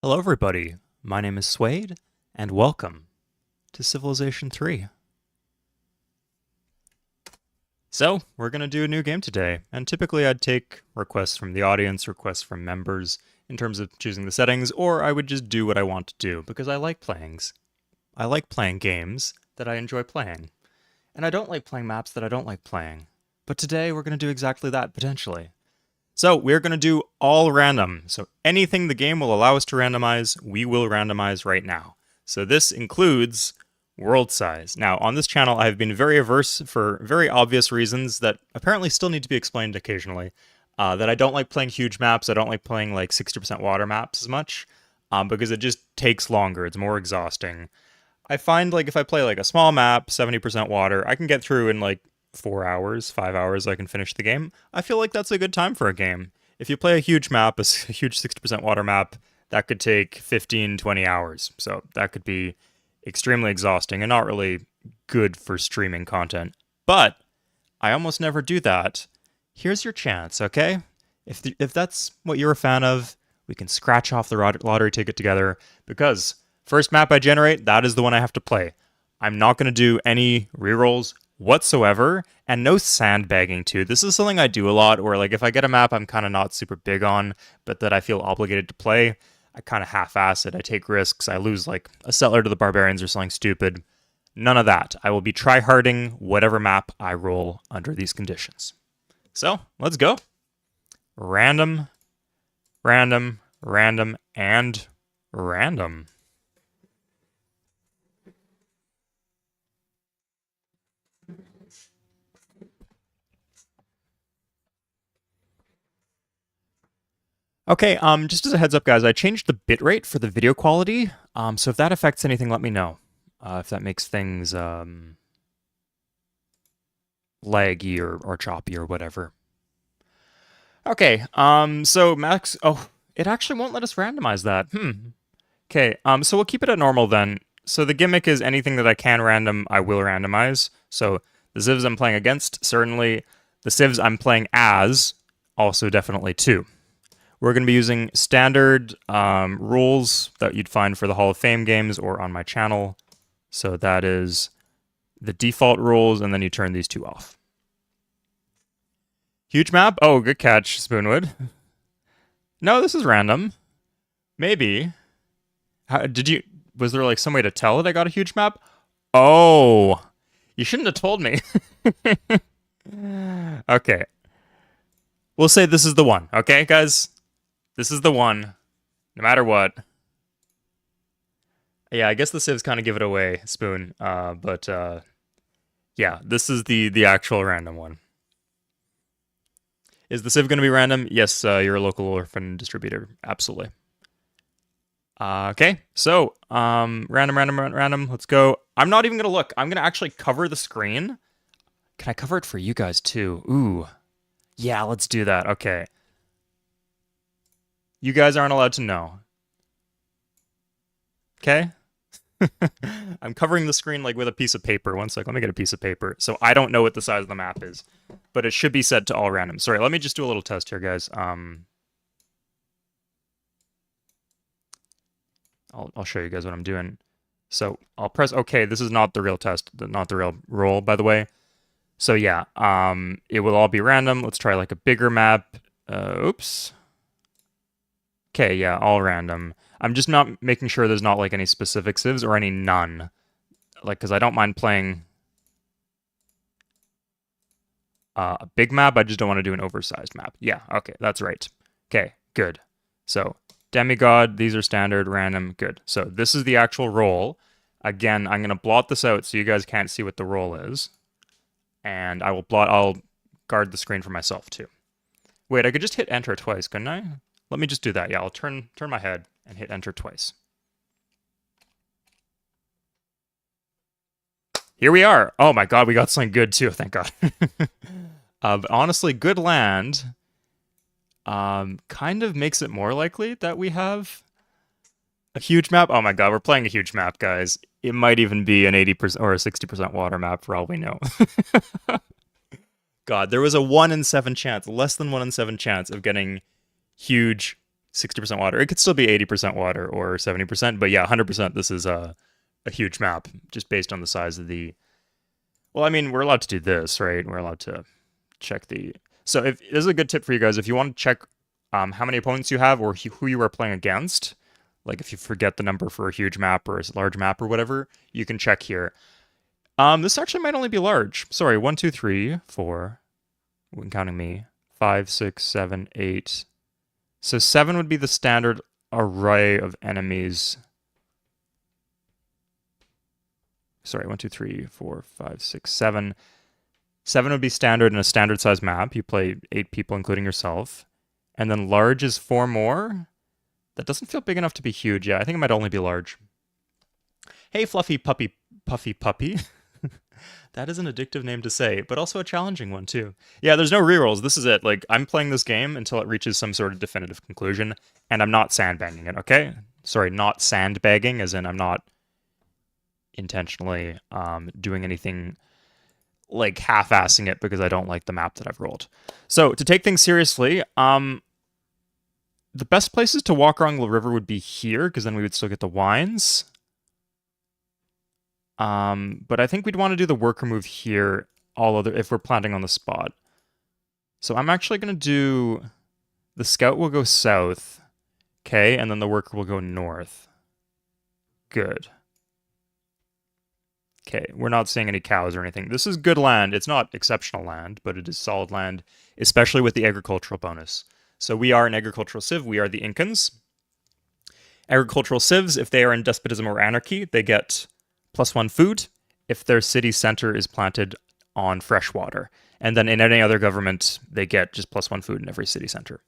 Hello everybody, my name is Suede, and welcome to Civilization 3. So, we're going to do a new game today, and typically I'd take requests from the audience, requests from members, in terms of choosing the settings, or I would just do what I want to do, because I like playing games that I enjoy playing. And I don't like playing maps that I don't like playing. But today we're going to do exactly that, potentially. So we're going to do all random. So anything the game will allow us to randomize, we will randomize right now. So this includes world size. Now, on this channel, I've been very averse for very obvious reasons that apparently still need to be explained occasionally. That I don't like playing huge maps. I don't like playing like 60% water maps as much because it just takes longer. It's more exhausting. I find like if I play like a small map, 70% water, I can get through in like 4 hours, 5 hours, I can finish the game. I feel like that's a good time for a game. If you play a huge map, a huge 60% water map, that could take 15, 20 hours. So that could be extremely exhausting and not really good for streaming content. But I almost never do that. Here's your chance, okay? If that's what you're a fan of, we can scratch off the lottery ticket together because first map I generate, that is the one I have to play. I'm not going to do any rerolls whatsoever, and no sandbagging too. This is something I do a lot, where like if I get a map I'm kind of not super big on, but that I feel obligated to play, I kind of half-ass it. I take risks. I lose like a settler to the barbarians or something stupid. None of that. I will be try-harding whatever map I roll under these conditions. So, let's go. Random, random, random, and random. Okay, just as a heads up, guys, I changed the bitrate for the video quality. So if that affects anything, let me know. If that makes things laggy or choppy or whatever. Okay, so max. Oh, it actually won't let us randomize that. Okay, so we'll keep it at normal then. So the gimmick is anything that I can random, I will randomize. So the civs I'm playing against, certainly. The civs I'm playing as, also definitely too. We're going to be using standard rules that you'd find for the Hall of Fame games or on my channel. So that is the default rules, and then you turn these two off. Huge map? Oh, good catch, Spoonwood. No, this is random. Maybe. Was there like some way to tell that I got a huge map? Oh, you shouldn't have told me. Okay. We'll say this is the one, okay, guys? This is the one, no matter what. Yeah, I guess the civs kind of give it away, Spoon. But yeah, this is the actual random one. Is the civ going to be random? Yes, you're a local orphan distributor. Absolutely. Okay, so random. Let's go. I'm not even going to look. I'm going to actually cover the screen. Can I cover it for you guys too? Ooh. Yeah, let's do that. Okay. You guys aren't allowed to know. Okay? I'm covering the screen like with a piece of paper. One sec, let me get a piece of paper. So I don't know what the size of the map is, but it should be set to all random. Sorry, let me just do a little test here, guys. I'll show you guys what I'm doing. So I'll press OK. This is not the real test, not the real roll, by the way. So yeah, it will all be random. Let's try like a bigger map. Oops. Okay, yeah, all random. I'm just not making sure there's not like any specific civs or any none. Like, because I don't mind playing a big map, I just don't want to do an oversized map. Yeah, okay, that's right. Okay, good. So, Demigod, these are standard, random, good. So, this is the actual roll. Again, I'm going to blot this out so you guys can't see what the roll is. And I'll guard the screen for myself too. Wait, I could just hit enter twice, couldn't I? Let me just do that. Yeah, I'll turn my head and hit enter twice. Here we are. Oh my god, we got something good too, thank god. But honestly, good land kind of makes it more likely that we have a huge map. Oh my god, we're playing a huge map, guys. It might even be an 80% or a 60% water map for all we know. God, there was a 1 in 7 chance, less than 1 in 7 chance of getting huge 60% water. It could still be 80% water or 70%, but yeah, 100%. This is a huge map just based on the size of the. Well, I mean, we're allowed to do this, right? We're allowed to check the. So if this is a good tip for you guys, if you want to check how many opponents you have or who you are playing against, like if you forget the number for a huge map or a large map or whatever, you can check here. This actually might only be large. Sorry, 1, 2, 3, 4. When counting me, 5, 6, 7, 8. So 7 would be the standard array of enemies. Sorry, 1, 2, 3, 4, 5, 6, 7. 7 would be standard in a standard size map. You play 8 people, including yourself. And then large is 4 more. That doesn't feel big enough to be huge. Yeah, I think it might only be large. Hey, fluffy puppy, puffy puppy. That is an addictive name to say, but also a challenging one, too. Yeah, there's no rerolls. This is it. Like, I'm playing this game until it reaches some sort of definitive conclusion, and I'm not sandbagging it, okay? Sorry, not sandbagging, as in I'm not intentionally doing anything like half-assing it because I don't like the map that I've rolled. So, to take things seriously, the best places to walk along the river would be here, because then we would still get the wines. But I think we'd want to do the worker move here, if we're planting on the spot. So I'm actually going to do... The scout will go south, okay, and then the worker will go north. Good. Okay, we're not seeing any cows or anything. This is good land. It's not exceptional land, but it is solid land, especially with the agricultural bonus. So we are an agricultural civ. We are the Incans. Agricultural civs, if they are in despotism or anarchy, they get +1 food if their city center is planted on fresh water. And then in any other government, they get just +1 food in every city center.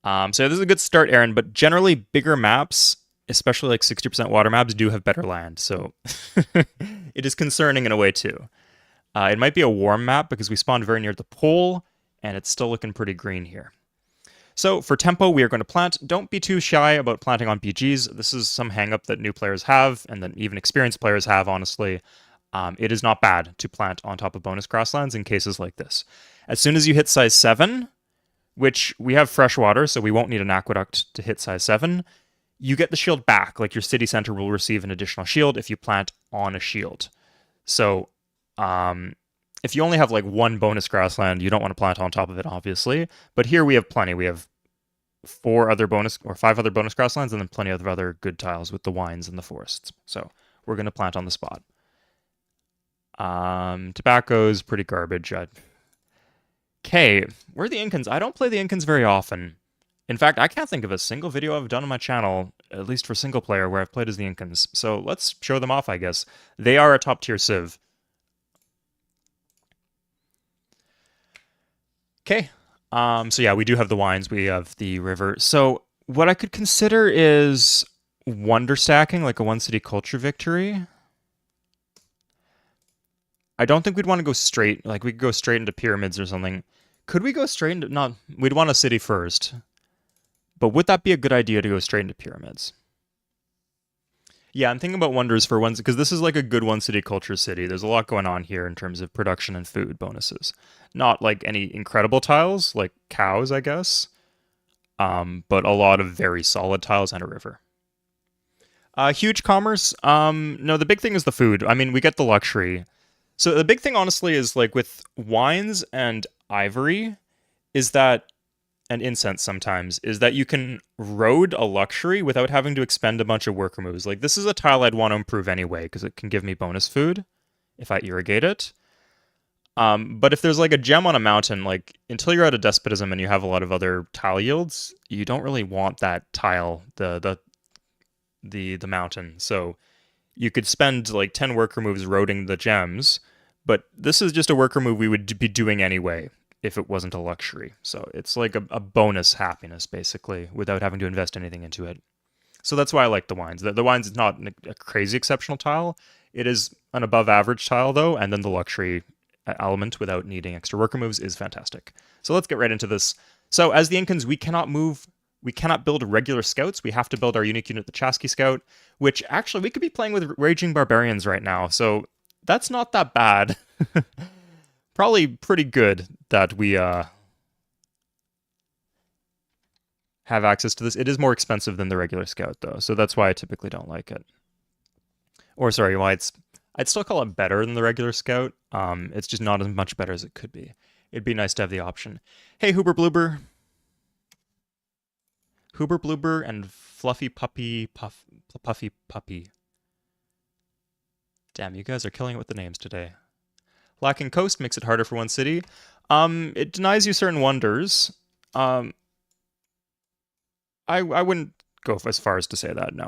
So this is a good start, Aaron, but generally bigger maps, especially like 60% water maps, do have better land. So it is concerning in a way too. It might be a warm map because we spawned very near the pole and it's still looking pretty green here. So for tempo, we are going to plant. Don't be too shy about planting on PGs. This is some hang-up that new players have, and that even experienced players have, honestly. It is not bad to plant on top of bonus grasslands in cases like this. As soon as you hit size 7, which we have fresh water, so we won't need an aqueduct to hit size 7, you get the shield back. Like your city center will receive an additional shield if you plant on a shield. So if you only have like 1 bonus grassland, you don't want to plant on top of it, obviously. But here we have plenty. We have 5 other bonus grasslands, and then plenty of other good tiles with the wines and the forests. So we're going to plant on the spot. Tobacco's pretty garbage. Okay, we're the Incans. I don't play the Incans very often. In fact, I can't think of a single video I've done on my channel, at least for single player, where I've played as the Incans. So let's show them off, I guess. They are a top tier civ. Okay, so yeah, we do have the wines, we have the river. So what I could consider is wonder stacking, like a 1 city culture victory. I don't think we'd want to go straight, like we could go straight into pyramids or something. Could we go straight into, not, we'd want a city first. But would that be a good idea to go straight into pyramids? Yeah, I'm thinking about wonders for ones, because this is like a good 1 city culture city. There's a lot going on here in terms of production and food bonuses. Not like any incredible tiles, like cows, I guess. But a lot of very solid tiles and a river. Huge commerce. No, the big thing is the food. I mean, we get the luxury. So the big thing, honestly, is like with wines and ivory, is that, and incense sometimes, is that you can road a luxury without having to expend a bunch of worker moves. Like, this is a tile I'd want to improve anyway, because it can give me bonus food if I irrigate it. But if there's like a gem on a mountain, like until you're out of despotism and you have a lot of other tile yields, you don't really want that tile, the mountain. So you could spend like 10 worker moves roading the gems, but this is just a worker move we would be doing anyway if it wasn't a luxury. So it's like a bonus happiness, basically, without having to invest anything into it. So that's why I like the wines. The wines is not a crazy exceptional tile. It is an above average tile, though, and then the luxury element without needing extra worker moves is fantastic. So let's get right into this. So as the Incans, we cannot build regular scouts. We have to build our unique unit, the Chasqui Scout, which actually we could be playing with Raging Barbarians right now. So that's not that bad. Probably pretty good that we have access to this. It is more expensive than the regular scout, though, so that's why I typically don't like it. Or sorry, why I'd still call it better than the regular scout. It's just not as much better as it could be. It'd be nice to have the option. Hey, Hoober Bloober. Hoober Bloober and Fluffy Puppy Puffy Puppy. Damn, you guys are killing it with the names today. Lacking coast makes it harder for one city. It denies you certain wonders. I wouldn't go as far as to say that, no.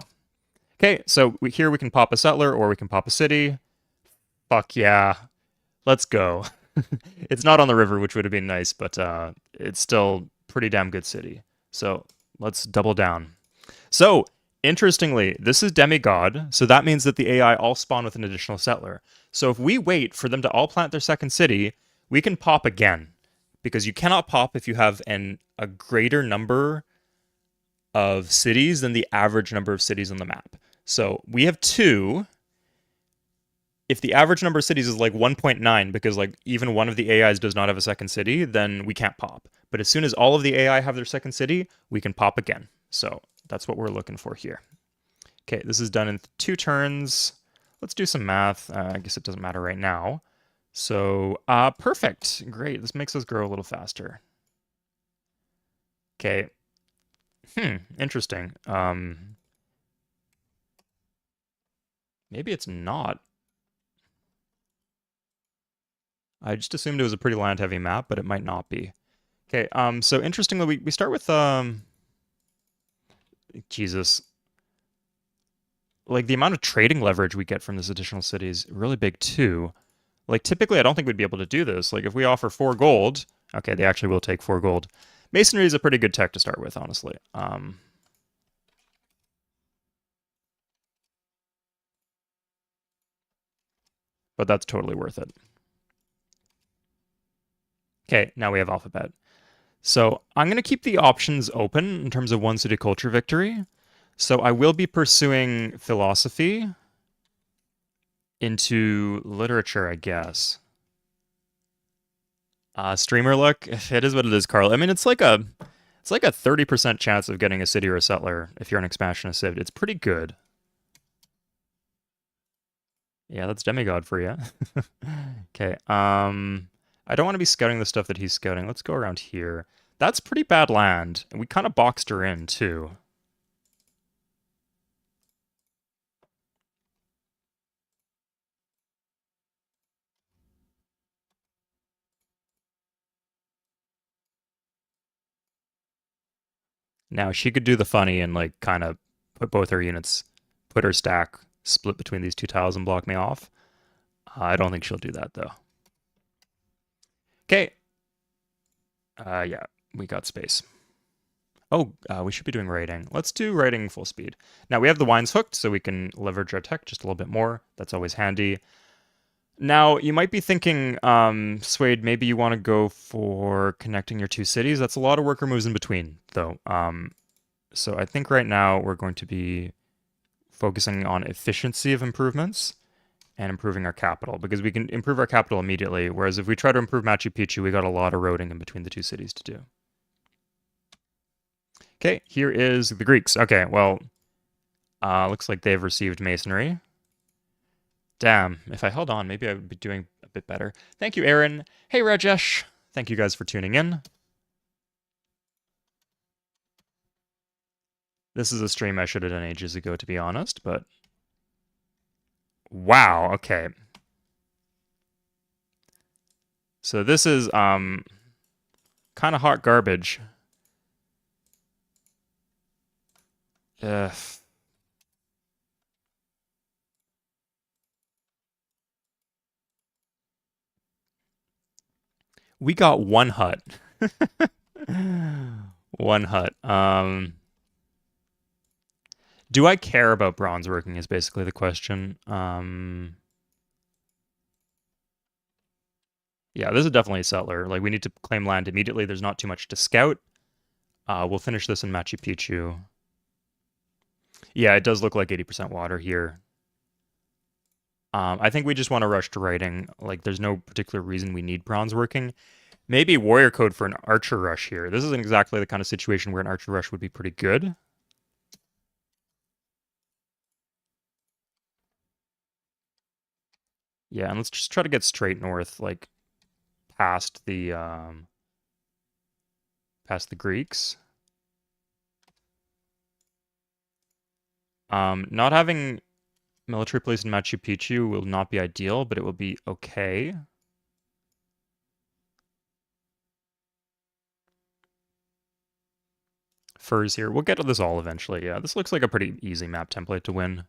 Okay, so here we can pop a settler or we can pop a city. Fuck yeah. Let's go. It's not on the river, which would have been nice, but it's still pretty damn good city. So let's double down. So, interestingly, this is Demigod, so that means that the AI all spawn with an additional settler. So if we wait for them to all plant their second city, we can pop again. Because you cannot pop if you have a greater number of cities than the average number of cities on the map. So we have 2. If the average number of cities is like 1.9, because like even one of the AIs does not have a second city, then we can't pop. But as soon as all of the AI have their second city, we can pop again. So that's what we're looking for here. Okay, this is done in 2 turns. Let's do some math. I guess it doesn't matter right now. So, perfect. Great. This makes us grow a little faster. Okay. Interesting. Maybe it's not. I just assumed it was a pretty land-heavy map, but it might not be. Okay, so interestingly, we start with, Jesus. Like, the amount of trading leverage we get from this additional city is really big, too. Like, typically, I don't think we'd be able to do this. Like, if we offer 4 gold... Okay, they actually will take 4 gold. Masonry is a pretty good tech to start with, honestly. But that's totally worth it. Okay, now we have alphabet. So I'm going to keep the options open in terms of one city culture victory. So I will be pursuing philosophy into literature, I guess. Streamer luck, it is what it is, Carl. I mean, it's like a 30% chance of getting a city or a settler if you're an expansionist civ. It's pretty good. Yeah, that's Demigod for you. Okay, I don't want to be scouting the stuff that he's scouting. Let's go around here. That's pretty bad land. And we kind of boxed her in, too. Now, she could do the funny and, like, kind of put both her units, put her stack split between these 2 tiles and block me off. I don't think she'll do that, though. Okay. Yeah, we got space. Oh, we should be doing raiding. Let's do raiding full speed. Now, we have the wines hooked, so we can leverage our tech just a little bit more. That's always handy. Now, you might be thinking, Suede, maybe you want to go for connecting your 2 cities. That's a lot of worker moves in between, though. So I think right now we're going to be focusing on efficiency of improvements and improving our capital, because we can improve our capital immediately, whereas if we try to improve Machu Picchu, we got a lot of roading in between the 2 cities to do. Okay, here is the Greeks. Okay, well, looks like they've received masonry. Damn, if I held on, maybe I would be doing a bit better. Thank you, Aaron. Hey, Rajesh. Thank you guys for tuning in. This is a stream I should have done ages ago, to be honest, but... Wow, okay. So this is, kind of hot garbage. Ugh. We got 1 hut. 1 hut. Do I care about bronze working is basically the question. Yeah, this is definitely a settler. Like, we need to claim land immediately. There's not too much to scout. We'll finish this in Machu Picchu. Yeah, it does look like 80% water here. I think we just want to rush to writing. Like, there's no particular reason we need bronze working. Maybe warrior code for an archer rush here. This isn't exactly the kind of situation where an archer rush would be pretty good. Yeah, and let's just try to get straight north, like past the Greeks. Not having military police in Machu Picchu will not be ideal, but it will be okay. Furs here. We'll get to this all eventually. Yeah, this looks like a pretty easy map template to win.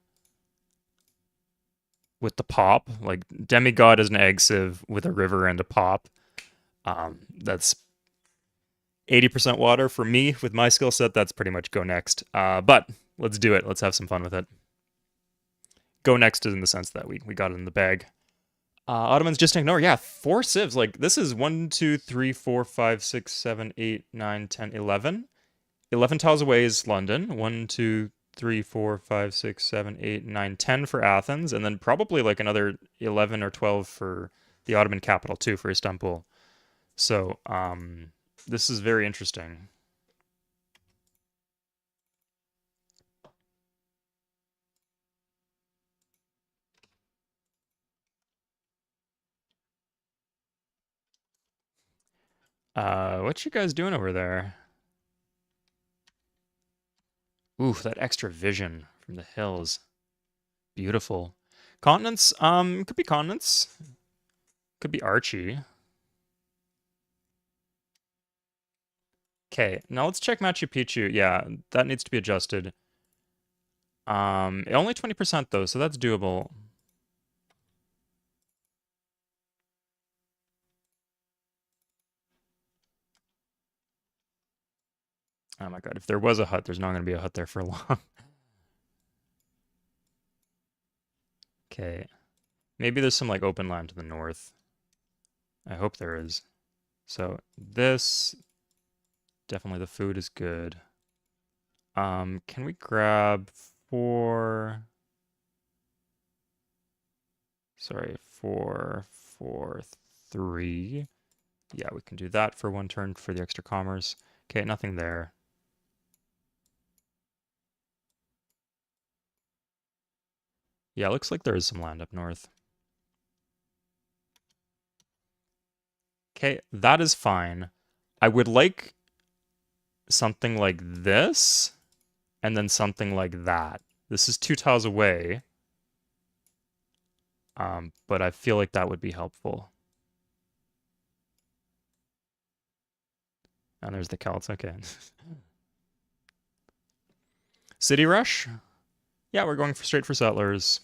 With the pop, like Demigod is an egg sieve with a river and a pop. That's 80% water for me with my skill set. That's pretty much go next. But let's do it. Let's have some fun with it. Go next is in the sense that we got it in the bag. Ottomans just ignore. Yeah, 4 civs. Like, this is 1, 2, 3, 4, 5, 6, 7, 8, 9, 10, 11. 11 tiles away is London. 1, 2, 3, 4, 5, 6, 7, 8, 9, 10 for Athens. And then probably like another 11 or 12 for the Ottoman capital, too, for Istanbul. So, this is very interesting. What you guys doing over there? Oof, that extra vision from the hills. Beautiful. Continents, could be continents. Could be Archie. Okay, now let's check Machu Picchu. Yeah, that needs to be adjusted. Only 20% though, so that's doable. Oh my god, if there was a hut, there's not going to be a hut there for long. Okay. Maybe there's some like open land to the north. I hope there is. So this, definitely the food is good. Can we grab 4, sorry, 4, 4, 3. Yeah, we can do that for 1 turn for the extra commerce. Okay, nothing there. Yeah, looks like there is some land up north. Okay, that is fine. I would like something like this, and then something like that. This is 2 tiles away, but I feel like that would be helpful. And there's the Celts, okay. City Rush? Yeah, we're going straight for settlers.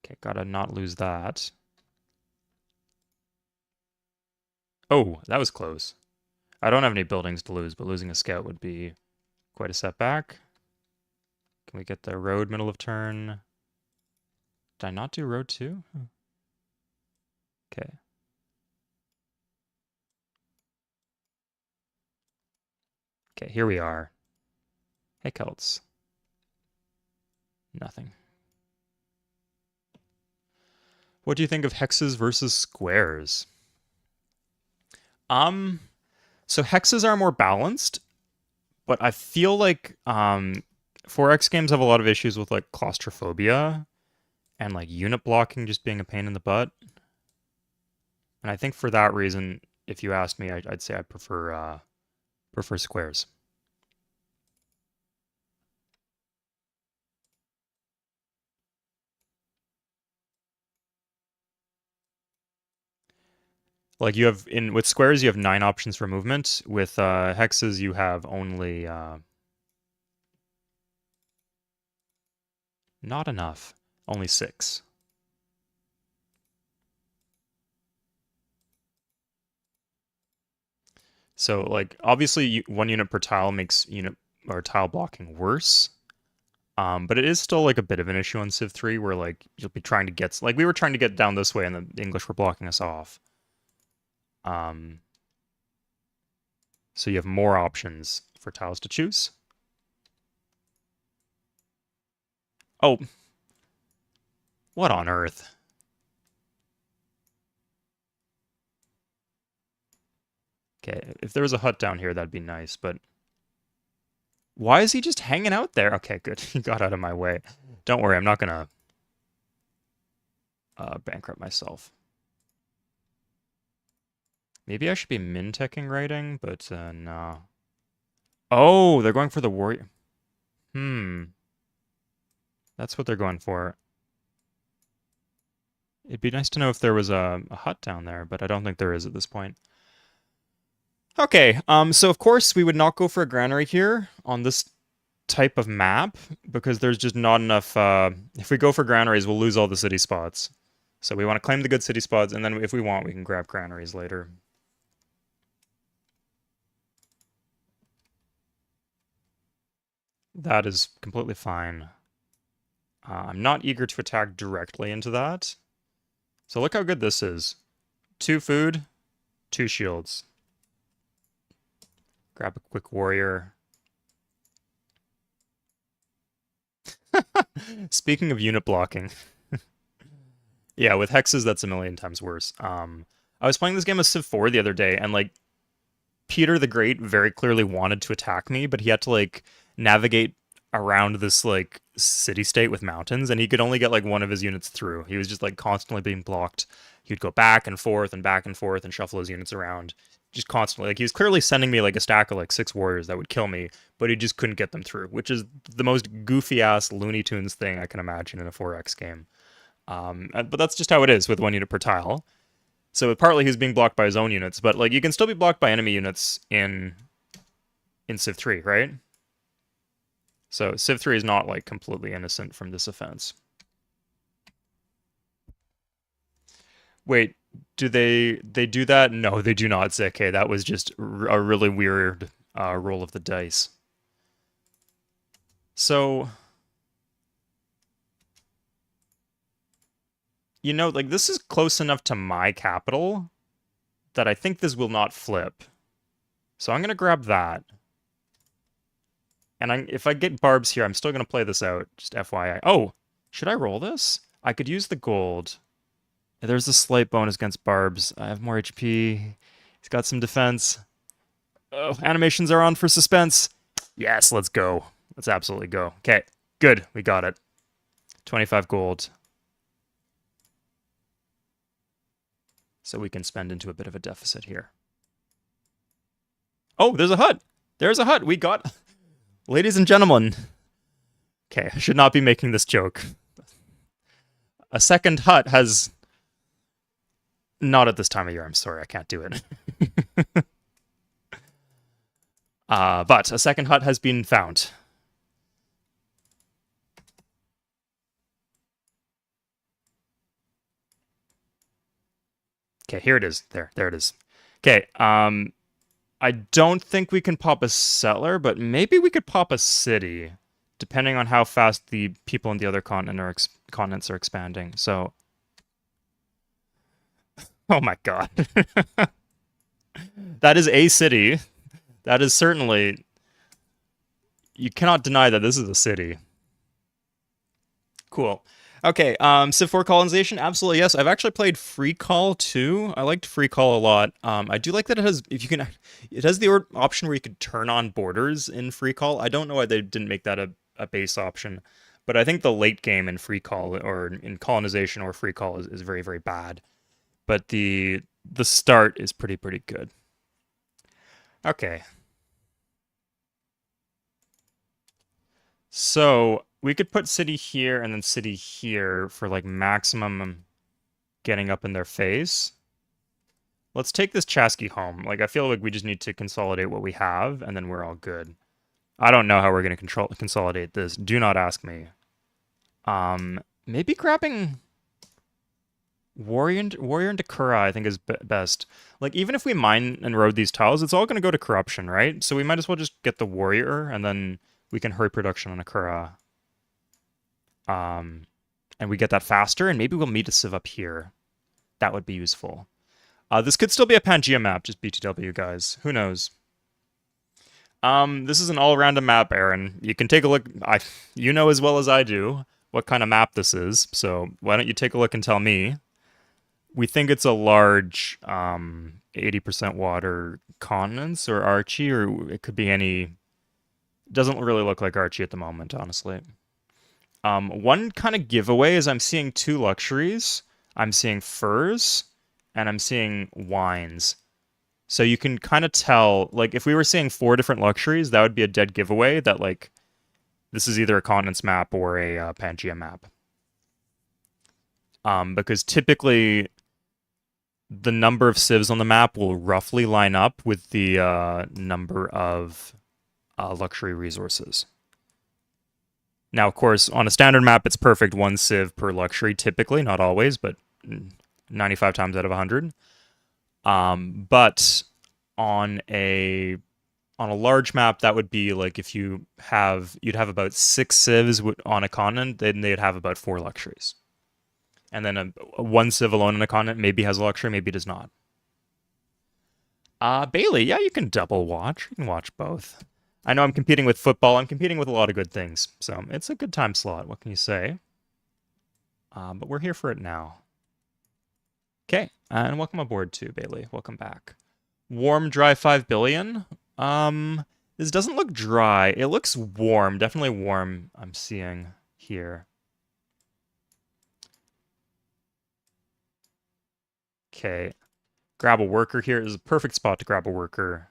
Okay, gotta not lose that. Oh, that was close. I don't have any buildings to lose, but losing a scout would be quite a setback. Can we get the road middle of turn? Did I not do road 2? Okay. Okay, here we are. Hey, Celts. Nothing. What do you think of hexes versus squares? So hexes are more balanced, but I feel like 4X games have a lot of issues with like claustrophobia and like unit blocking just being a pain in the butt. And I think for that reason, if you asked me, I'd say I prefer squares. Like you have with squares, you have 9 options for movement. With hexes, you have only not enough, only 6. So like obviously 1 unit per tile makes unit or tile blocking worse. But it is still like a bit of an issue on Civ 3 where like you'll be trying to get like we were trying to get down this way and the English were blocking us off. So you have more options for tiles to choose. Oh, what on earth? Okay, if there was a hut down here, that'd be nice, but... Why is he just hanging out there? Okay, good. He got out of my way. Don't worry, I'm not gonna bankrupt myself. Maybe I should be min-teching writing, but nah. Oh, they're going for the warrior. That's what they're going for. It'd be nice to know if there was a hut down there, but I don't think there is at this point. Okay, so of course we would not go for a granary here on this type of map, because there's just not enough, if we go for granaries, we'll lose all the city spots. So we want to claim the good city spots, and then if we want, we can grab granaries later. That is completely fine. I'm not eager to attack directly into that. So look how good this is. 2 food, 2 shields. Grab a quick warrior. Speaking of unit blocking. Yeah, with hexes, that's a million times worse. I was playing this game of Civ 4 the other day, and, like, Peter the Great very clearly wanted to attack me, but he had to, like, navigate around this, like, city-state with mountains, and he could only get, like, one of his units through. He was just, like, constantly being blocked. He'd go back and forth and shuffle his units around. Just constantly. Like, he was clearly sending me, like, a stack of, like, 6 warriors that would kill me, but he just couldn't get them through, which is the most goofy-ass Looney Tunes thing I can imagine in a 4X game. But that's just how it is with 1 unit per tile. So partly he's being blocked by his own units, but, like, you can still be blocked by enemy units in Civ 3, right? So Civ 3 is not, like, completely innocent from this offense. Wait, do they do that? No, they do not, Zeke. That was just a really weird roll of the dice. So, you know, like, this is close enough to my capital that I think this will not flip. So I'm going to grab that. And if I get barbs here, I'm still going to play this out, just FYI. Oh, should I roll this? I could use the gold. There's a slight bonus against barbs. I have more HP. He's got some defense. Oh, animations are on for suspense. Yes, let's go. Let's absolutely go. Okay, good. We got it. 25 gold. So we can spend into a bit of a deficit here. Oh, there's a hut. There's a hut. We got... Ladies and gentlemen. Okay, I should not be making this joke. A second hut has... Not at this time of year, I'm sorry, I can't do it. But a second hut has been found. Okay, here it is. There it is. Okay, I don't think we can pop a settler, but maybe we could pop a city, depending on how fast the people in the other continents are expanding. So... Oh my god. That is a city. That is certainly... You cannot deny that this is a city. Cool. Okay, Civ 4 colonization, absolutely yes. I've actually played Free Call too. I liked Free Call a lot. I do like that it has, it has the option where you could turn on borders in Free Call. I don't know why they didn't make that a base option, but I think the late game in Free Call, or in colonization or Free Call, is very, very bad. But the start is pretty good. Okay. So we could put city here and then city here for, like, maximum getting up in their face. Let's take this Chasky home. Like, I feel like we just need to consolidate what we have, and then we're all good. I don't know how we're going to consolidate this. Do not ask me. Maybe grabbing... Warrior into Kura, I think, is best. Like, even if we mine and road these tiles, it's all going to go to corruption, right? So we might as well just get the warrior, and then we can hurry production on a Kura. And we get that faster, and maybe we'll meet a Civ up here. That would be useful. This could still be a Pangea map, just BTW, guys. Who knows? This is an all-random map, Aaron. You can take a look. You know as well as I do what kind of map this is, so why don't you take a look and tell me? we think it's a large 80% water continents or Archie, or it could be any. Doesn't really look like Archie at the moment, honestly. One kind of giveaway is I'm seeing two luxuries. I'm seeing furs, and I'm seeing wines. So you can kind of tell, like, if we were seeing four different luxuries, that would be a dead giveaway that, like, this is either a continents map or a Pangea map. Because typically the number of civs on the map will roughly line up with the number of luxury resources. Now, of course, on a standard map, it's perfect one civ per luxury, typically, not always, but 95 times out of 100. But on a large map, that would be like if you'd have about 6 civs on a continent, then they'd have about 4 luxuries. And then a one civ alone on a continent maybe has a luxury, maybe does not. Bailey, yeah, you can double watch. You can watch both. I know I'm competing with football. I'm competing with a lot of good things. So it's a good time slot. What can you say? But we're here for it now. Okay, and welcome aboard too, Bailey. Welcome back. Warm, dry 5 billion. This doesn't look dry. It looks warm. Definitely warm, I'm seeing here. Okay. Grab a worker here. This is a perfect spot to grab a worker.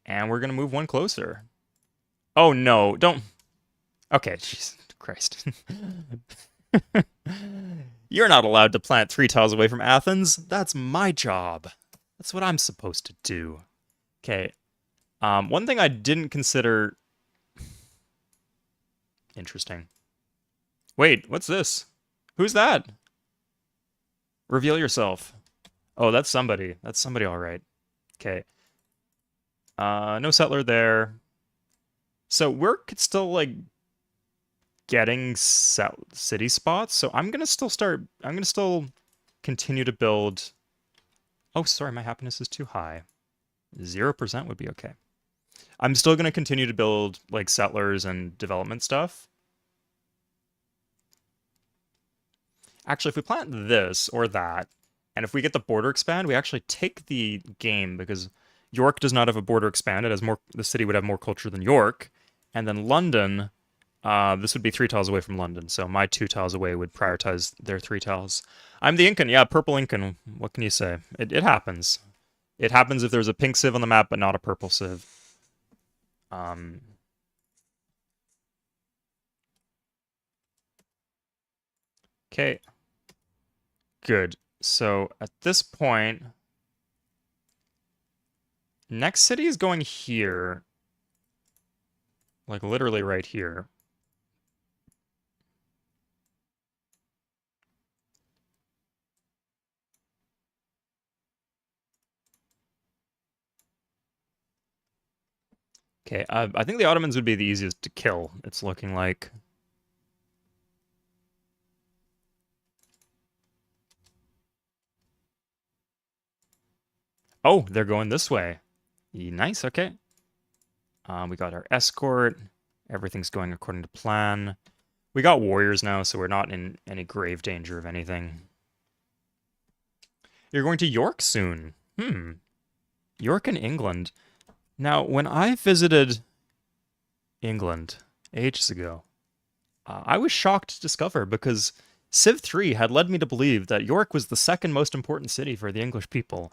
And we're going to move one closer. Oh, no. Don't. Okay, Jesus Christ. You're not allowed to plant 3 tiles away from Athens. That's my job. That's what I'm supposed to do. Okay. One thing I didn't consider... Interesting. Wait, what's this? Who's that? Reveal yourself. Oh, that's somebody. That's somebody, all right. Okay. No settler there. So we're still, like, getting city spots. So I'm going to still continue to build... Oh, sorry, my happiness is too high. 0% would be okay. I'm still going to continue to build, like, settlers and development stuff. Actually, if we plant this or that, and if we get the border expand, we actually take the game because York does not have a border expand. It has more. The city would have more culture than York, and then London. This would be 3 tiles away from London, so my 2 tiles away would prioritize their 3 tiles. I'm the Incan, yeah, purple Incan. What can you say? It happens. It happens if there's a pink civ on the map, but not a purple civ. Okay. Good. So at this point, next city is going here. Like literally right here. Okay, I think the Ottomans would be the easiest to kill, it's looking like. Oh, they're going this way. Nice, okay. We got our escort. Everything's going according to plan. We got warriors now, so we're not in any grave danger of anything. You're going to York soon. York in England. Now, when I visited England ages ago, I was shocked to discover because Civ 3 had led me to believe that York was the second most important city for the English people.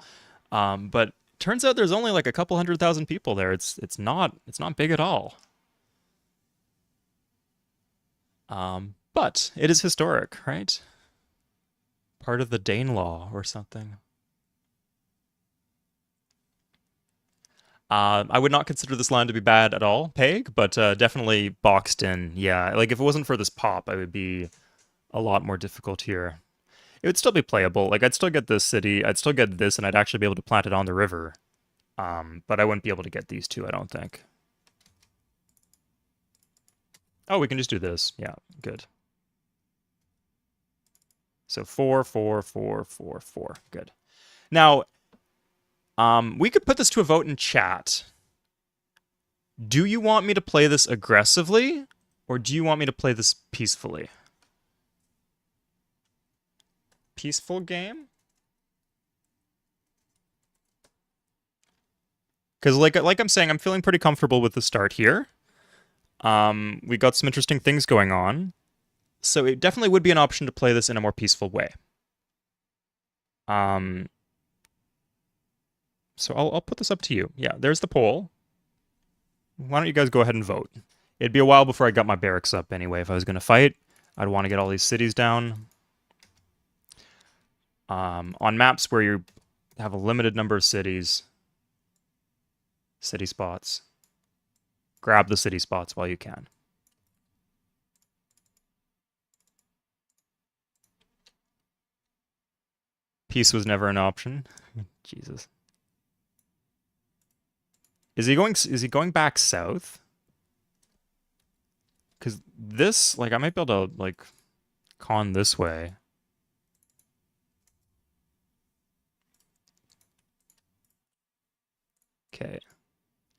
But turns out there's only like a couple 100,000 people there. It's not big at all. But it is historic, right? Part of the Danelaw or something. I would not consider this land to be bad at all, Peg, but definitely boxed in. Yeah, like if it wasn't for this pop, I would be a lot more difficult here. It would still be playable. Like I'd still get this city, I'd still get this, and I'd actually be able to plant it on the river. But I wouldn't be able to get these two, I don't think. Oh, we can just do this. Yeah, good. So 4, 4, 4, 4, 4. Good. Now, we could put this to a vote in chat. Do you want me to play this aggressively, or do you want me to play this peacefully? peaceful game. Because like I'm saying, I'm feeling pretty comfortable with the start here. We got some interesting things going on. So it definitely would be an option to play this in a more peaceful way. So I'll put this up to you. Yeah, there's the poll. Why don't you guys go ahead and vote? It'd be a while before I got my barracks up anyway. If I was going to fight, I'd want to get all these cities down. On maps where you have a limited number of cities, city spots, grab the city spots while you can. Peace was never an option. Jesus. Is he going back south? Because this, like, I might be able to, like, con this way. Okay.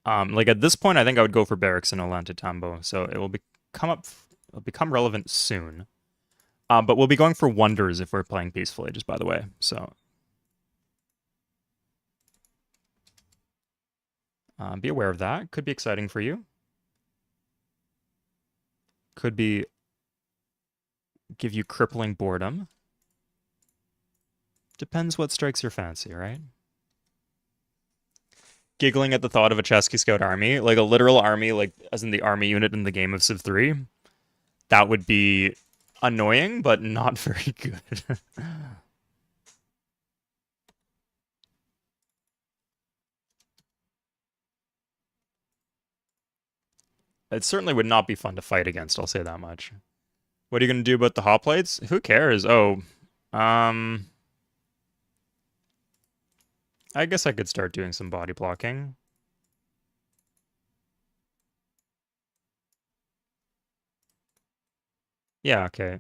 Like, at this point, I think I would go for barracks in Ollantaytambo, so it will become relevant soon. But we'll be going for wonders if we're playing peacefully, just by the way, so... be aware of that. Could be exciting for you. Could be... give you crippling boredom. Depends what strikes your fancy, right? Giggling at the thought of a Chesky Scout army, like a literal army, like as in the army unit in the game of Civ 3. That would be annoying, but not very good. It certainly would not be fun to fight against, I'll say that much. What are you going to do about the hoplites? Who cares? Oh, I guess I could start doing some body blocking. Yeah, okay.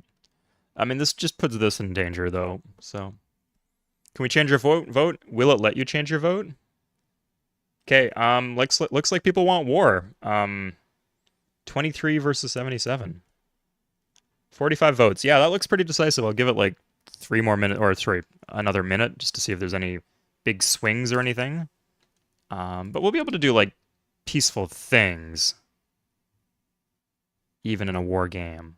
I mean, this just puts this in danger, though, so... Can we change your vote? Will it let you change your vote? Okay, looks like people want war. 23 versus 77. 45 votes. Yeah, that looks pretty decisive. I'll give it, like, 3 more minutes, or sorry, another minute, just to see if there's any big swings or anything. But we'll be able to do, like, peaceful things. Even in a war game.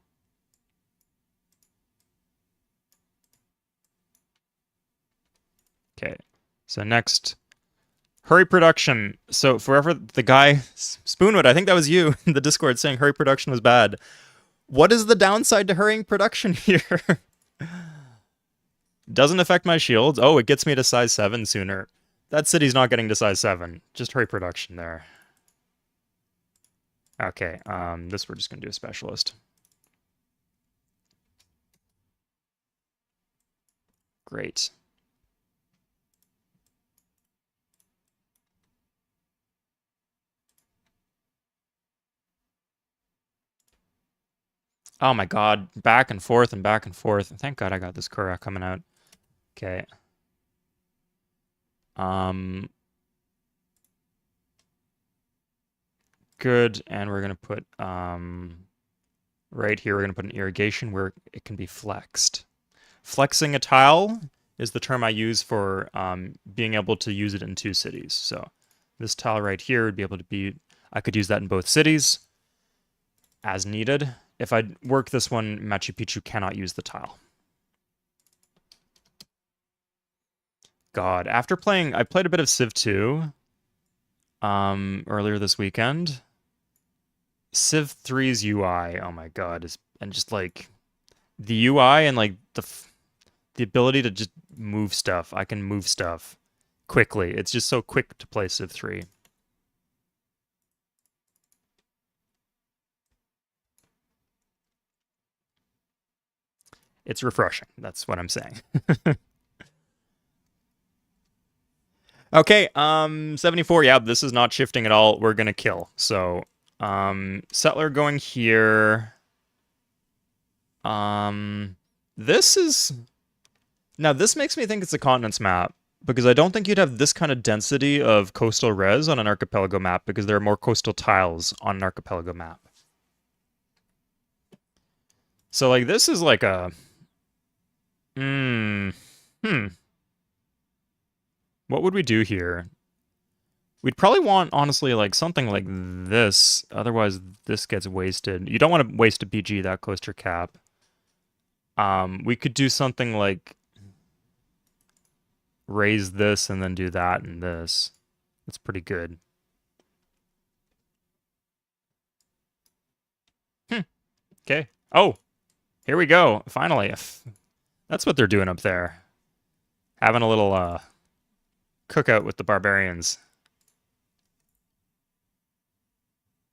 Okay, so next, hurry production. So forever the guy, Spoonwood, I think that was you in the Discord saying hurry production was bad. What is the downside to hurrying production here? Doesn't affect my shields. Oh, it gets me to size 7 sooner. That city's not getting to size 7. Just hurry production there. Okay, this we're just going to do a specialist. Great. Oh my god, back and forth and back and forth. Thank god I got this Kura coming out. Okay. Good, and we're gonna put, right here, we're gonna put an irrigation where it can be flexed. Flexing a tile is the term I use for being able to use it in 2 cities. So this tile right here would be able to be, I could use that in both cities as needed. If I work this one, Machu Picchu cannot use the tile. God, after playing, I played a bit of Civ 2 earlier this weekend. Civ 3's UI, oh my god, and just like the UI and like the ability to just move stuff. I can move stuff quickly. It's just so quick to play Civ 3. It's refreshing. That's what I'm saying. Okay, 74. Yeah, this is not shifting at all. We're gonna kill. So, settler going here. This is... Now, this makes me think it's a continents map, because I don't think you'd have this kind of density of coastal res on an archipelago map, because there are more coastal tiles on an archipelago map. So, like, this is like a... Hmm. What would we do here? We'd probably want, honestly, like something like this. Otherwise, this gets wasted. You don't want to waste a BG that close to your cap. We could do something like raise this and then do that and this. That's pretty good. Okay. Oh, here we go. Finally. That's what they're doing up there. Having a little cookout with the barbarians.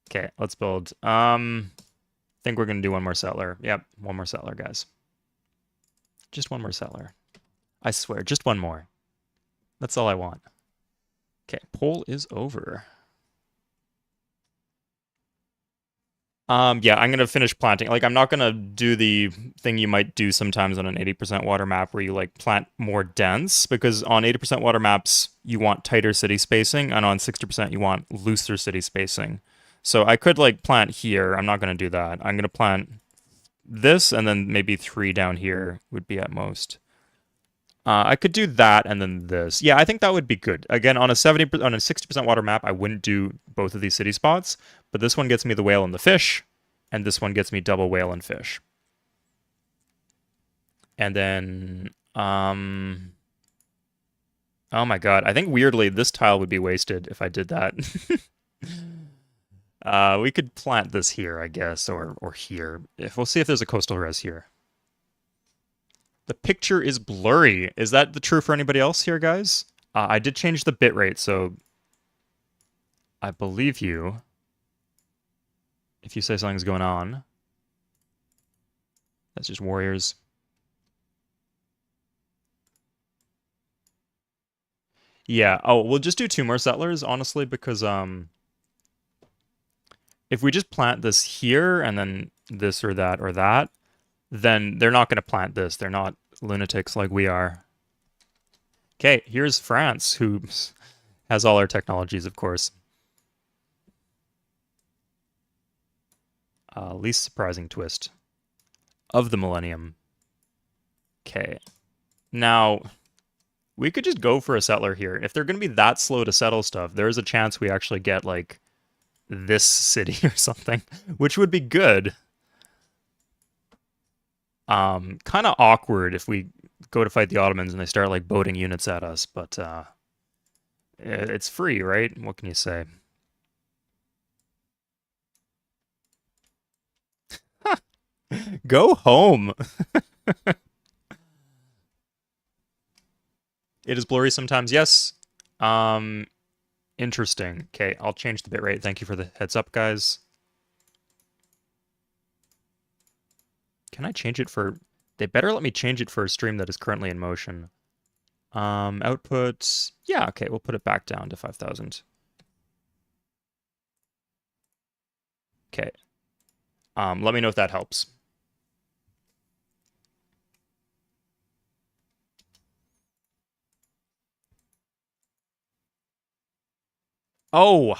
Okay, let's build. I think we're gonna do one more settler. Yep, one more settler, guys. Just one more settler. I swear, just one more. That's all I want. Okay, poll is over. Yeah, I'm gonna finish planting. Like, I'm not gonna do the thing you might do sometimes on an 80% water map where you like plant more dense, because on 80% water maps you want tighter city spacing, and on 60% you want looser city spacing. So I could like plant here. I'm not gonna do that. I'm gonna plant this, and then maybe 3 down here would be at most. I could do that and then this. Yeah, I think that would be good. Again, on a 60% water map, I wouldn't do both of these city spots, but this one gets me the whale and the fish, and this one gets me double whale and fish. And then, oh my god, I think weirdly this tile would be wasted if I did that. We could plant this here, I guess, or here. We'll see if there's a coastal res here. The picture is blurry. Is that the true for anybody else here, guys? I did change the bitrate, so I believe you if you say something's going on. That's just warriors. Yeah. Oh, we'll just do 2 more settlers, honestly, because if we just plant this here and then this or that, then they're not going to plant this. They're not lunatics like we are. Okay, here's France, who has all our technologies, of course. Least surprising twist of the millennium. Okay. Now, we could just go for a settler here. If they're going to be that slow to settle stuff, there's a chance we actually get, like, this city or something, which would be good. Kind of awkward if we go to fight the Ottomans and they start like boating units at us, but it's free, right? What can you say? Go home. It is blurry sometimes, yes. Interesting. Okay, I'll change the bitrate. Thank you for the heads up, guys. Can I change it for... They better let me change it for a stream that is currently in motion. Output... Yeah, okay, we'll put it back down to 5,000. Okay. Let me know if that helps. Oh!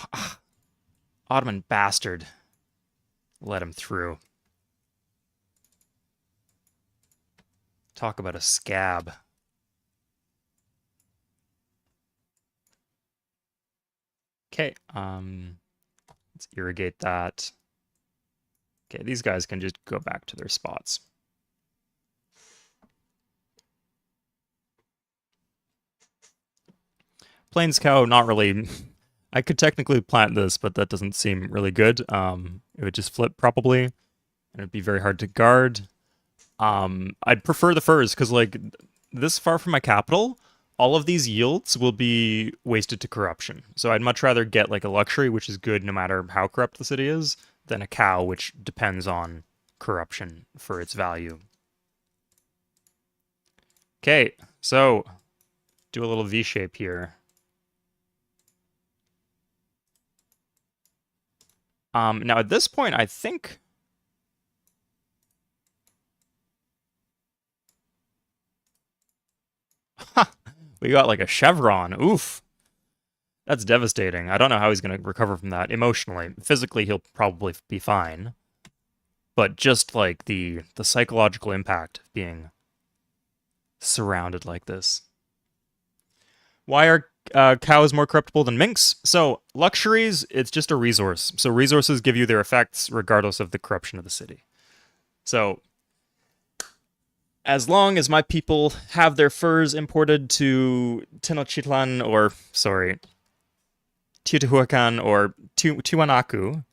Ottoman bastard. Let him through. Talk about a scab. Okay, let's irrigate that. Okay, these guys can just go back to their spots. Plains cow, not really. I could technically plant this, but that doesn't seem really good. It would just flip probably, and it'd be very hard to guard. I'd prefer the furs, because like this far from my capital, all of these yields will be wasted to corruption. So I'd much rather get like a luxury, which is good no matter how corrupt the city is, than a cow, which depends on corruption for its value. Okay, so do a little V-shape here. Now at this point, I think... We got like a chevron. Oof. That's devastating. I don't know how he's going to recover from that emotionally. Physically, he'll probably be fine. But just like the psychological impact of being surrounded like this. Why are cows more corruptible than minks? So, luxuries, it's just a resource. So, resources give you their effects regardless of the corruption of the city. So, as long as my people have their furs imported to Tenochtitlan, or, sorry, Teotihuacan or Tiwanaku,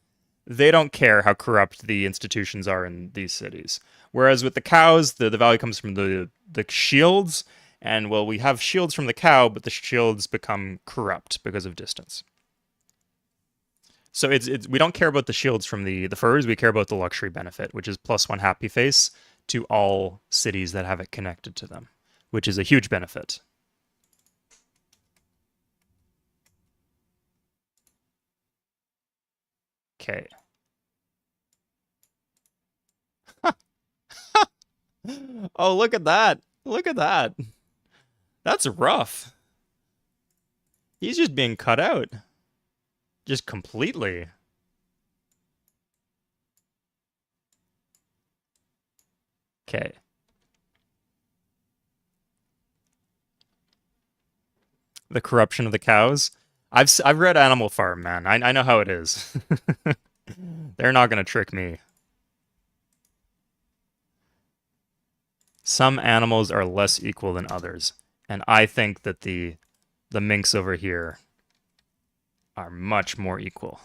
they don't care how corrupt the institutions are in these cities. Whereas with the cows, the value comes from the shields, and well, we have shields from the cow, but the shields become corrupt because of distance. So we don't care about the shields from the furs, we care about the luxury benefit, which is +1 happy face to all cities that have it connected to them, which is a huge benefit. Okay. Oh, look at that. Look at that. That's rough. He's just being cut out. Just completely. Okay. The corruption of the cows. I've read Animal Farm, man. I know how it is. They're not gonna trick me. Some animals are less equal than others, and I think that the minks over here are much more equal.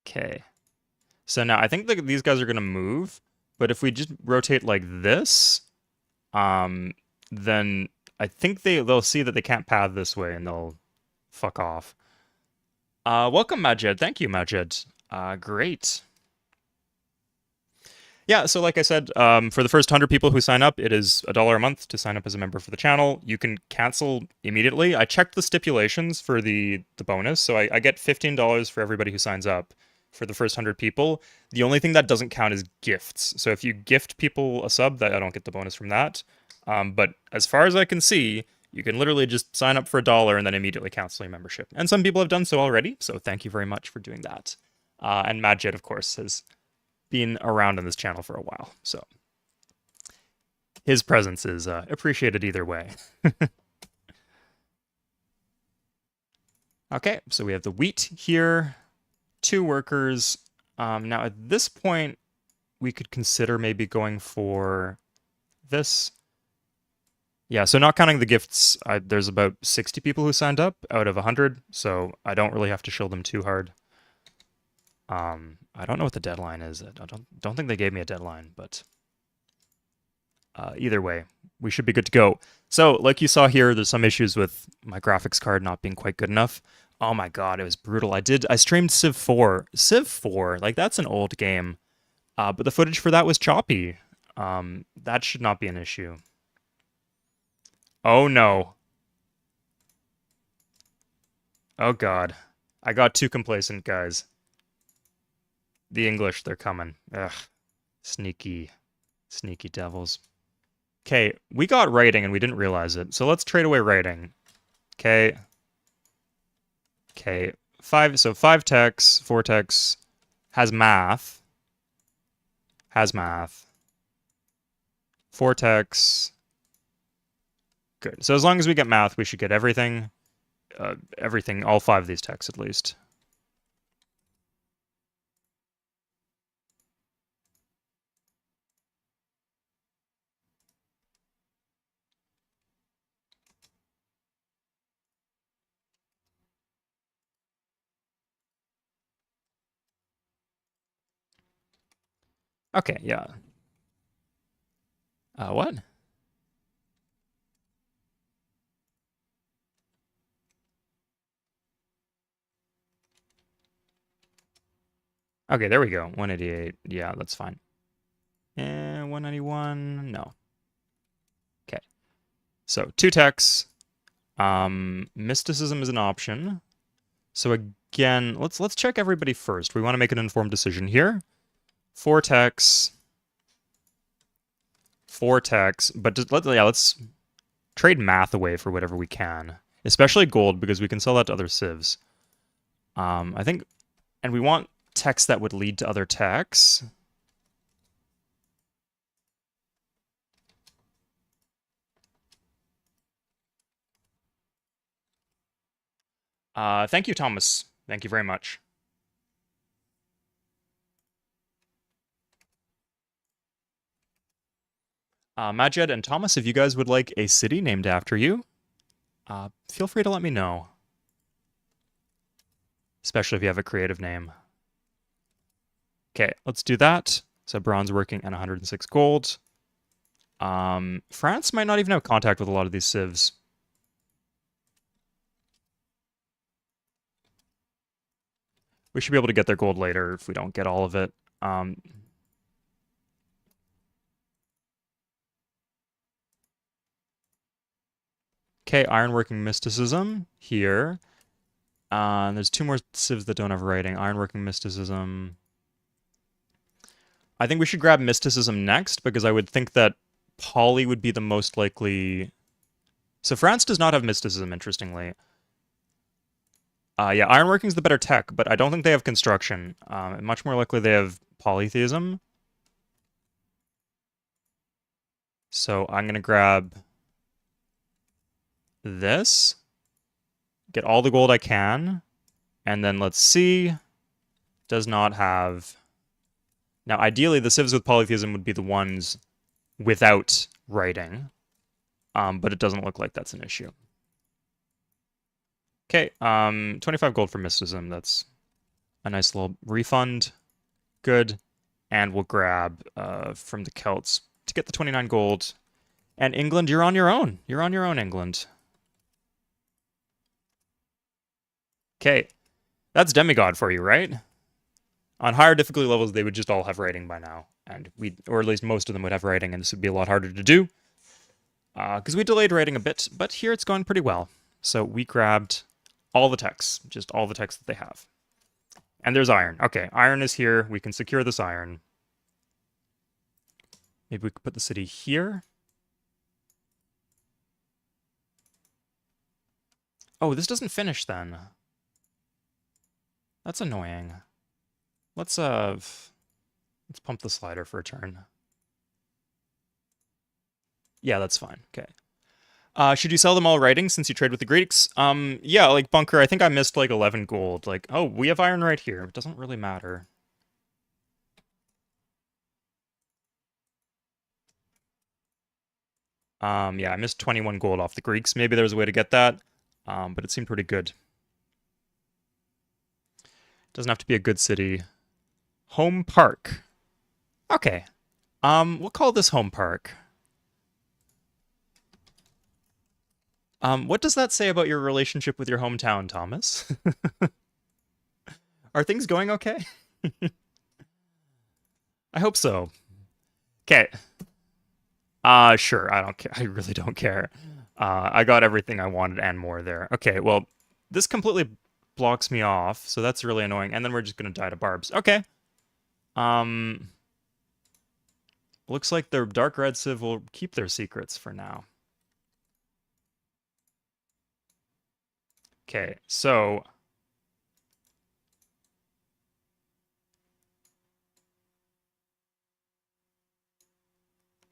Okay. So now I think that these guys are gonna move, but if we just rotate like this, then I think they'll see that they can't path this way and they'll fuck off. Welcome, Majed. Thank you, Majed. Great. Yeah, so like I said, for the first 100 people who sign up, it is $1 a month to sign up as a member for the channel. You can cancel immediately. I checked the stipulations for the bonus, so I get $15 for everybody who signs up for the first 100 people. The only thing that doesn't count is gifts. So if you gift people a sub, I don't get the bonus from that. But as far as I can see, you can literally just sign up for $1 and then immediately cancel your membership. And some people have done so already, so thank you very much for doing that. And Majid, of course, has been around on this channel for a while, so his presence is appreciated either way. Okay, so we have the wheat here, 2 workers. Now at this point, we could consider maybe going for this. Yeah, so not counting the gifts, there's about 60 people who signed up out of 100, so I don't really have to shield them too hard. I don't know what the deadline is. I don't think they gave me a deadline, but either way, we should be good to go. So, like you saw here, there's some issues with my graphics card not being quite good enough. Oh my god, it was brutal. I streamed Civ 4. Civ 4, like that's an old game. But the footage for that was choppy. That should not be an issue. Oh no. Oh god. I got too complacent, guys. The English, they're coming. Ugh. Sneaky devils. Okay, we got writing and we didn't realize it. So let's trade away writing. Okay. Okay. 5 techs, 4 techs. Has math. 4 techs. Good. So as long as we get math, we should get everything. Everything, all 5 of these techs at least. Okay, yeah. What? Okay, there we go. 188. Yeah, that's fine. And 191. No. Okay. So 2 techs. Mysticism is an option. So again, let's check everybody first. We want to make an informed decision here. 4 techs. 4 techs. But just, let's trade math away for whatever we can. Especially gold, because we can sell that to other civs. I think... And we want techs that would lead to other techs. Thank you, Thomas. Thank you very much. Majed and Thomas, if you guys would like a city named after you, feel free to let me know. Especially if you have a creative name. Okay, let's do that. So bronze working and 106 gold. France might not even have contact with a lot of these civs. We should be able to get their gold later if we don't get all of it. Okay, ironworking mysticism here. There's two more civs that don't have writing. Ironworking mysticism. I think we should grab mysticism next because I would think that Poly would be the most likely. So France does not have mysticism, interestingly. Yeah, ironworking's the better tech, but I don't think they have construction. Much more likely they have polytheism. So I'm gonna grab this, get all the gold I can, and then let's see. Does not have. Now, ideally, the civs with polytheism would be the ones without writing, but it doesn't look like that's an issue. Okay, 25 gold for mysticism. That's a nice little refund. Good. And we'll grab from the Celts to get the 29 gold. And England, you're on your own. You're on your own, England. Okay, that's Demigod for you, right? On higher difficulty levels, they would just all have writing by now. And or at least most of them would have writing, and this would be a lot harder to do. Because we delayed writing a bit, but here it's going pretty well. So we grabbed all the techs, just all the techs that they have. And there's iron. Okay, iron is here. We can secure this iron. Maybe we could put the city here. Oh, this doesn't finish then. That's annoying. Let's pump the slider for a turn. Yeah, that's fine. Okay. Should you sell them all writing since you trade with the Greeks? Yeah, like Bunker, I think I missed like 11 gold. Like, oh, we have iron right here. It doesn't really matter. Yeah, I missed 21 gold off the Greeks. Maybe there was a way to get that, but it seemed pretty good. Doesn't have to be a good city. Home Park. Okay. We'll call this Home Park. What does that say about your relationship with your hometown, Thomas? Are things going okay? I hope so. Okay. Sure. I don't care. I really don't care. I got everything I wanted and more there. Okay, well, this completely blocks me off, so that's really annoying. And then we're just gonna die to barbs. Okay. Looks like the Dark Red Civ will keep their secrets for now. Okay, so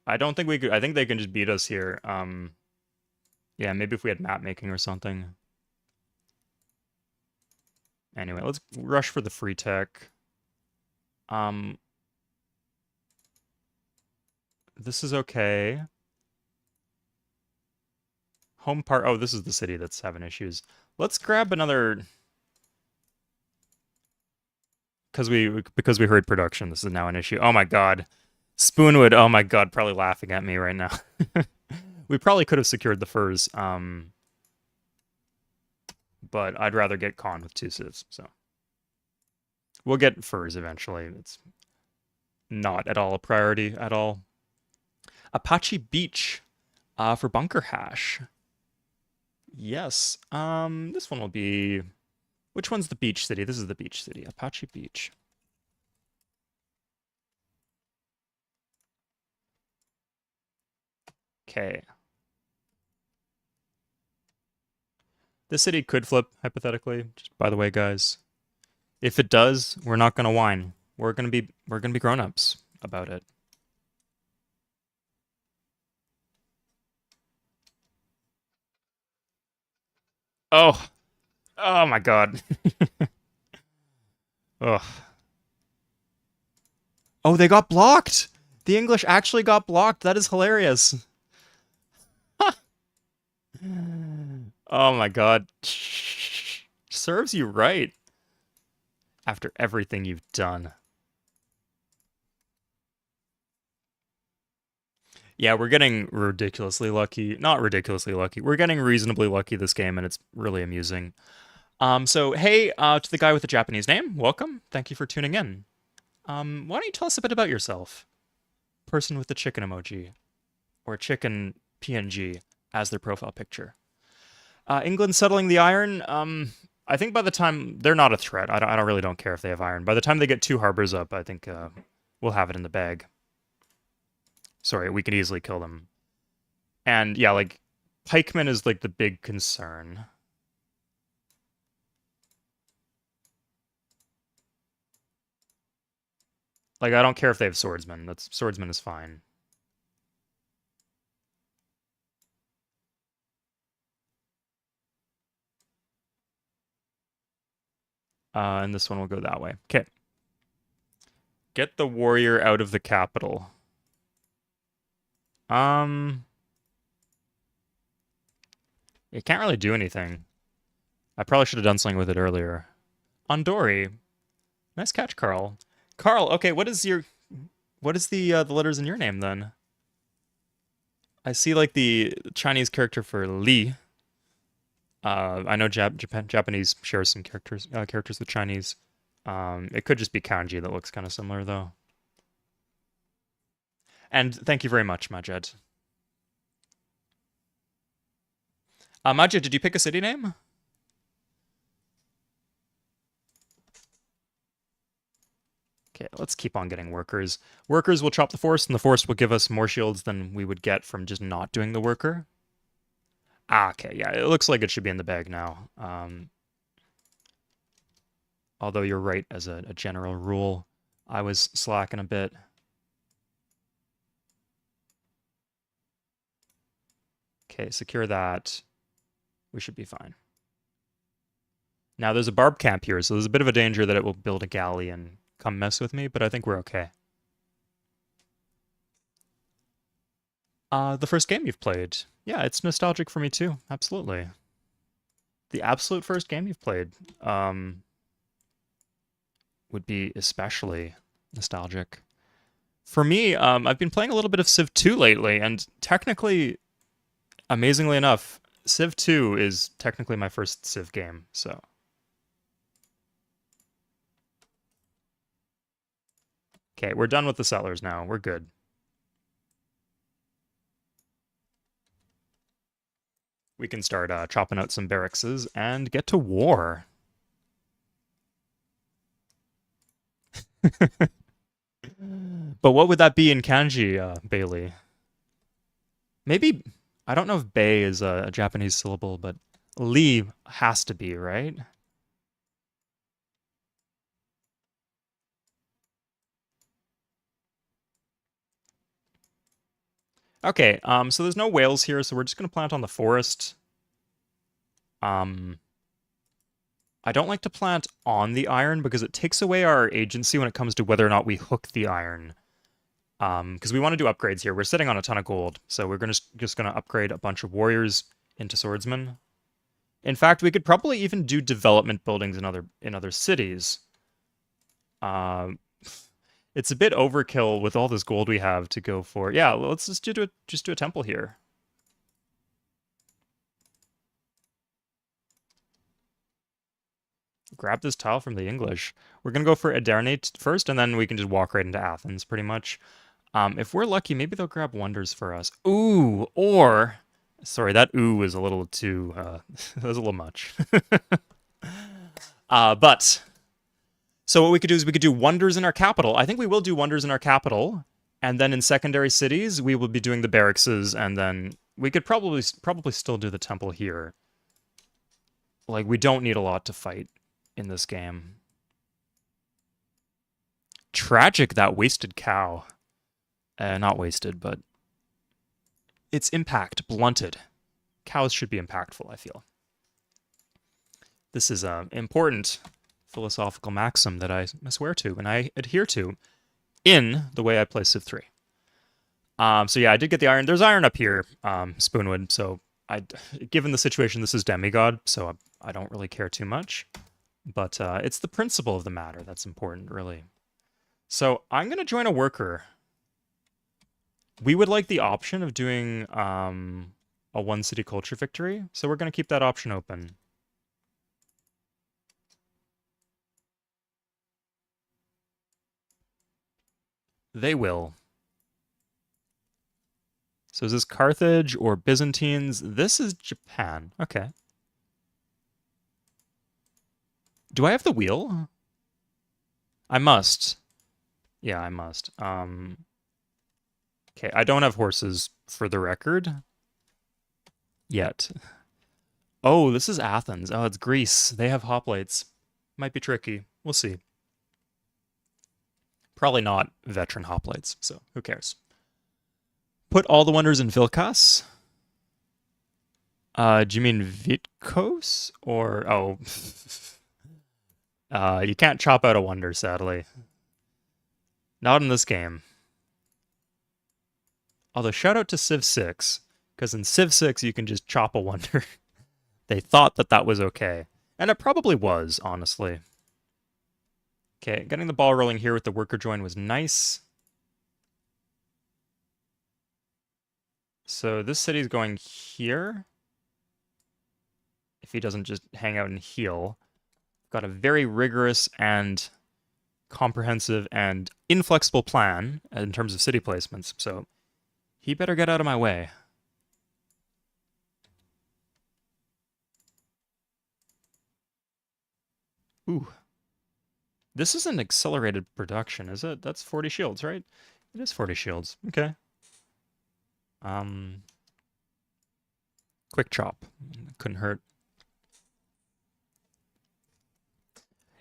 I don't think we could. I think they can just beat us here. Yeah, maybe if we had map making or something. Anyway, let's rush for the free tech. This is okay. Home Park. Oh, this is the city that's having issues. Let's grab another. Because we heard production, this is now an issue. Oh my god. Spoonwood, oh my god, probably laughing at me right now. We probably could have secured the furs, but I'd rather get con with 2 civs, so. We'll get furs eventually. It's not at all a priority at all. Apache Beach for Bunker Hash. Yes. This one will be... Which one's the beach city? This is the beach city. Apache Beach. Okay. This city could flip, hypothetically. Just by the way, guys. If it does, we're not gonna whine. We're gonna be grown-ups about it. Oh. Oh my god. Ugh. Oh, they got blocked! The English actually got blocked. That is hilarious. Oh my god. Serves you right after everything you've done. Yeah, we're getting ridiculously lucky. Not ridiculously lucky. We're getting reasonably lucky this game, and it's really amusing. So hey, to the guy with the Japanese name, welcome. Thank you for tuning in. Why don't you tell us a bit about yourself? Person with the chicken emoji, or chicken PNG as their profile picture. England settling the iron. I think by the time they're not a threat, I don't really don't care if they have iron. By the time they get 2 harbors up, I think we'll have it in the bag. Sorry, we could easily kill them. And yeah, like pikemen is like the big concern. Like I don't care if they have swordsmen. That's swordsman is fine. And this one will go that way. Okay. Get the warrior out of the capital. It can't really do anything. I probably should have done something with it earlier. Ondori. Nice catch, Carl. Carl, okay, what is the letters in your name then? I see like the Chinese character for Li. I know Japanese shares some characters with Chinese. It could just be kanji that looks kind of similar though. And thank you very much, Majed. Majed, did you pick a city name? Okay, let's keep on getting workers. Workers will chop the forest, and the forest will give us more shields than we would get from just not doing the worker. Okay, yeah, it looks like it should be in the bag now. Although you're right as a general rule. I was slacking a bit. Okay, secure that. We should be fine. Now, there's a barb camp here, so there's a bit of a danger that it will build a galley and come mess with me, but I think we're okay. The first game you've played. Yeah, it's nostalgic for me too. Absolutely. The absolute first game you've played would be especially nostalgic. For me, I've been playing a little bit of Civ 2 lately, and technically, amazingly enough, Civ 2 is technically my first Civ game, so. Okay, we're done with the settlers now. We're good. We can start chopping out some barracks and get to war. But what would that be in kanji, Bailey? Maybe, I don't know if Bei is a Japanese syllable, but Li has to be, right? Okay, so there's no whales here, so we're just going to plant on the forest. I don't like to plant on the iron because it takes away our agency when it comes to whether or not we hook the iron. Because we want to do upgrades here. We're sitting on a ton of gold, so we're just gonna upgrade a bunch of warriors into swordsmen. In fact, we could probably even do development buildings in other cities. It's a bit overkill with all this gold we have to go for. Yeah, let's just do a temple here. Grab this tile from the English. We're gonna go for Edernate first, and then we can just walk right into Athens, pretty much. If we're lucky, maybe they'll grab wonders for us. Ooh, or... Sorry, that ooh was a little too... that was a little much. But... So what we could do is we could do wonders in our capital. I think we will do wonders in our capital. And then in secondary cities, we will be doing the barracks, and then we could probably still do the temple here. Like, we don't need a lot to fight in this game. Tragic, that wasted cow. Not wasted, but its impact blunted. Cows should be impactful, I feel. This is an important philosophical maxim that I swear to and I adhere to in the way I play Civ 3. So yeah, I did get the iron. There's iron up here, Spoonwood. So given the situation, this is Demigod, so I don't really care too much. But it's the principle of the matter that's important, really. So I'm gonna join a worker. We would like the option of doing a one city culture victory, so we're gonna keep that option open. They will. So is this Carthage or Byzantines? This is Japan. Okay. Do I have the wheel? I must. Yeah, I must. Okay, I don't have horses for the record. Yet. Oh, this is Athens. Oh, it's Greece. They have hoplites. Might be tricky. We'll see. Probably not veteran hoplites, so who cares? Put all the wonders in Vilkas. Do you mean Vitkos? Or, oh. You can't chop out a wonder, sadly. Not in this game. Although, shout out to Civ 6, because in Civ 6 you can just chop a wonder. They thought that that was okay. And it probably was, honestly. Okay, getting the ball rolling here with the worker join was nice. So this city's going here. If he doesn't just hang out and heal. Got a very rigorous and comprehensive and inflexible plan in terms of city placements, so he better get out of my way. Ooh. This is an accelerated production, is it? That's 40 shields, right? It is 40 shields. Okay. Quick chop. Couldn't hurt.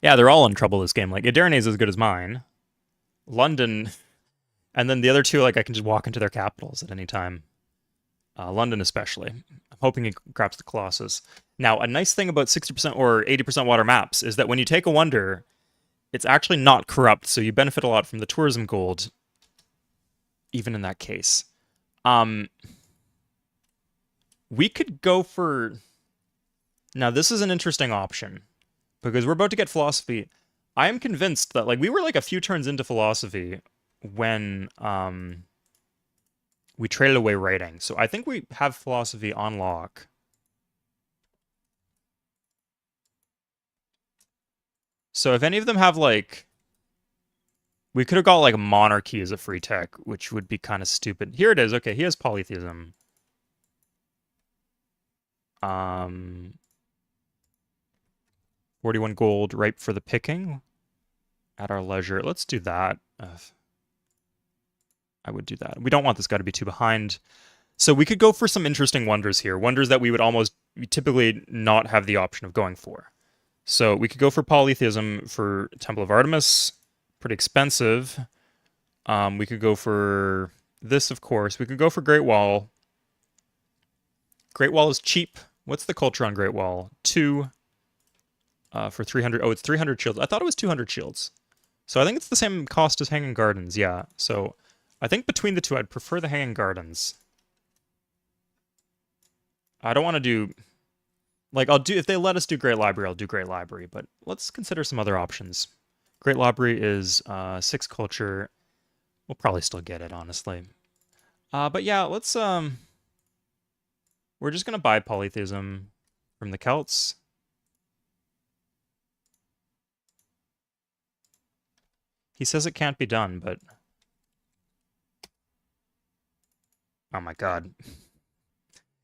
Yeah, they're all in trouble this game. Like, Ederne's is as good as mine. London, and then the other two, like, I can just walk into their capitals at any time. London especially. I'm hoping he grabs the Colossus. Now, a nice thing about 60% or 80% water maps is that when you take a wonder, it's actually not corrupt, so you benefit a lot from the tourism gold, even in that case. We could go for... Now, this is an interesting option, because we're about to get philosophy. I am convinced that, like, we were, like, a few turns into philosophy when, we traded away writing. So I think we have philosophy on lock. So if any of them have, like... We could have got, like, monarchy as a free tech, which would be kind of stupid. Here it is. Okay, he has polytheism. 41 gold, ripe for the picking. At our leisure. Let's do that. I would do that. We don't want this guy to be too behind. So we could go for some interesting wonders here. Wonders that we would almost typically not have the option of going for. So we could go for polytheism for Temple of Artemis. Pretty expensive. We could go for this, of course. We could go for Great Wall. Great Wall is cheap. What's the culture on Great Wall? 2 for 300. Oh, it's 300 shields. I thought it was 200 shields. So I think it's the same cost as Hanging Gardens, yeah. So I think between the two, I'd prefer the Hanging Gardens. I don't want to do... Like, if they let us do Great Library, I'll do Great Library. But let's consider some other options. Great Library is 6 culture. We'll probably still get it, honestly. But yeah, let's... We're just going to buy polytheism from the Celts. He says it can't be done, but... Oh my god.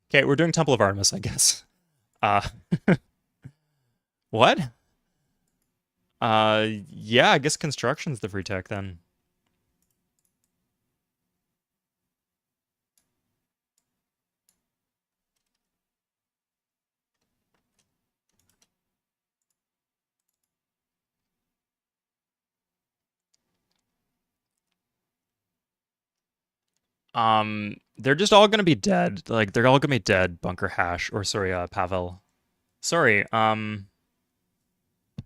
Okay, we're doing Temple of Artemis, I guess. What? Yeah, I guess construction's the free tech then. They're just all gonna be dead. Like, they're all gonna be dead, Bunker Hash. Or, sorry, Pavel. Sorry,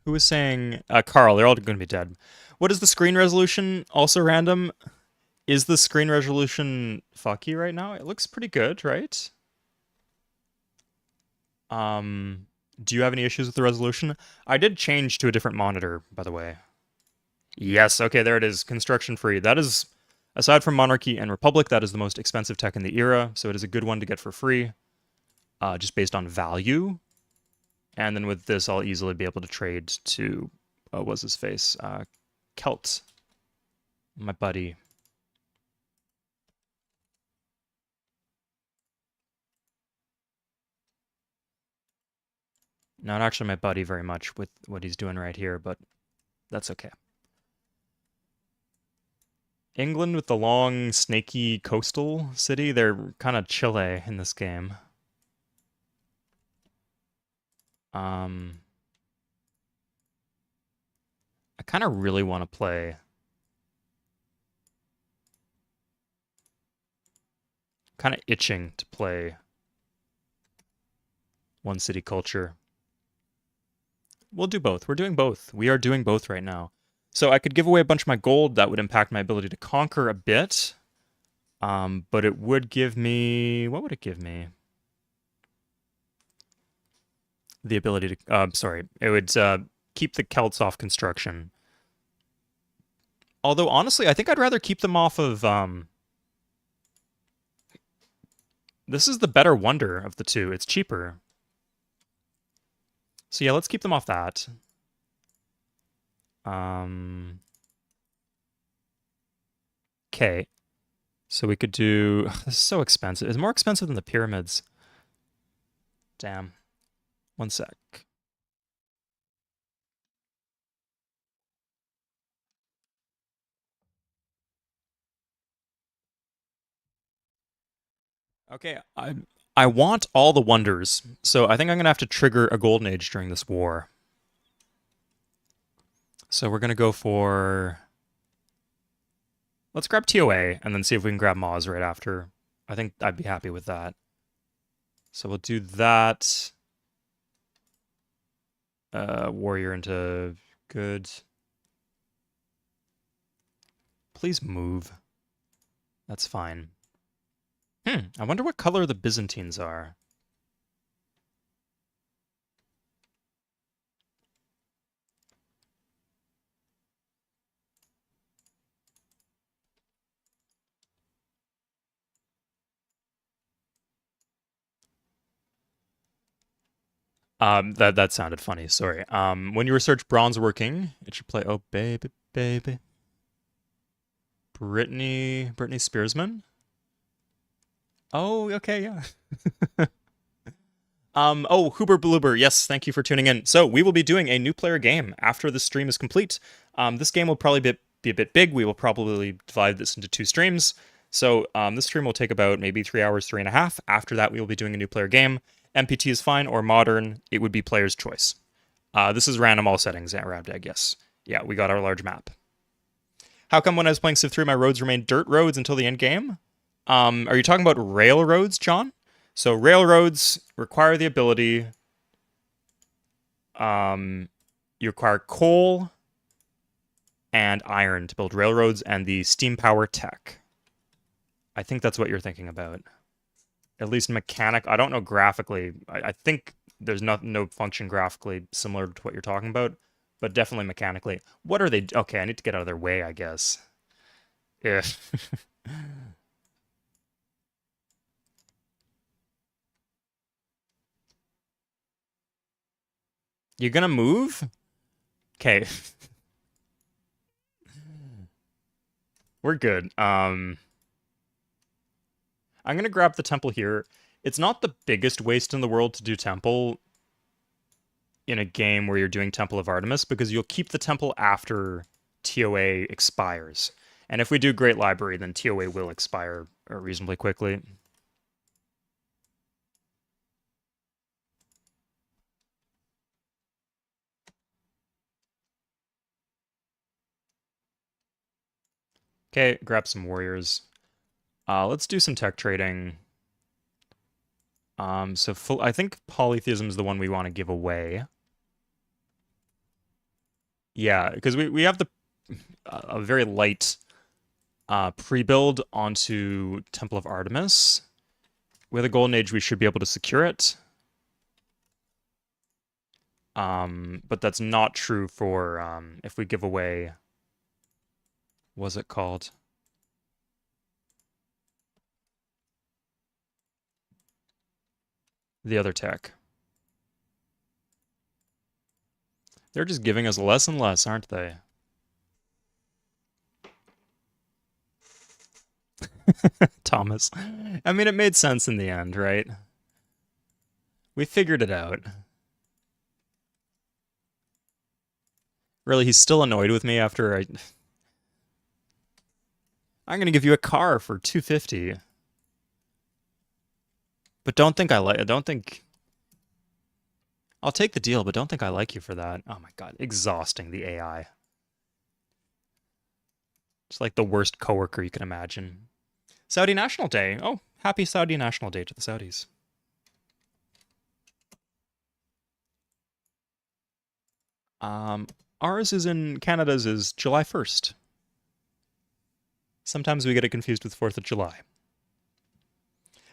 Who was saying Carl? They're all going to be dead. What is the screen resolution? Also random. Is the screen resolution fucky right now? It looks pretty good, right? Do you have any issues with the resolution? I did change to a different monitor, by the way. Yes, okay, there it is. Construction free. That is, aside from Monarchy and Republic, that is the most expensive tech in the era, so it is a good one to get for free, just based on value. And then with this, I'll easily be able to trade to, what's his face? Kelt, my buddy. Not actually my buddy very much with what he's doing right here, but that's okay. England with the long, snaky coastal city, they're kind of Chile in this game. I kind of really want to play. Kind of itching to play one city culture. We'll do both. We're doing both. We are doing both right now. So I could give away a bunch of my gold. That would impact my ability to conquer a bit. But it would give me... What would it give me? The ability to... sorry. It would keep the Celts off construction. Although, honestly, I think I'd rather keep them off of... This is the better wonder of the two. It's cheaper. So yeah, let's keep them off that. Okay. So we could do... This is so expensive. It's more expensive than the pyramids. Damn. One sec. Okay, I want all the wonders, so I think I'm gonna have to trigger a golden age during this war. So we're gonna go for... Let's grab TOA, and then see if we can grab Moz right after. I think I'd be happy with that. So we'll do that. Warrior into good. Please move. That's fine. I wonder what color the Byzantines are. That sounded funny. Sorry. When you research bronze working, it should play. Oh baby, baby. Britney Spearsman. Oh, okay, yeah. Oh, Huber Bloober, yes, thank you for tuning in. So we will be doing a new player game after the stream is complete. This game will probably be a bit big. We will probably divide this into 2 streams. So this stream will take about maybe 3 hours, 3.5. After that, we will be doing a new player game. MPT is fine, or modern, it would be player's choice. This is random all settings at Rabdag, yes. Yeah, we got our large map. How come when I was playing Civ 3, my roads remained dirt roads until the end game? Are you talking about railroads, John? So railroads require the ability. You require coal and iron to build railroads and the steam power tech. I think that's what you're thinking about. At least mechanic. I don't know graphically. I think there's no function graphically similar to what you're talking about, but definitely mechanically. What are they? Okay, I need to get out of their way, I guess. Yeah. You're gonna move? Okay. We're good. I'm gonna grab the temple here. It's not the biggest waste in the world to do temple in a game where you're doing Temple of Artemis, because you'll keep the temple after TOA expires. And if we do Great Library, then TOA will expire reasonably quickly. Okay, grab some warriors. Let's do some tech trading. I think polytheism is the one we want to give away. Yeah, because we have the a very light pre-build onto Temple of Artemis. With a Golden Age, we should be able to secure it. But that's not true for if we give away, what's it called? The other tech. They're just giving us less and less, aren't they? Thomas. I mean, it made sense in the end, right? We figured it out. Really, he's still annoyed with me after I'm gonna give you a car for 250. But don't think don't think I'll take the deal, but don't think I like you for that. Oh my god, exhausting the AI. It's like the worst coworker you can imagine. Saudi National Day. Oh, happy Saudi National Day to the Saudis. Ours is in Canada's is July 1st. Sometimes we get it confused with 4th of July.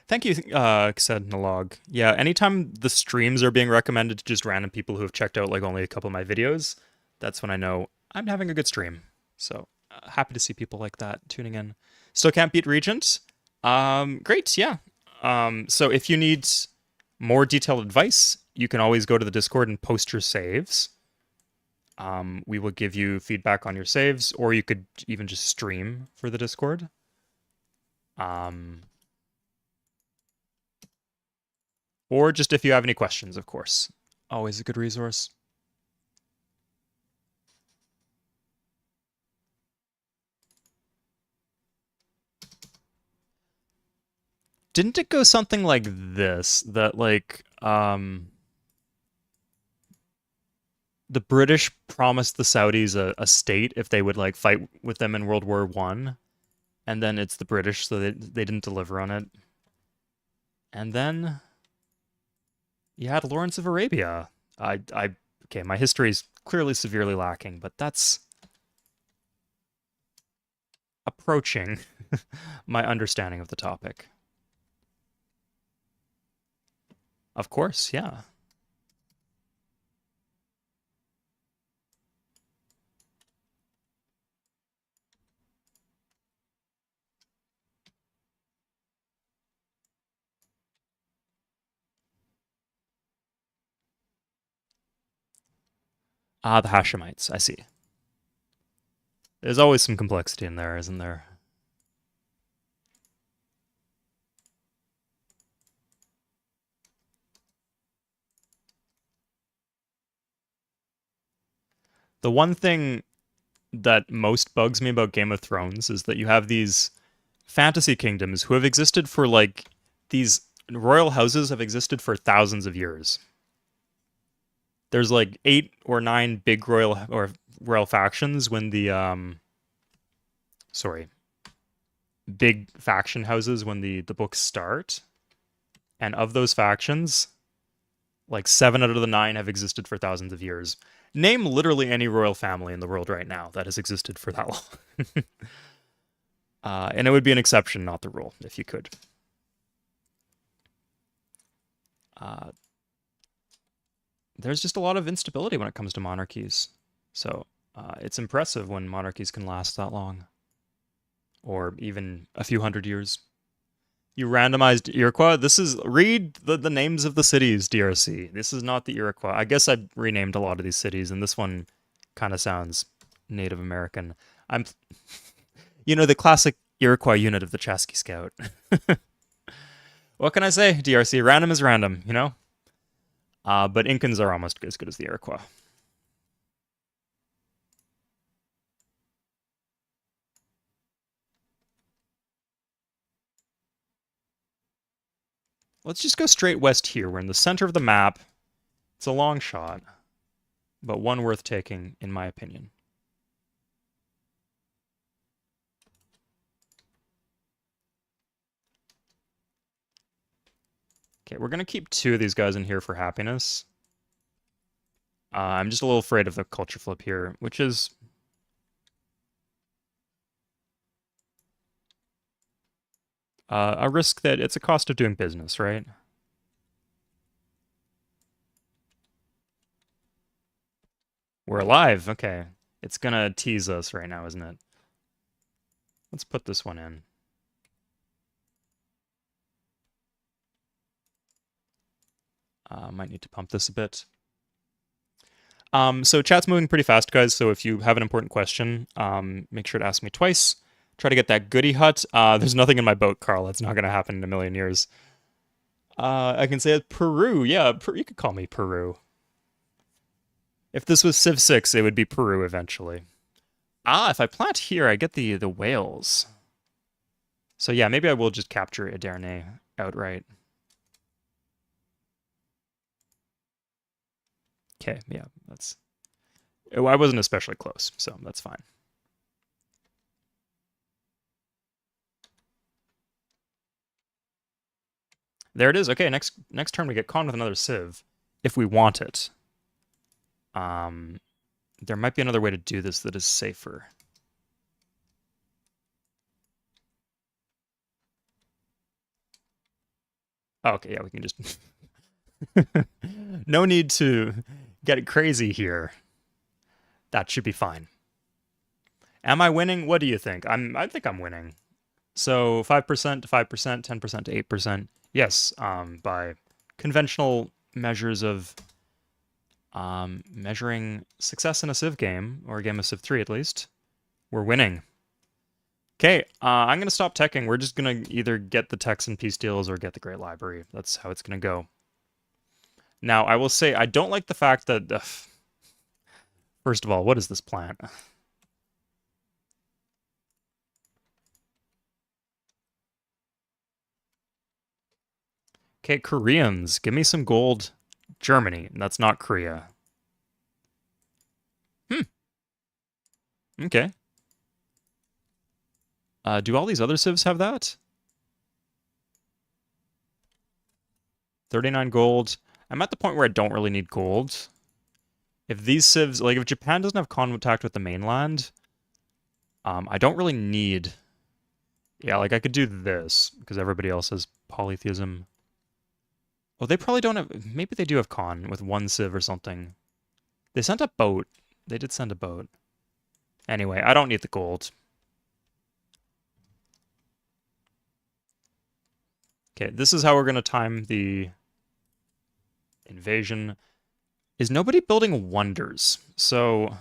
Thank you, said Nalog. Yeah, anytime the streams are being recommended to just random people who have checked out like only a couple of my videos, that's when I know I'm having a good stream. So happy to see people like that tuning in. Still can't beat Regent. Great, yeah. So if you need more detailed advice, you can always go to the Discord and post your saves. We will give you feedback on your saves, or you could even just stream for the Discord. Or just if you have any questions, of course. Always a good resource. Didn't it go something like this? That like the British promised the Saudis a state if they would like fight with them in World War I, and then it's the British, so they didn't deliver on it. And then you had Lawrence of Arabia. Okay, my history is clearly severely lacking, but that's approaching my understanding of the topic. Of course, yeah. Ah, the Hashemites, I see. There's always some complexity in there, isn't there? The one thing that most bugs me about Game of Thrones is that you have these fantasy kingdoms who have existed for like these royal houses have existed for thousands of years. There's like 8 or 9 big royal factions when the big faction houses when the books start. And of those factions, like 7 out of the 9 have existed for thousands of years. Name literally any royal family in the world right now that has existed for that long. And it would be an exception, not the rule, if you could. There's just a lot of instability when it comes to monarchies. So it's impressive when monarchies can last that long. Or even a few hundred years. You randomized Iroquois? Read the names of the cities, DRC. This is not the Iroquois. I guess I renamed a lot of these cities, and this one kind of sounds Native American. The classic Iroquois unit of the Chasqui Scout. What can I say, DRC? Random is random, but Incans are almost as good as the Iroquois. Let's just go straight west here. We're in the center of the map. It's a long shot, but one worth taking, in my opinion. Okay, we're going to keep 2 of these guys in here for happiness. I'm just a little afraid of the culture flip here, which is a risk that it's a cost of doing business, right? We're alive. Okay. It's gonna tease us right now, isn't it? Let's put this one in. Might need to pump this a bit. So chat's moving pretty fast, guys. So if you have an important question, make sure to ask me twice. Try to get that goody hut. There's nothing in my boat, Carl. That's not going to happen in a million years. I can say it Peru. Yeah, you could call me Peru. If this was Civ 6, it would be Peru eventually. If I plant here, I get the whales. So yeah, maybe I will just capture Ederne outright. Okay, yeah, that's... I wasn't especially close, so that's fine. There it is. Okay, next turn we get con with another Civ, if we want it. There might be another way to do this that is safer. Oh, okay, yeah, we can just... No need to get crazy here. That should be fine. Am I winning? What do you think? I think I'm winning. So 5% to 5%, 10% to 8%. Yes, by conventional measures of measuring success in a Civ game, or a game of Civ 3 at least, we're winning. Okay, I'm going to stop teching. We're just going to either get the techs and peace deals or get the Great Library. That's how it's going to go. Now, I will say, I don't like the fact that... First of all, what is this plant? Okay, Koreans, give me some gold. Germany, that's not Korea. Okay. Do all these other civs have that? 39 gold. I'm at the point where I don't really need gold. If these civs, like if Japan doesn't have contact with the mainland, I don't really need... Yeah, like I could do this, because everybody else has polytheism. Oh, they probably don't have... Maybe they do have con with one civ or something. They sent a boat. They did send a boat. Anyway, I don't need the gold. Okay, this is how we're going to time the invasion. Is nobody building wonders? So,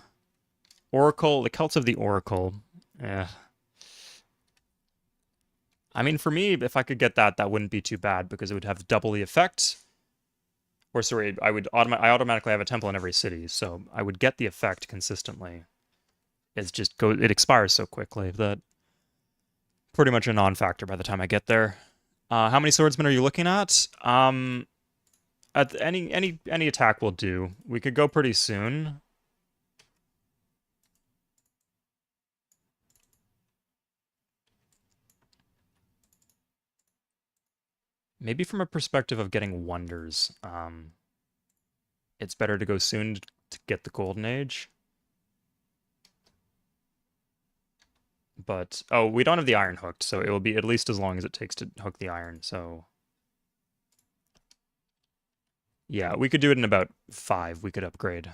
Oracle, the Celts of the Oracle. I mean, for me, if I could get that, that wouldn't be too bad, because it would have double the effect. Or sorry, I automatically have a temple in every city, so I would get the effect consistently. It expires so quickly that pretty much a non-factor by the time I get there. How many swordsmen are you looking at? At any attack will do. We could go pretty soon. Maybe from a perspective of getting wonders, it's better to go soon to get the Golden Age. But, oh, we don't have the iron hooked, so it will be at least as long as it takes to hook the iron, so... Yeah, we could do it in about 5. We could upgrade.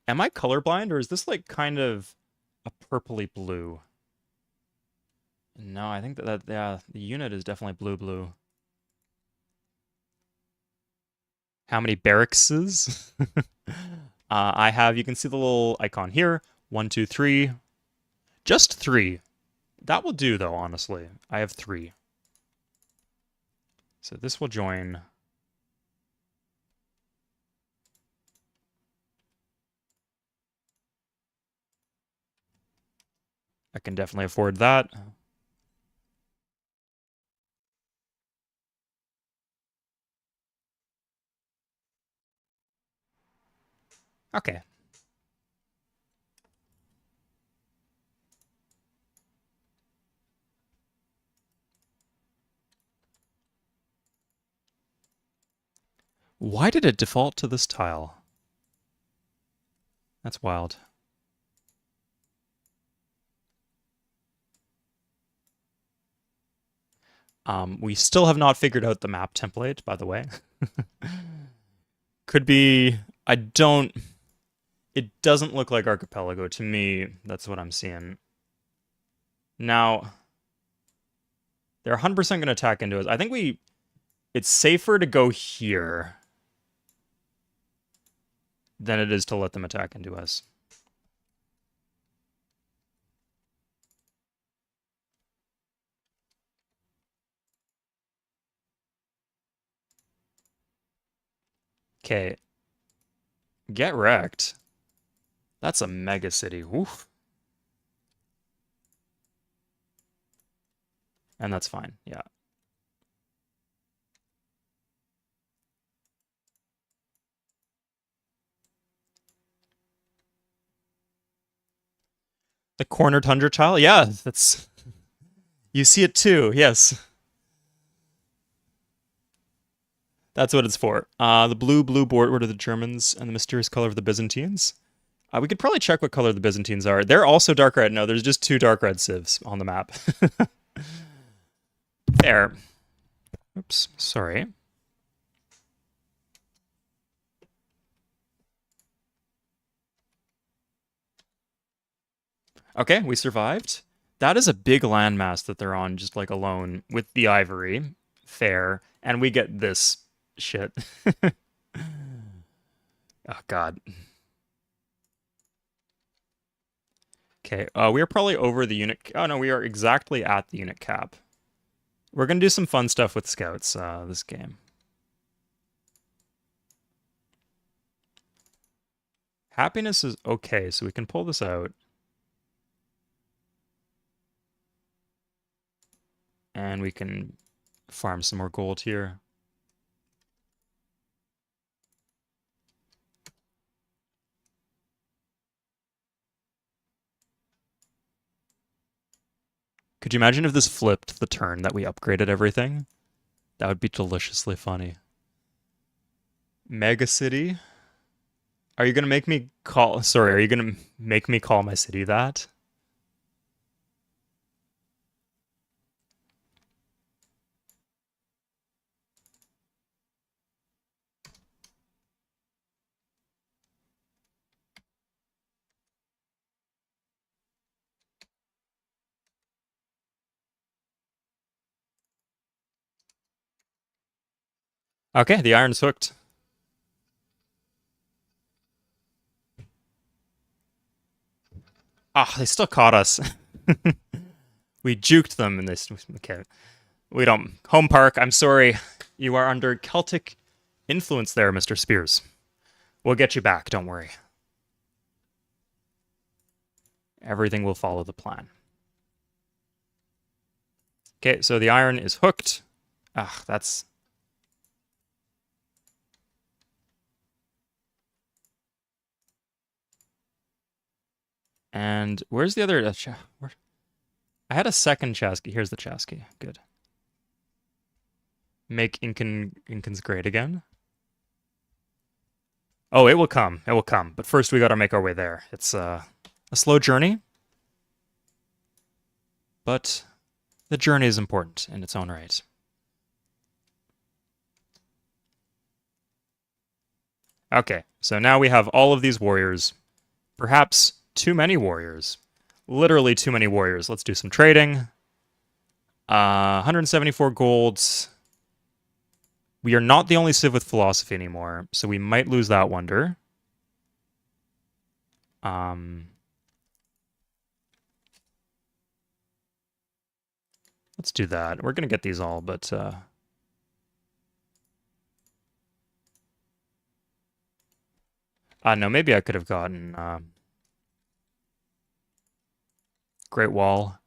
Am I colorblind, or is this like kind of a purpley blue? No, I think yeah, the unit is definitely blue. How many barracks? I have, you can see the little icon here. 1, 2, 3. Just 3. That will do, though, honestly. I have 3. So this will join. I can definitely afford that. Okay. Why did it default to this tile? That's wild. We still have not figured out the map template, by the way. Could be... It doesn't look like Archipelago to me. That's what I'm seeing. Now, they're 100% going to attack into us. I think it's safer to go here than it is to let them attack into us. Okay. Get wrecked. That's a mega city. Oof. And that's fine. Yeah. The corner tundra tile? Yeah, that's... You see it too, yes. That's what it's for. The blue border of the Germans and the mysterious color of the Byzantines. We could probably check what color the Byzantines are. They're also dark red. No, there's just 2 dark red civs on the map. There. Oops, sorry. Okay, we survived. That is a big landmass that they're on, just like alone, with the ivory. Fair. And we get this shit. Oh, God. Okay, we are probably over the unit... Oh, no, we are exactly at the unit cap. We're going to do some fun stuff with scouts this game. Happiness is okay, so we can pull this out. And we can farm some more gold here. Could you imagine if this flipped the turn that we upgraded everything? That would be deliciously funny. Mega city? Are you gonna make me call... Sorry, are you gonna make me call my city that? Okay, the iron's hooked. Ah, they still caught us. We juked them in this... Okay. We don't... Home Park, I'm sorry. You are under Celtic influence there, Mr. Spears. We'll get you back, don't worry. Everything will follow the plan. Okay, so the iron is hooked. Ah, that's... And where's the other... I had a second Chasky. Here's the Chasky. Good. Make Incans great again. Oh, it will come. It will come. But first we gotta make our way there. It's a slow journey. But the journey is important in its own right. Okay, so now we have all of these warriors. Perhaps too many warriors. Literally too many warriors. Let's do some trading. 174 golds. We are not the only civ with philosophy anymore, so we might lose that wonder. Let's do that. We're gonna get these all, but no, maybe I could have gotten Great Wall.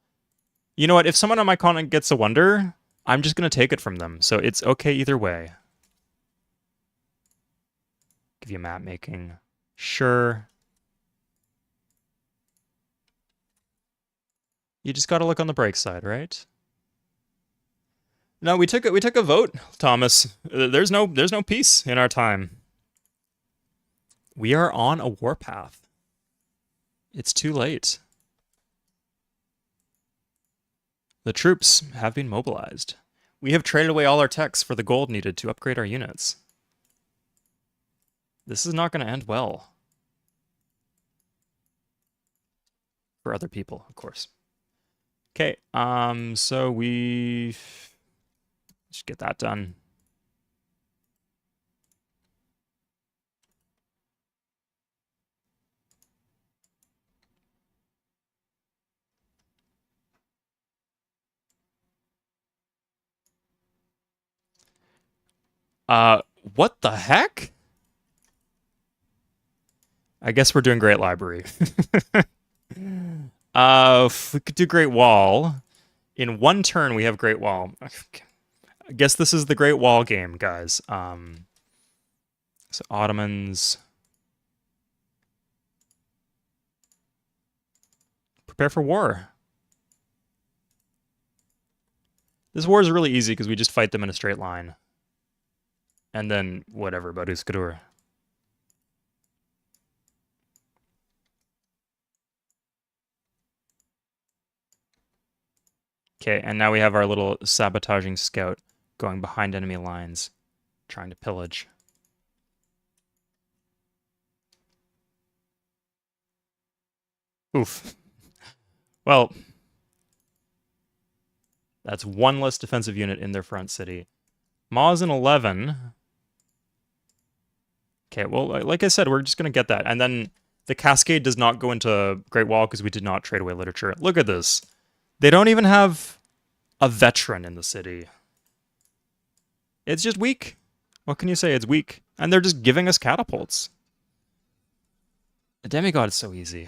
You know what? If someone on my continent gets a wonder, I'm just gonna take it from them. So it's okay either way. Give you map making. Sure. You just gotta look on the bright side, right? No, we took a vote, Thomas. There's no peace in our time. We are on a warpath. It's too late. The troops have been mobilized. We have traded away all our techs for the gold needed to upgrade our units. This is not going to end well. For other people, of course. Okay, so we just get that done. What the heck? I guess we're doing Great Library. If we could do Great Wall. In one turn, we have Great Wall. I guess this is the Great Wall game, guys. So Ottomans. Prepare for war. This war is really easy because we just fight them in a straight line. And then whatever, Baduskadur. Okay, and now we have our little sabotaging scout going behind enemy lines, trying to pillage. Oof. Well, that's one less defensive unit in their front city. Ma's in 11. Okay, well, like I said, we're just going to get that. And then the Cascade does not go into Great Wall because we did not trade away literature. Look at this. They don't even have a veteran in the city. It's just weak. What can you say? It's weak. And they're just giving us catapults. A demigod is so easy.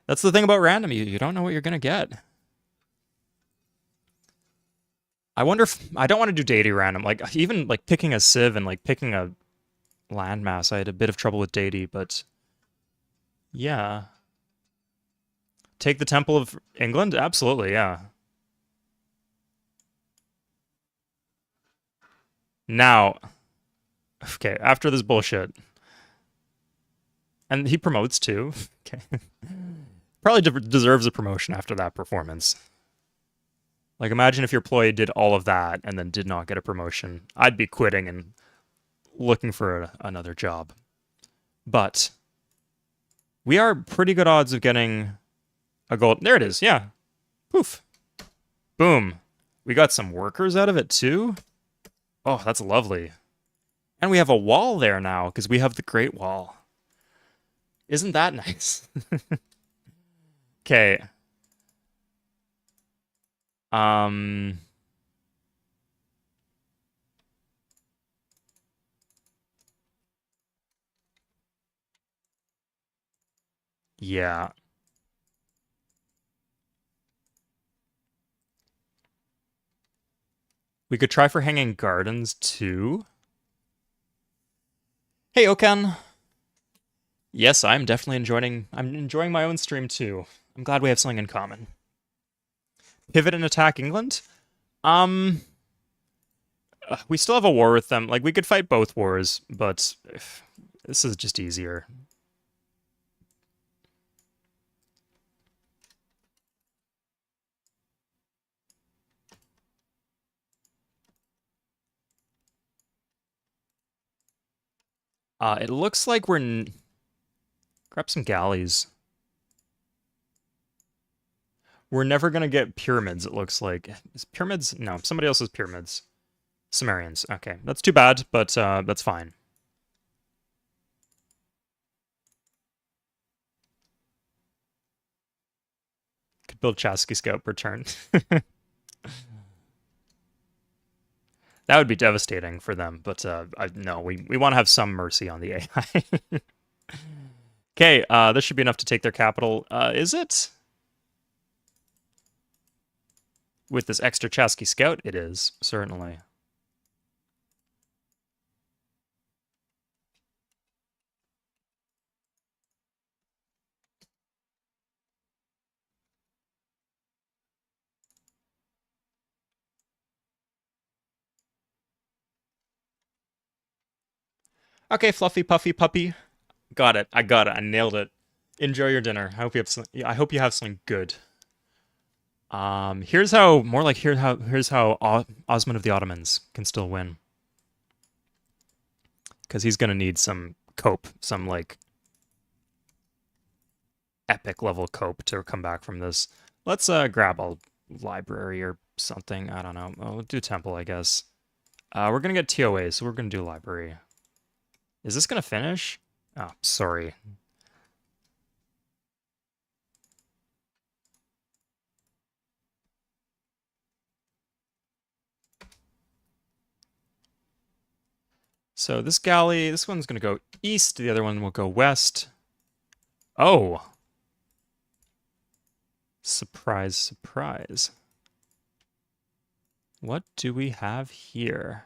That's the thing about random. You don't know what you're going to get. I wonder if... I don't want to do deity random. Like, even like picking a civ and like picking a landmass, I had a bit of trouble with deity, but... yeah. Take the Temple of England? Absolutely, yeah. Now... okay, after this bullshit... and he promotes too. Okay. Probably deserves a promotion after that performance. Like, imagine if your ploy did all of that and then did not get a promotion. I'd be quitting and looking for another job. But we are pretty good odds of getting a gold. There it is, yeah. Poof. Boom. We got some workers out of it too. Oh, that's lovely. And we have a wall there now because we have the Great Wall. Isn't that nice? Okay. Yeah. We could try for Hanging Gardens too. Hey, Okan. Yes, I'm definitely enjoying my own stream too. I'm glad we have something in common. Pivot and attack England? We still have a war with them. Like, we could fight both wars, but this is just easier. It looks like we're... grab some galleys. We're never gonna get pyramids, it looks like. Is pyramids? No, somebody else's pyramids. Sumerians. Okay, that's too bad, but that's fine. Could build Chasky Scout per turn. That would be devastating for them, but no, we want to have some mercy on the AI. Okay, this should be enough to take their capital. Is it? With this extra Chasky Scout, it is, certainly. Okay, fluffy, puffy, puppy. Got it. I got it. I nailed it. Enjoy your dinner. I hope you have some, I hope you have something good. Here's how more like here's how Osman of the Ottomans can still win, because he's gonna need some cope, some like epic level cope to come back from this. Let's grab a library or something. I don't know. We'll do temple, I guess. We're gonna get TOA, so we're gonna do library. Is this gonna finish? Oh, sorry. So this galley, this one's gonna go east, the other one will go west. Oh! Surprise, surprise. What do we have here?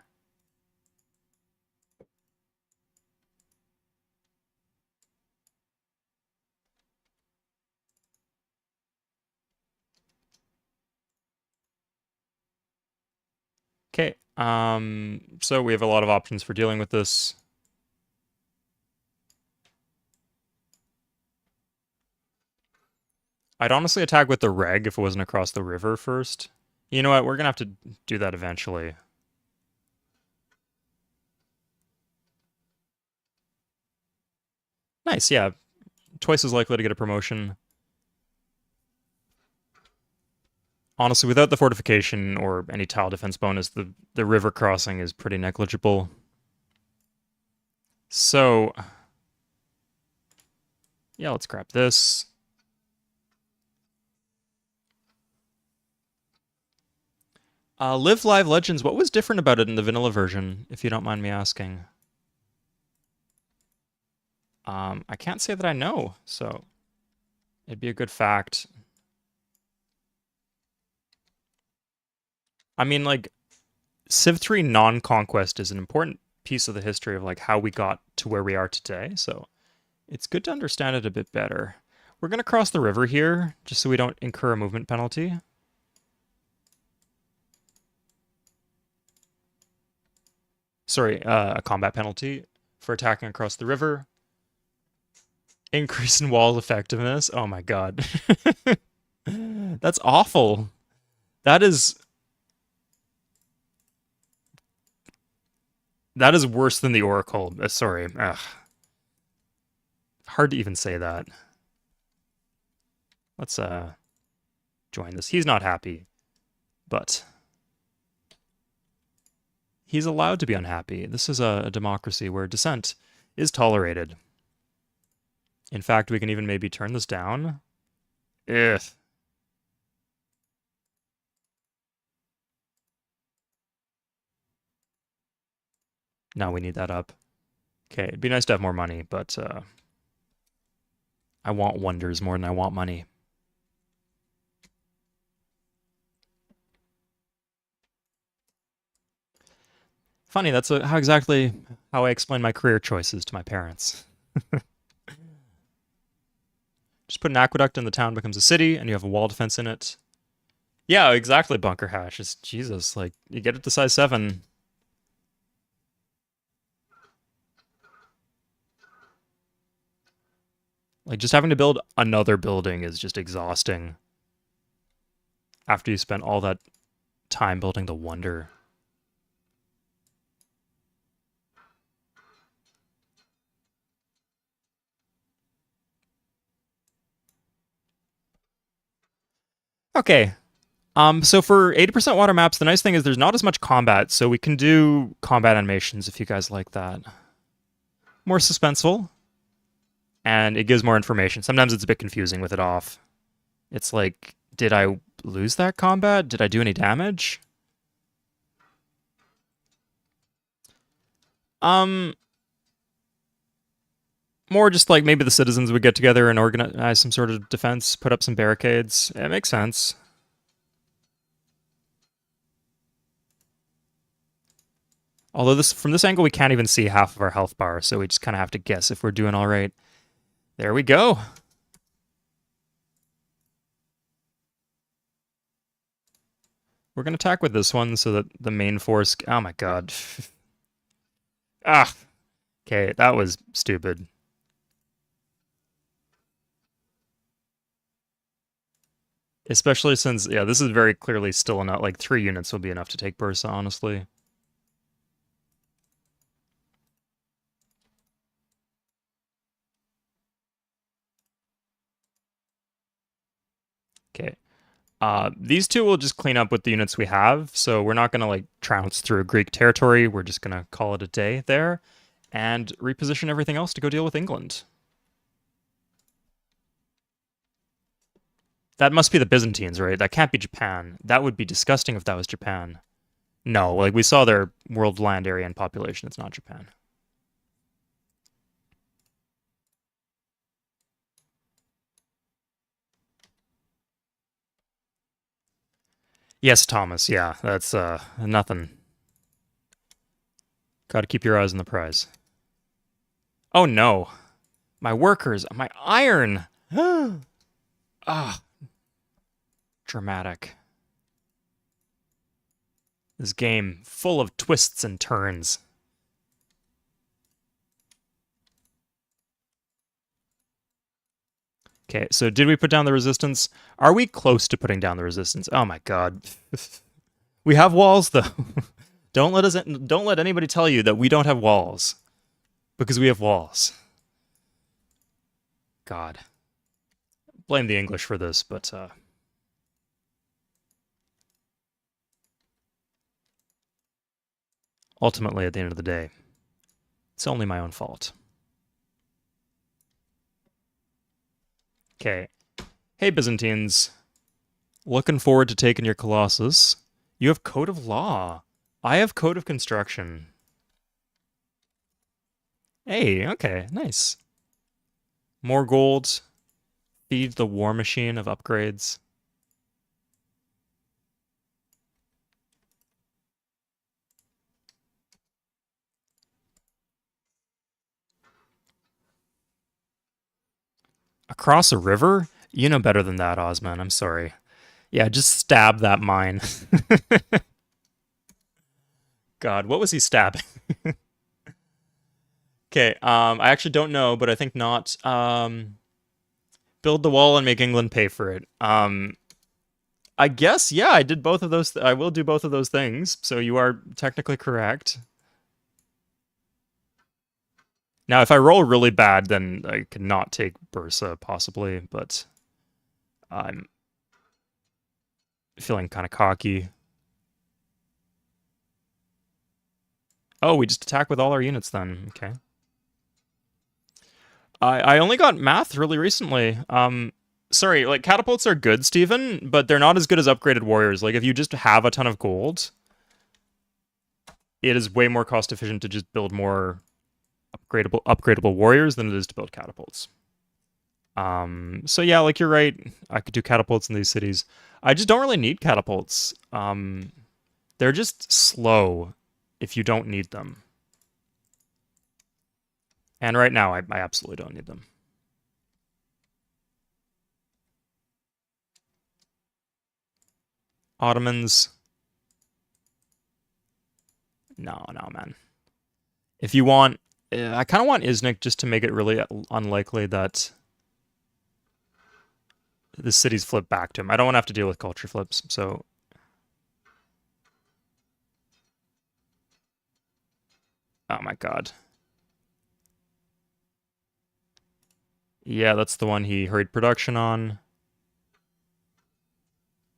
Okay, so we have a lot of options for dealing with this. I'd honestly attack with the reg if it wasn't across the river first. You know what, we're gonna have to do that eventually. Nice, yeah. Twice as likely to get a promotion. Honestly, without the fortification or any tile defense bonus, the river crossing is pretty negligible. So, yeah, let's grab this. Live Live Legends, what was different about it in the vanilla version, if you don't mind me asking? I can't say that I know, so it'd be a good fact. I mean, like, Civ 3 non-conquest is an important piece of the history of, like, how we got to where we are today, so it's good to understand it a bit better. We're going to cross the river here, just so we don't incur a movement penalty. Sorry, a combat penalty for attacking across the river. Increase in wall effectiveness. Oh my god. That's awful. That is worse than the Oracle. Sorry. Ugh. Hard to even say that. Let's join this. He's not happy, but he's allowed to be unhappy. This is a democracy where dissent is tolerated. In fact, we can even maybe turn this down. Ugh. Now we need that up. Okay, it'd be nice to have more money, but I want wonders more than I want money. Funny, that's how exactly how I explain my career choices to my parents. Just put an aqueduct and the town becomes a city, and you have a wall defense in it. Yeah, exactly, Bunker Hash. It's Jesus, like, you get it to size 7. Like, just having to build another building is just exhausting. After you spent all that time building the wonder. Okay. So for 80% water maps, the nice thing is there's not as much combat, so we can do combat animations if you guys like that. More suspenseful. And it gives more information. Sometimes it's a bit confusing with it off. It's like, did I lose that combat? Did I do any damage? More just like maybe the citizens would get together and organize some sort of defense, put up some barricades. It makes sense. Although from this angle, we can't even see half of our health bar, so we just kind of have to guess if we're doing all right. There we go. We're going to attack with this one so that the main force... Oh my god. Ah! Okay, that was stupid. Especially since, yeah, this is very clearly still enough. Like, 3 units will be enough to take Bursa, honestly. Okay. These two will just clean up with the units we have, so we're not going to, like, trounce through Greek territory. We're just going to call it a day there and reposition everything else to go deal with England. That must be the Byzantines, right? That can't be Japan. That would be disgusting if that was Japan. No, like, we saw their world land area and population. It's not Japan. Yes, Thomas. Yeah, that's nothing. Got to keep your eyes on the prize. Oh no, my workers, my iron. Ah, dramatic. This game full of twists and turns. Okay, so did we put down the resistance? Are we close to putting down the resistance? Oh my god. We have walls though. Don't let anybody tell you that we don't have walls. Because we have walls. God. Blame the English for this, but ultimately at the end of the day, it's only my own fault. Okay. Hey, Byzantines. Looking forward to taking your Colossus. You have Code of Law. I have Code of Construction. Hey, okay, nice. More gold. Feed the war machine of upgrades. Across a river? You know better than that, Osman. I'm sorry. Yeah, just stab that mine. God, what was he stabbing? Okay, I actually don't know, but I think not. Build the wall and make England pay for it. I guess, yeah, I did both of those. I will do both of those things, so you are technically correct. Now, if I roll really bad, then I could not take Bursa, possibly, but I'm feeling kind of cocky. Oh, we just attack with all our units then. Okay. I only got math really recently. Sorry, like, catapults are good, Steven, but they're not as good as upgraded warriors. Like, if you just have a ton of gold, it is way more cost efficient to just build more upgradable warriors than it is to build catapults. So yeah, like, you're right. I could do catapults in these cities. I just don't really need catapults. They're just slow if you don't need them. And right now, I absolutely don't need them. Ottomans. No, man. If you want... I kind of want Iznik just to make it really unlikely that the cities flip back to him. I don't want to have to deal with culture flips, so... Oh my god. Yeah, that's the one he hurried production on.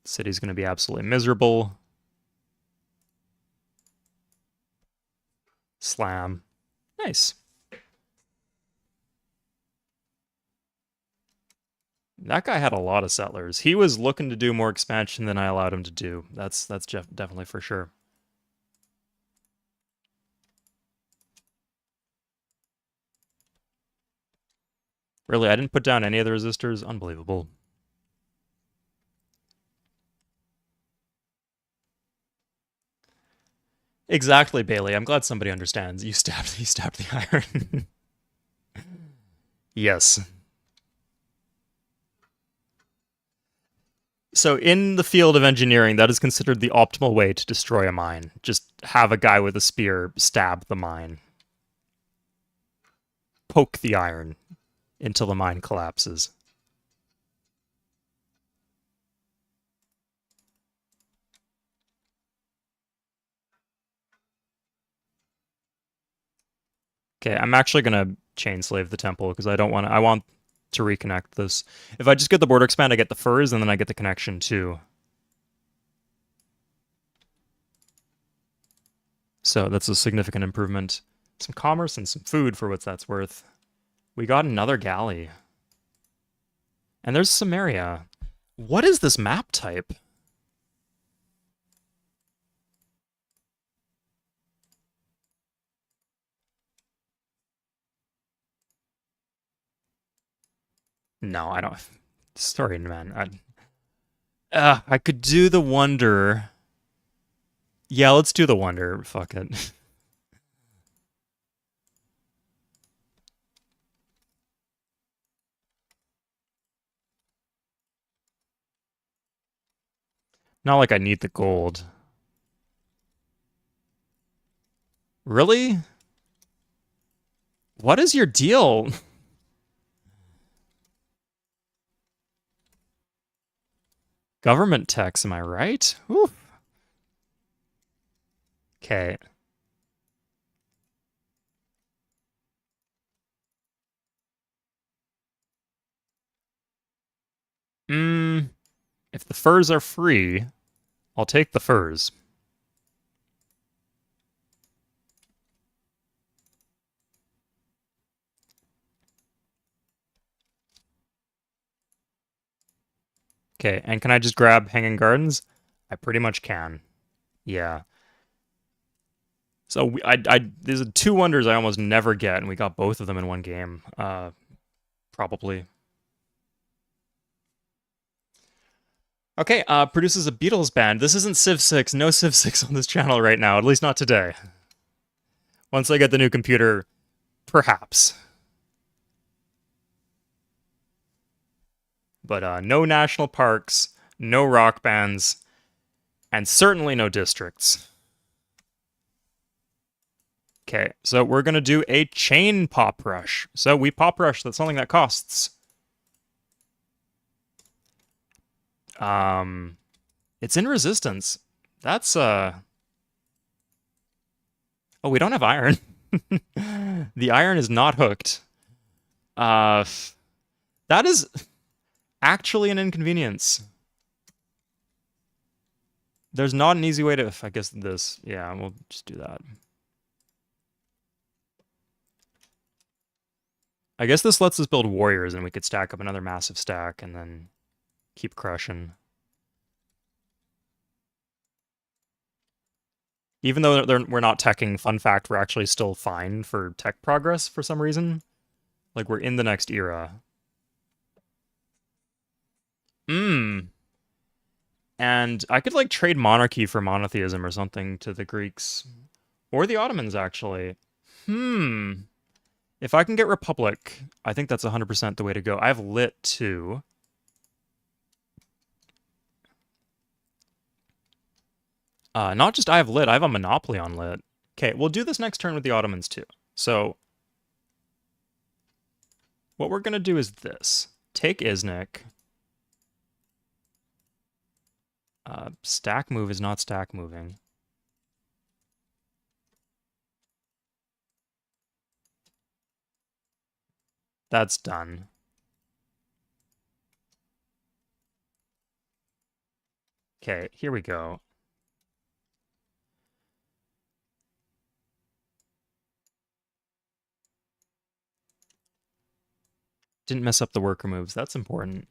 The city's going to be absolutely miserable. Slam. Nice. That guy had a lot of settlers. He was looking to do more expansion than I allowed him to do. That's definitely for sure. Really, I didn't put down any of the resistors? Unbelievable. Exactly, Bailey. I'm glad somebody understands. You stabbed the iron. Yes. So in the field of engineering, that is considered the optimal way to destroy a mine. Just have a guy with a spear stab the mine. poke the iron until the mine collapses. Okay, I'm actually gonna chain slave the temple because I don't want to. I want to reconnect this. If I just get the border expand, I get the furs, and then I get the connection too. So that's a significant improvement. Some commerce and some food for what that's worth. We got another galley. And there's Samaria. What is this map type? No, I don't. Sorry, man. I could do the wonder. Yeah, let's do the wonder. Fuck it. Not like I need the gold. Really? What is your deal? Government tax, am I right? Whew. Okay. If the furs are free, I'll take the furs. Okay, and can I just grab Hanging Gardens? I pretty much can. Yeah. So these are two wonders I almost never get, and we got both of them in one game. Probably. Okay, produces a Beatles band. This isn't Civ 6. No Civ 6 on this channel right now, at least not today. Once I get the new computer, perhaps. But no national parks, no rock bands, and certainly no districts. Okay, so we're going to do a chain pop rush. So we pop rush, that's something that costs. It's in resistance. That's, Oh, we don't have iron. The iron is not hooked. That is actually an inconvenience. There's not an easy way to, I guess this, yeah, we'll just do that. I guess this lets us build warriors and we could stack up another massive stack and then keep crushing. Even though we're not teching, fun fact, we're actually still fine for tech progress for some reason. Like, we're in the next era. And I could, like, trade monarchy for monotheism or something to the Greeks. Or the Ottomans, actually. If I can get Republic, I think that's 100% the way to go. I have Lit, too. Not just I have Lit, I have a monopoly on Lit. Okay, we'll do this next turn with the Ottomans, too. So, what we're going to do is this. Take Iznik. Stack move is not stack moving. That's done. Okay, here we go. Didn't mess up the worker moves. That's important.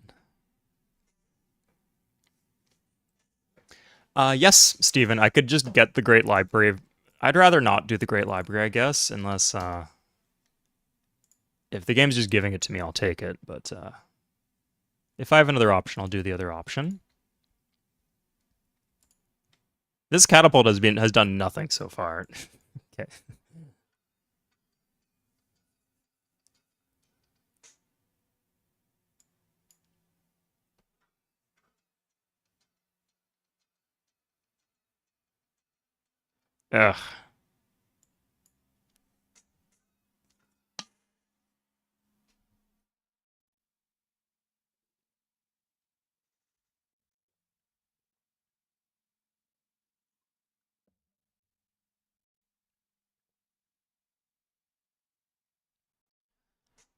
Yes, Steven, I could just get the Great Library. I'd rather not do the Great Library, I guess, unless, if the game's just giving it to me, I'll take it, but, if I have another option, I'll do the other option. This catapult has done nothing so far. Okay. Ugh.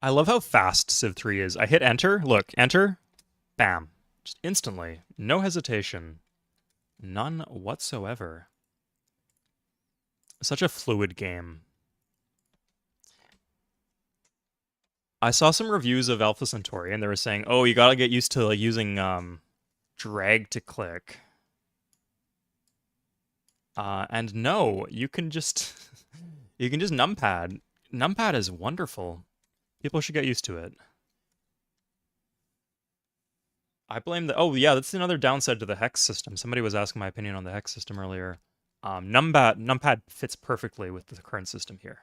I love how fast Civ 3 is. I hit enter, look, enter, bam. Just instantly. No hesitation. None whatsoever. Such a fluid game. I saw some reviews of Alpha Centauri, and they were saying, "Oh, you gotta get used to like using drag to click." And no, you can just you can just numpad. Numpad is wonderful. People should get used to it. I blame the. Oh yeah, that's another downside to the hex system. Somebody was asking my opinion on the hex system earlier. Numpad fits perfectly with the current system here.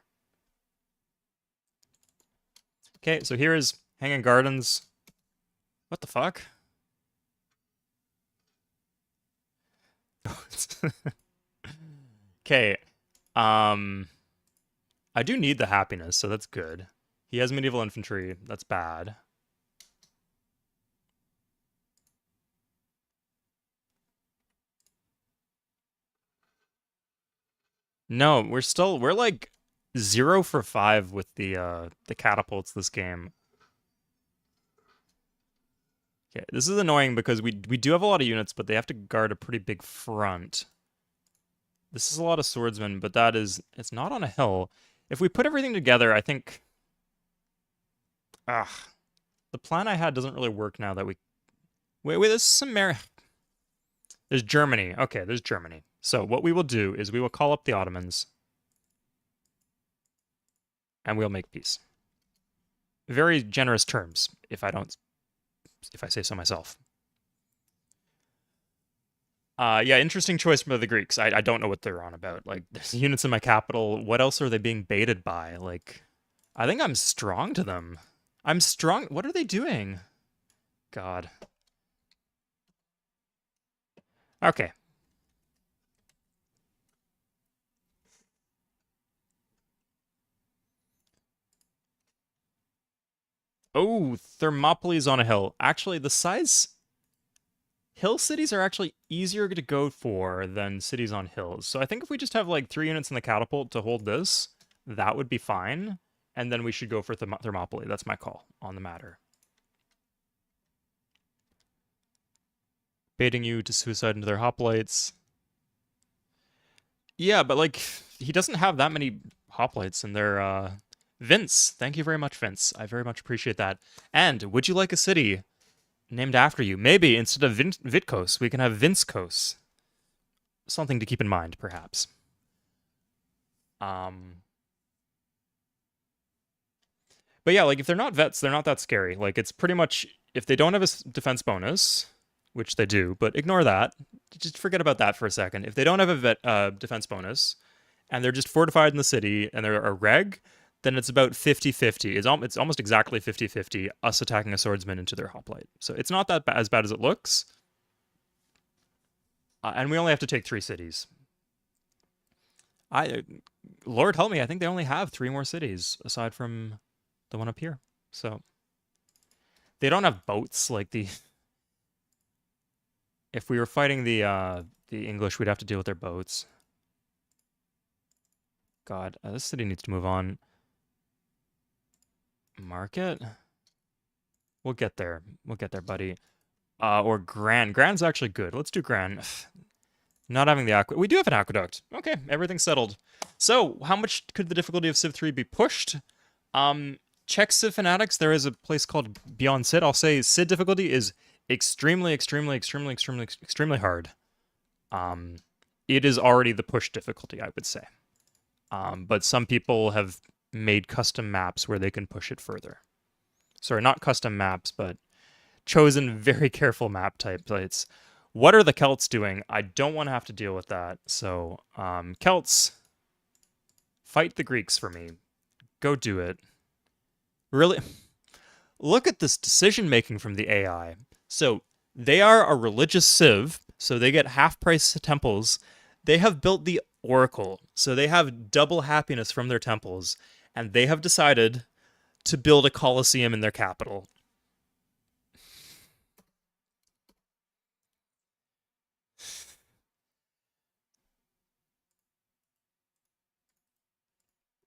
Okay, so here is Hanging Gardens. What the fuck? Okay. I do need the happiness, so that's good. He has medieval infantry. That's bad. No, we're like 0 for 5 with the catapults this game. Okay, this is annoying because we do have a lot of units, but they have to guard a pretty big front. This is a lot of swordsmen, but it's not on a hill. If we put everything together, I think the plan I had doesn't really work now that we wait, there's some there's Germany. Okay, there's Germany. So what we will do is we will call up the Ottomans and we'll make peace. Very generous terms, if I say so myself. Yeah, interesting choice for the Greeks. I don't know what they're on about. Like, there's units in my capital. What else are they being baited by? Like, I think I'm strong to them. I'm strong. What are they doing? God. Okay. Oh, Thermopylae on a hill. Actually, the size... Hill cities are actually easier to go for than cities on hills. So I think if we just have like 3 units in the catapult to hold this, that would be fine. And then we should go for Thermopylae. That's my call on the matter. Baiting you to suicide into their hoplites. Yeah, but like, he doesn't have that many hoplites in their, Vince, thank you very much, Vince. I very much appreciate that. And would you like a city named after you? Maybe instead of Vitkos, we can have Vincekos. Something to keep in mind, perhaps. But yeah, like if they're not vets, they're not that scary. Like it's pretty much if they don't have a defense bonus, which they do, but ignore that. Just forget about that for a second. If they don't have a defense bonus, and they're just fortified in the city, and they're a reg, then it's about 50-50. It's almost exactly 50-50, us attacking a swordsman into their hoplite. So it's not that as bad as it looks. And we only have to take 3 cities. Lord help me, I think they only have 3 more cities, aside from the one up here. So they don't have boats like the... If we were fighting the English, we'd have to deal with their boats. God, this city needs to move on. Market? We'll get there. We'll get there, buddy. Or Gran. Gran's actually good. Let's do Gran. Not having the aqueduct. We do have an aqueduct. Okay, everything's settled. So, how much could the difficulty of Civ 3 be pushed? Check Civ Fanatics. There is a place called Beyond Sid. I'll say Sid difficulty is extremely, extremely, extremely, extremely, extremely hard. It is already the push difficulty, I would say. But some people have made custom maps where they can push it further. Sorry, not custom maps, but chosen very careful map types. What are the Celts doing? I don't want to have to deal with that. So, Celts, fight the Greeks for me. Go do it. Really? Look at this decision-making from the AI. So, they are a religious civ, so they get half-price temples. They have built the Oracle, so they have double happiness from their temples, and they have decided to build a Colosseum in their capital.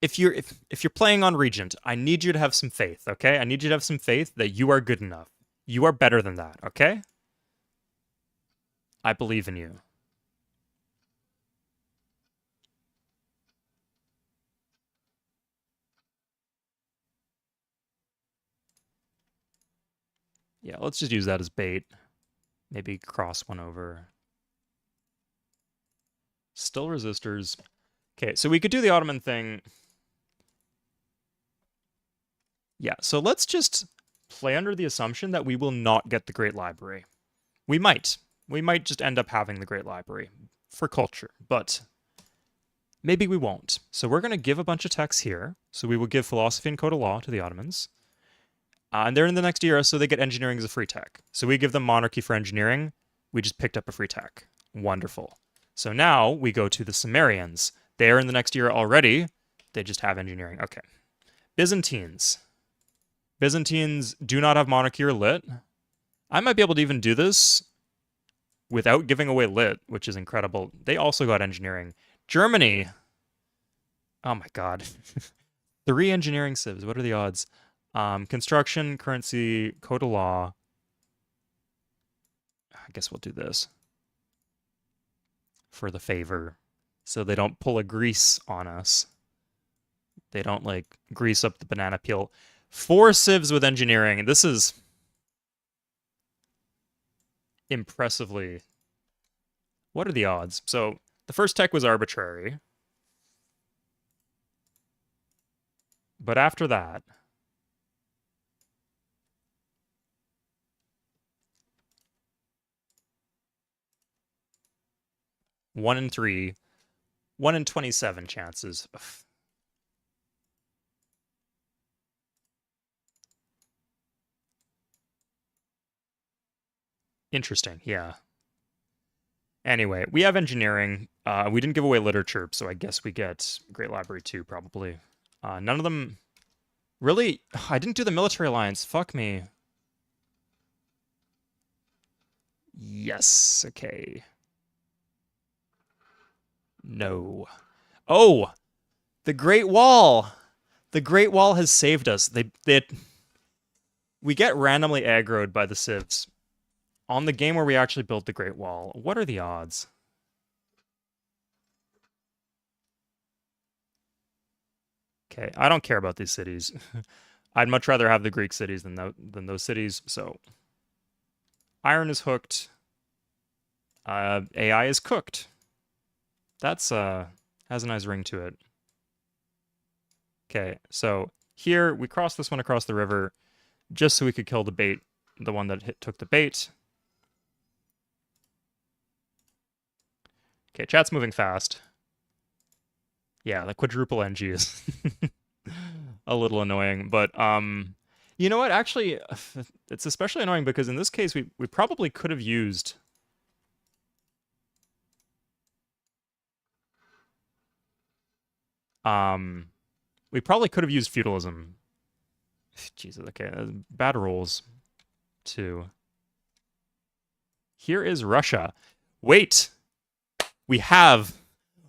if you're playing on Regent, I need you to have some faith, okay? I need you to have some faith that you are good enough. You are better than that, okay? I believe in you. Yeah, let's just use that as bait. Maybe cross one over. Still resistors. Okay, so we could do the Ottoman thing. Yeah, so let's just play under the assumption that we will not get the Great Library. We might. We might just end up having the Great Library for culture, but maybe we won't. So we're going to give a bunch of techs here. So we will give philosophy and code of law to the Ottomans. And they're in the next era, so they get engineering as a free tech. So we give them monarchy for engineering. We just picked up a free tech. Wonderful. So now we go to the Sumerians. They're in the next era already. They just have engineering. Okay. Byzantines. Byzantines do not have monarchy or lit. I might be able to even do this without giving away lit, which is incredible. They also got engineering. Germany. Oh my god. 3 engineering civs. What are the odds? Construction, currency, code of law. I guess we'll do this for the favor, so they don't pull a grease on us. They don't like grease up the banana peel. 4 civs with engineering. This is impressively. What are the odds? So the first tech was arbitrary, but after that, one in 3, 1 in 27 chances. Ugh. Interesting, yeah. Anyway, we have engineering. We didn't give away literature, so I guess we get Great Library 2, probably. None of them... Really? I didn't do the military alliance. Fuck me. Yes, okay. No. Oh! The Great Wall! The Great Wall has saved us. We get randomly aggroed by the civs. On the game where we actually built the Great Wall, what are the odds? Okay, I don't care about these cities. I'd much rather have the Greek cities than those cities, so... Iron is hooked. AI is cooked. That's, has a nice ring to it. Okay, so here, we crossed this one across the river just so we could kill the bait, the one that took the bait. Okay, chat's moving fast. Yeah, the quadruple NG is a little annoying, but you know what? Actually, it's especially annoying because in this case, we probably could have used we probably could have used feudalism. Jesus, okay, bad rolls too. Here is Russia. Wait, we have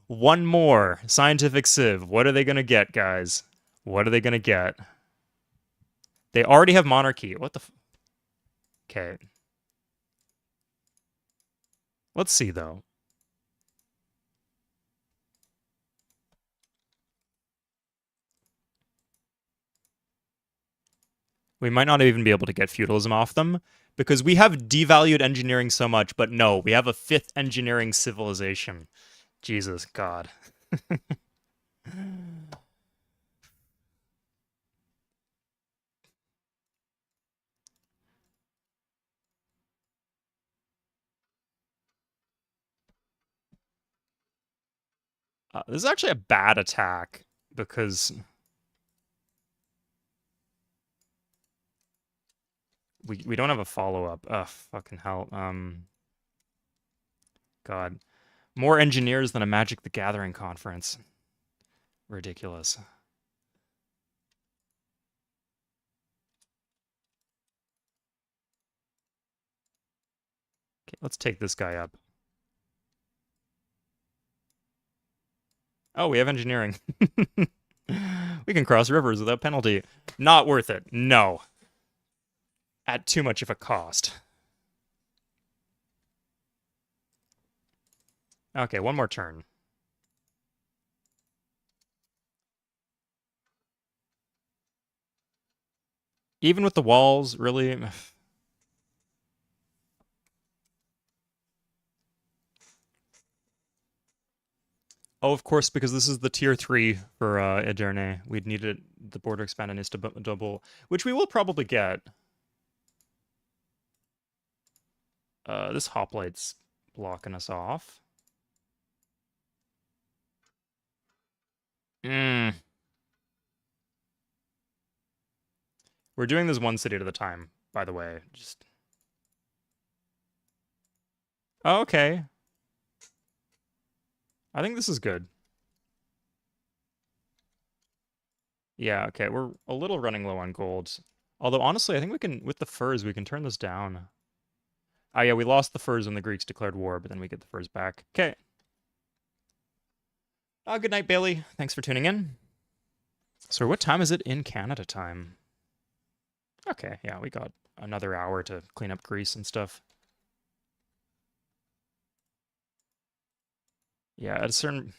one more scientific civ. What are they gonna get, guys? What are they gonna get? They already have monarchy. What the? Okay. Let's see though. We might not even be able to get feudalism off them because we have devalued engineering so much, but no, we have a 5th engineering civilization. Jesus God. This is actually a bad attack because we don't have a follow-up. Ugh, fucking hell. God. More engineers than a Magic the Gathering conference. Ridiculous. Okay, let's take this guy up. Oh, we have engineering. We can cross rivers without penalty. Not worth it. No. At too much of a cost. Okay, one more turn. Even with the walls, really? Oh, of course, because this is the tier 3 for Ederne. We'd needed the border expand and Istanbul, which we will probably get. This hoplite's blocking us off. We're doing this one city at a time, by the way. Just... Oh, okay. I think this is good. Yeah, okay, we're a little running low on gold. Although, honestly, I think we can, with the furs, we can turn this down. Oh, yeah, we lost the furs when the Greeks declared war, but then we get the furs back. Okay. Good night, Bailey. Thanks for tuning in. So what time is it in Canada time? Okay, yeah, we got another hour to clean up Greece and stuff. Yeah, at a certain...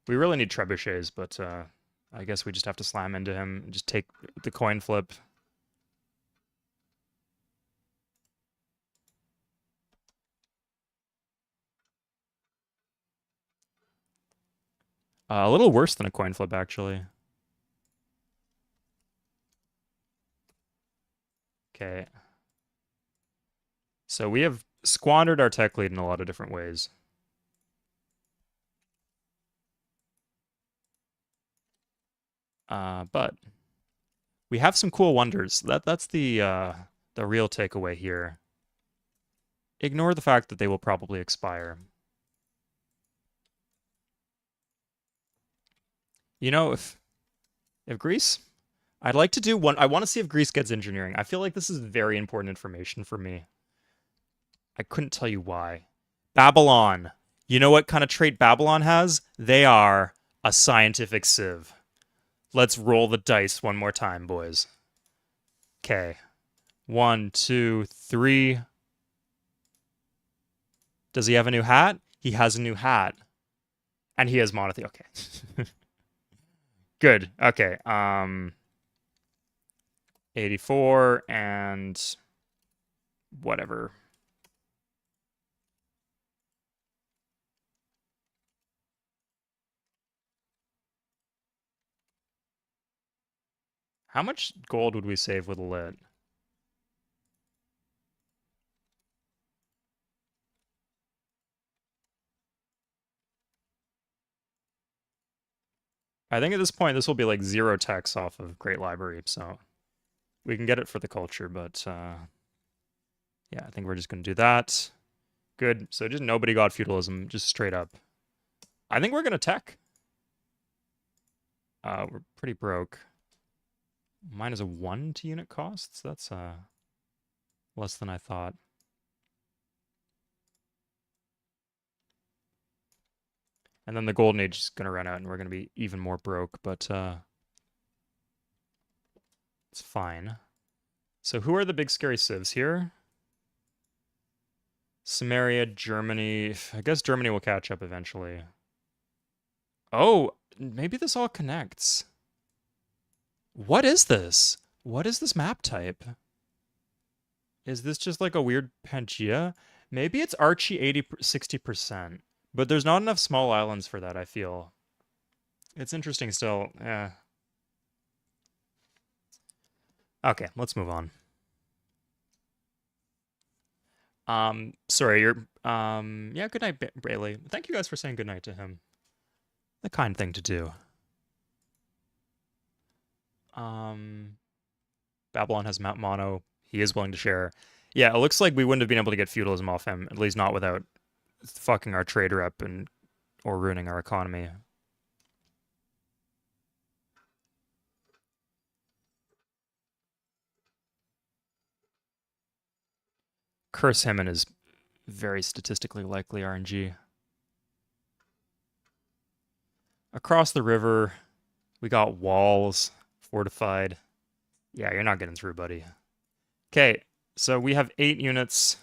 We really need trebuchets, but I guess we just have to slam into him and just take the coin flip. A little worse than a coin flip, actually. Okay. So we have squandered our tech lead in a lot of different ways. But we have some cool wonders. That's the real takeaway here. Ignore the fact that they will probably expire. You know, if Greece, I'd like to do one. I want to see if Greece gets engineering. I feel like this is very important information for me. I couldn't tell you why. Babylon. You know what kind of trait Babylon has? They are a scientific sieve. Let's roll the dice one more time, boys. Okay. 1, 2, 3. Does he have a new hat? He has a new hat. And he has monothe. Okay. Good. Okay. 84 and whatever. How much gold would we save with a lit? I think at this point, this will be like 0 tax off of Great Library, so we can get it for the culture, but yeah, I think we're just going to do that. Good. So just nobody got feudalism, just straight up. I think we're going to tech. We're pretty broke. Mine is a 1 to unit costs. That's less than I thought. And then the golden age is going to run out and we're going to be even more broke, but it's fine. So who are the big scary civs here? Samaria, Germany. I guess Germany will catch up eventually. Oh, maybe this all connects. What is this? What is this map type? Is this just like a weird Pangea? Maybe it's Archie 60%. But there's not enough small islands for that, I feel. It's interesting still. Yeah. Okay, let's move on. Sorry, you're yeah, good night, Bailey. Thank you guys for saying good night to him. The kind thing to do. Babylon has Mount Mono. He is willing to share. Yeah, it looks like we wouldn't have been able to get feudalism off him, at least not without fucking our trader up and or ruining our economy. Curse him and his very statistically likely RNG. Across the river, We got walls, fortified. Yeah, you're not getting through, buddy. Okay, so we have 8 units.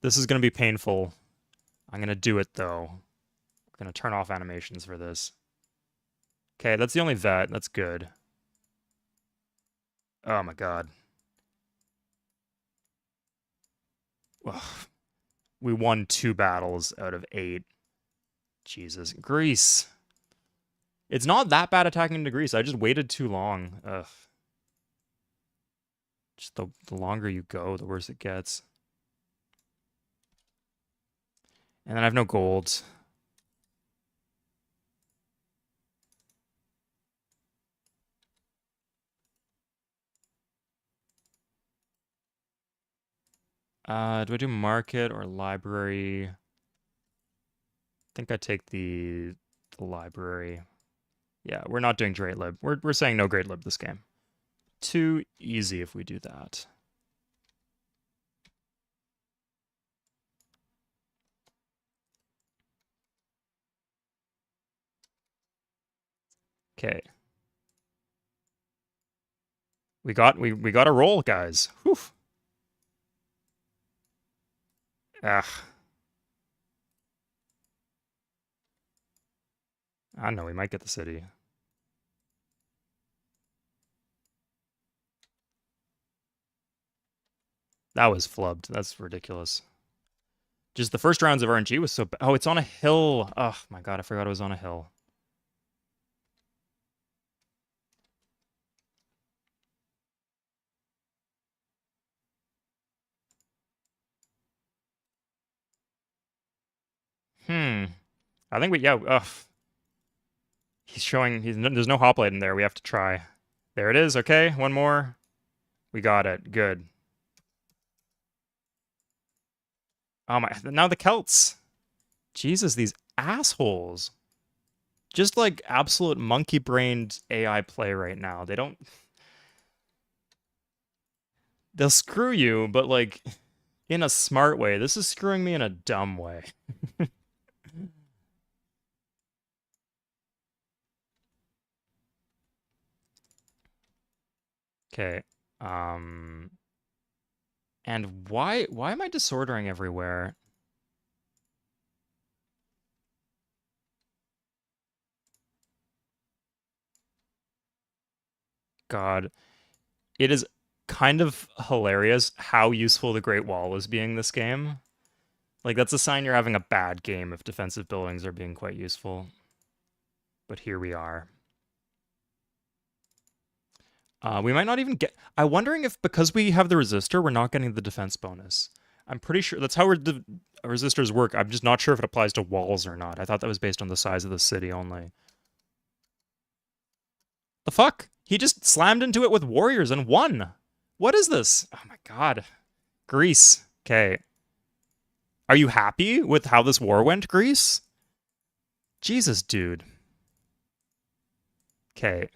This is going to be painful. I'm going to do it, though. I'm going to turn off animations for this. Okay, that's the only vet. That's good. Oh my god. Ugh. We won 2 battles out of 8. Jesus. Greece. It's not that bad attacking into Greece. I just waited too long. Ugh. Just the longer you go, the worse it gets. And then I have no gold. Do I do market or library? I think I take the library. Yeah, we're not doing Great Lib. We're saying no Great Lib this game. Too easy if we do that. Okay. We got a roll, guys. Whew. Ah. I don't know, we might get the city. That was flubbed. That's ridiculous. Just the first rounds of RNG was so bad. Oh, it's on a hill. Oh my god, I forgot it was on a hill. I think yeah, he's showing, there's no hoplite in there. We have to try. There it is. Okay, one more. We got it. Good. Oh my, now the Celts. Jesus, these assholes. Just like absolute monkey-brained AI play right now. They'll screw you, but like in a smart way. This is screwing me in a dumb way. Okay. And why am I disordering everywhere? God. It is kind of hilarious how useful the Great Wall is being this game. Like, that's a sign you're having a bad game if defensive buildings are being quite useful. But here we are. We might not even get... I'm wondering if, because we have the resistor, we're not getting the defense bonus. I'm pretty sure that's how the resistors work. I'm just not sure if it applies to walls or not. I thought that was based on the size of the city only. The fuck? He just slammed into it with warriors and won. What is this? Oh my god. Greece. Okay. Are you happy with how this war went, Greece? Jesus, dude. Okay.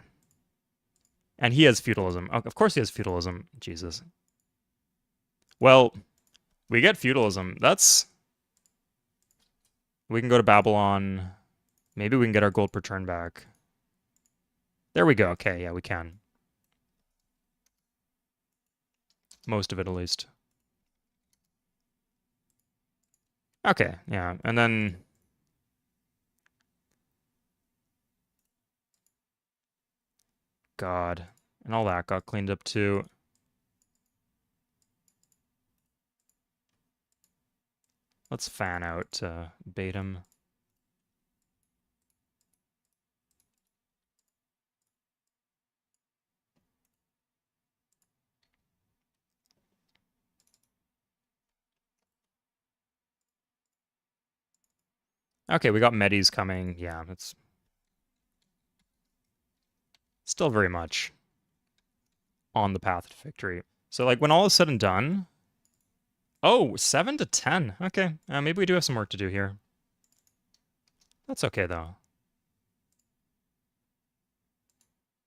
And he has feudalism. Oh, of course he has feudalism. Jesus. Well, we get feudalism. That's... We can go to Babylon. Maybe we can get our gold per turn back. There we go. Okay, yeah, we can. Most of it, at least. Okay, yeah. And then... God. And all that got cleaned up, too. Let's fan out bait him. Okay, we got Medis coming. Yeah, it's still very much on the path to victory. So, like, when all is said and done... Oh, 7 to 10. Okay, maybe we do have some work to do here. That's okay, though.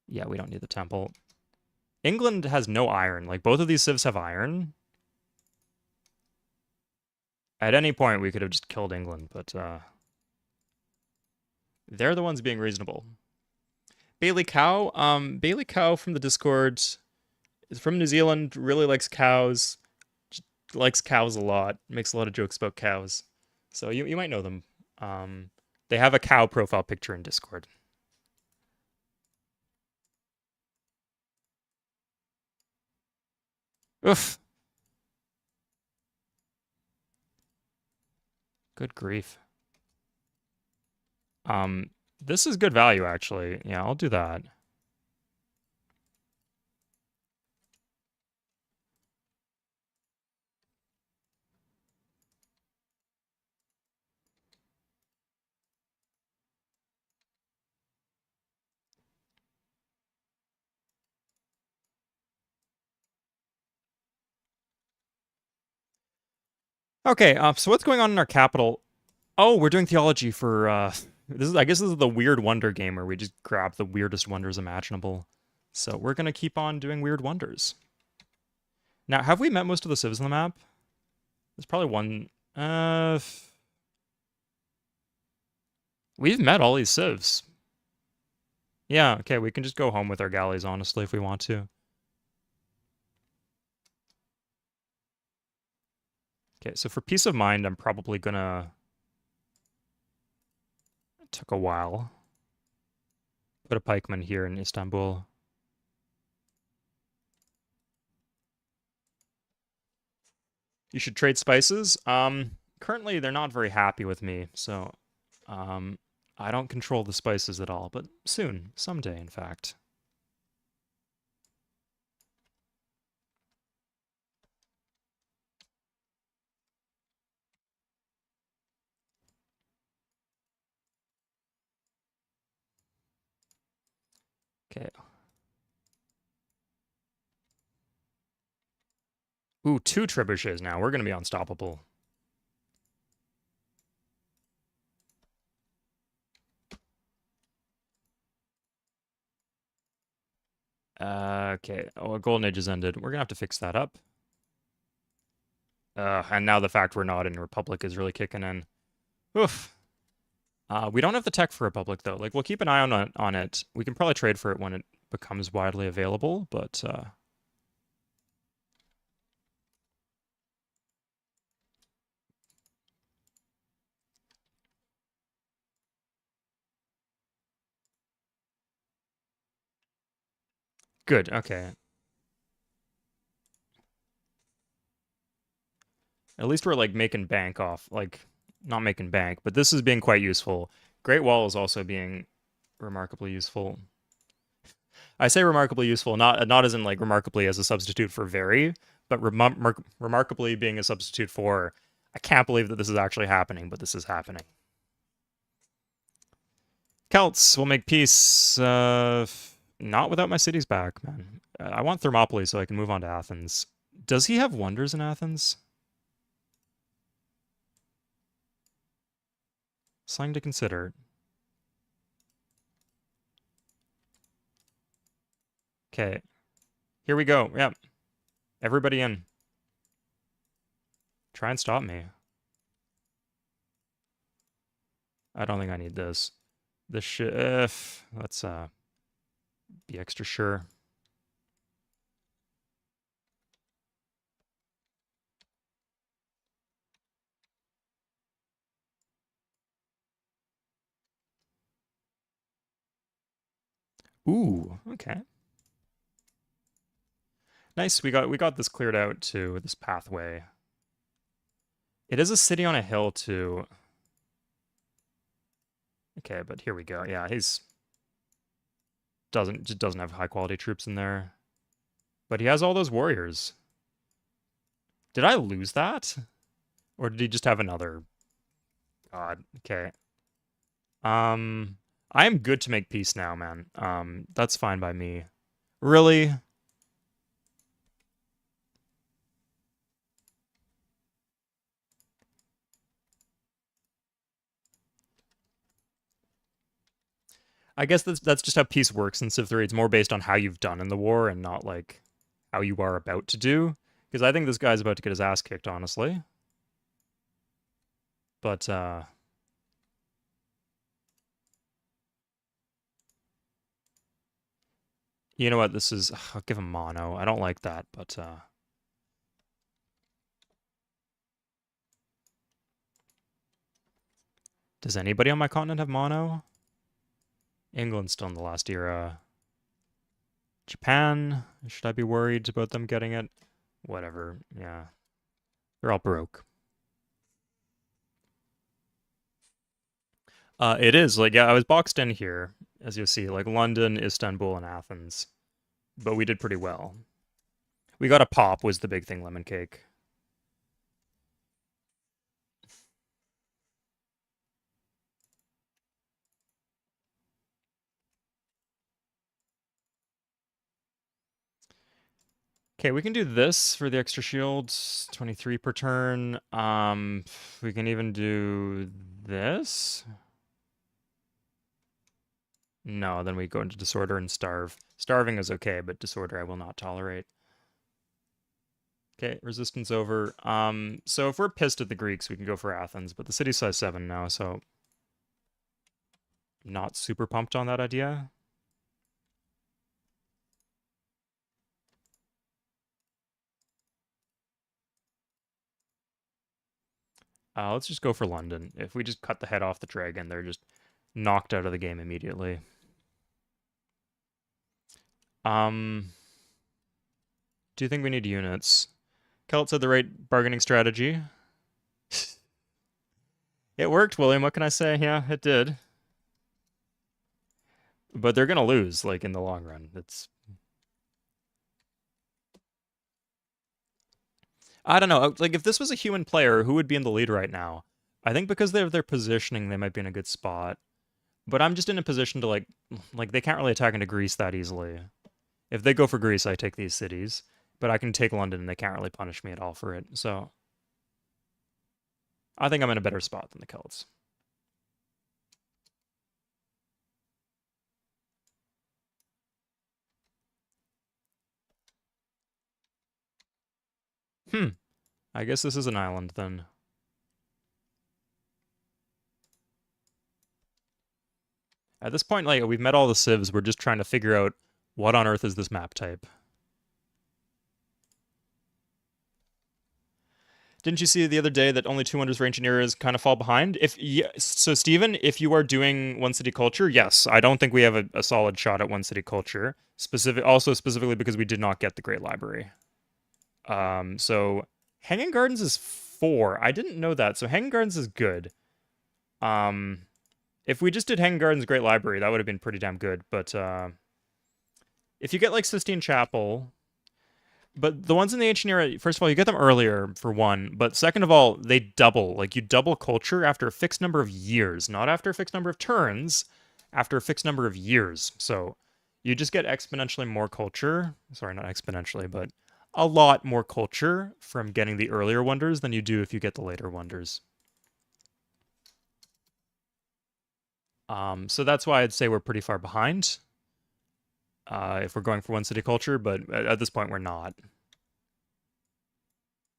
Yeah, we don't need the temple. England has no iron. Like, both of these civs have iron. At any point, we could have just killed England, but they're the ones being reasonable. Bailey Cow. Bailey Cow from the Discord is from New Zealand. Really likes cows. Likes cows a lot. Makes a lot of jokes about cows. So you might know them. Um, they have a cow profile picture in Discord. Oof. Good grief. This is good value actually. Yeah, I'll do that. Okay, so what's going on in our capital? Oh, we're doing theology for this is I guess this is the weird wonder game where we just grab the weirdest wonders imaginable. So we're gonna keep on doing weird wonders. Now, have we met most of the civs on the map? There's probably one. We've met all these civs. Yeah, okay, we can just go home with our galleys, honestly, if we want to. Okay, so for peace of mind, I'm probably gonna... It took a while. Put a pikeman here in Istanbul. You should trade spices. Currently they're not very happy with me, so I don't control the spices at all, but soon, someday, in fact. Okay. Ooh, 2 trebuchets now. We're gonna be unstoppable. Okay. Oh, Golden Age has ended. We're gonna have to fix that up. And now the fact we're not in Republic is really kicking in. Oof. We don't have the tech for Republic, though. Like, we'll keep an eye on it. We can probably trade for it when it becomes widely available, but... Good, okay. At least we're, like, making bank off. Like, not making bank, but this is being quite useful. Great Wall is also being remarkably useful. I say remarkably useful, not as in, like, remarkably as a substitute for very, but remarkably being a substitute for, I can't believe that this is actually happening, but this is happening. Celts will make peace, not without my cities back, man. I want Thermopylae so I can move on to Athens. Does he have wonders in Athens? Something to consider. Okay. Here we go. Yep. Everybody in. Try and stop me. I don't think I need this. This should... let's be extra sure. Ooh, okay. Nice. We got this cleared out too, this pathway. It is a city on a hill too. Okay, but here we go. Yeah, he's just doesn't have high quality troops in there. But he has all those warriors. Did I lose that? Or did he just have another? God, okay. I am good to make peace now, man. That's fine by me. Really? I guess that's just how peace works in Civ 3. It's more based on how you've done in the war and not like how you are about to do. Because I think this guy's about to get his ass kicked, honestly. But You know what? This is... I'll give him mono. I don't like that, but... Does anybody on my continent have mono? England's still in the last era. Japan, should I be worried about them getting it? Whatever, yeah. They're all broke. It is, like, yeah, I was boxed in here, as you'll see, like London, Istanbul, and Athens. But we did pretty well. We got a pop was the big thing, lemon cake. Okay, we can do this for the extra shields, 23 per turn. We can even do this. No, then we go into disorder and starve. Starving is okay, but disorder I will not tolerate. Okay, resistance over. So if we're pissed at the Greeks, we can go for Athens, but the city's size 7 now, so not super pumped on that idea. Let's just go for London. If we just cut the head off the dragon, they're just knocked out of the game immediately. Do you think we need units? Celt said the right bargaining strategy. It worked, William. What can I say? Yeah, it did. But they're gonna lose, like, in the long run. I don't know. Like, if this was a human player, who would be in the lead right now? I think because of their positioning, they might be in a good spot. But I'm just in a position to, like they can't really attack into Greece that easily. If they go for Greece, I take these cities. But I can take London, and they can't really punish me at all for it. So I think I'm in a better spot than the Celts. I guess this is an island, then. At this point, like, we've met all the civs. We're just trying to figure out what on earth is this map type. Didn't you see the other day that only 2 wonders for ancient eras kind of fall behind? So Steven, if you are doing one city culture, yes, I don't think we have a solid shot at one city culture. Specifically because we did not get the Great Library. So Hanging Gardens is 4. I didn't know that, so Hanging Gardens is good. If we just did Hanging Gardens Great Library, that would have been pretty damn good. But if you get like Sistine Chapel. But the ones in the ancient era, first of all, you get them earlier, for one. But second of all, they double. Like, you double culture after a fixed number of years. Not after a fixed number of turns, after a fixed number of years. So you just get exponentially more culture. Sorry, not exponentially, but a lot more culture from getting the earlier wonders than you do if you get the later wonders. So that's why I'd say we're pretty far behind. If we're going for one city culture, but at this point we're not.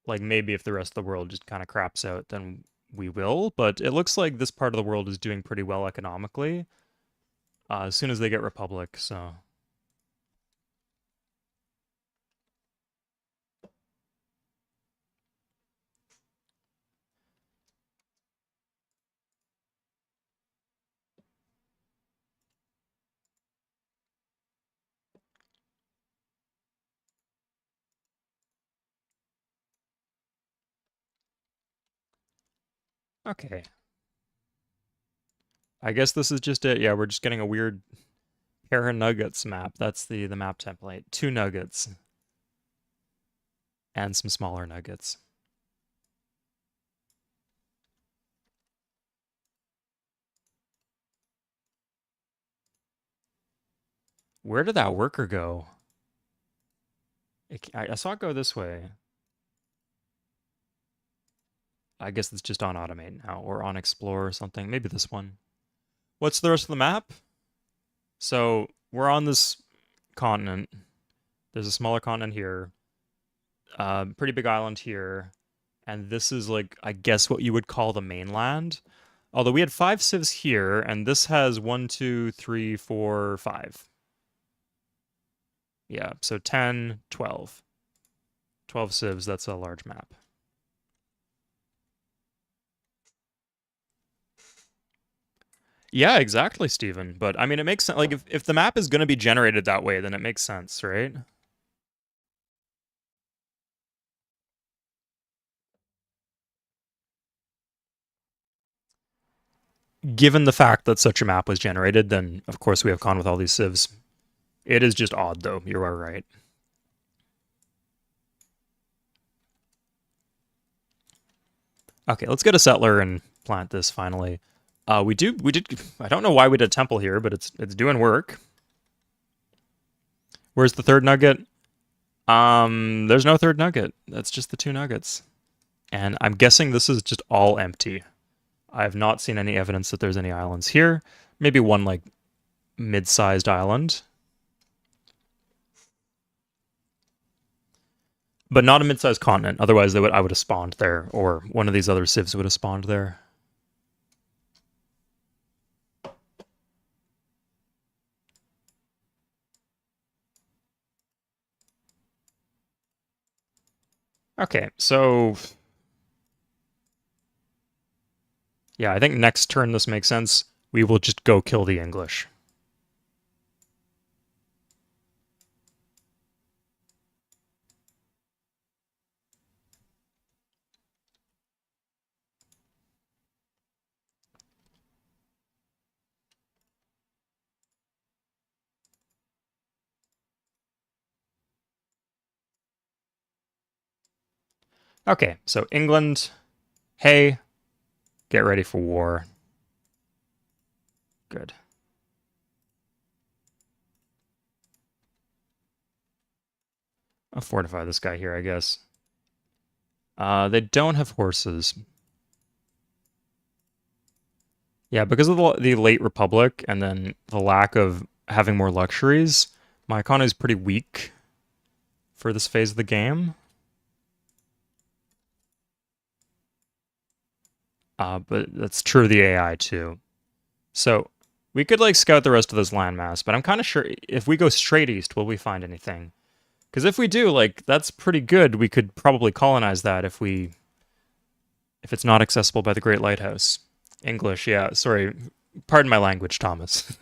Like, maybe if the rest of the world just kind of craps out, then we will, but it looks like this part of the world is doing pretty well economically as soon as they get Republic, so... Okay. I guess this is just it. Yeah, we're just getting a weird pair of nuggets map. That's the map template. 2 nuggets. And some smaller nuggets. Where did that worker go? I saw it go this way. I guess it's just on automate now, or on explore or something. Maybe this one. What's the rest of the map? So we're on this continent. There's a smaller continent here. Pretty big island here. And this is, like, I guess what you would call the mainland. Although we had 5 civs here, and this has 1, 2, 3, 4, 5. Yeah, so 10, 12. 12 civs, that's a large map. Yeah, exactly, Steven. But I mean, it makes sense. Like, if the map is going to be generated that way, then it makes sense, right? Given the fact that such a map was generated, then of course we have con with all these civs. It is just odd, though. You are right. Okay, let's get a settler and plant this finally. We did. I don't know why we did a temple here, but it's doing work. Where's the third nugget? There's no third nugget. That's just the 2 nuggets. And I'm guessing this is just all empty. I have not seen any evidence that there's any islands here. Maybe one, like, mid-sized island. But not a mid-sized continent. Otherwise, I would have spawned there, or one of these other civs would have spawned there. Okay, so yeah, I think next turn this makes sense. We will just go kill the English. Okay, so England, hey, get ready for war. Good. I'll fortify this guy here, I guess. They don't have horses. Yeah, because of the late Republic and then the lack of having more luxuries, my economy is pretty weak for this phase of the game. But that's true of the AI too. So we could like scout the rest of this landmass, but I'm kind of sure if we go straight east, will we find anything? Because if we do, like, that's pretty good. We could probably colonize that if it's not accessible by the Great Lighthouse. English, yeah. Sorry, pardon my language, Thomas.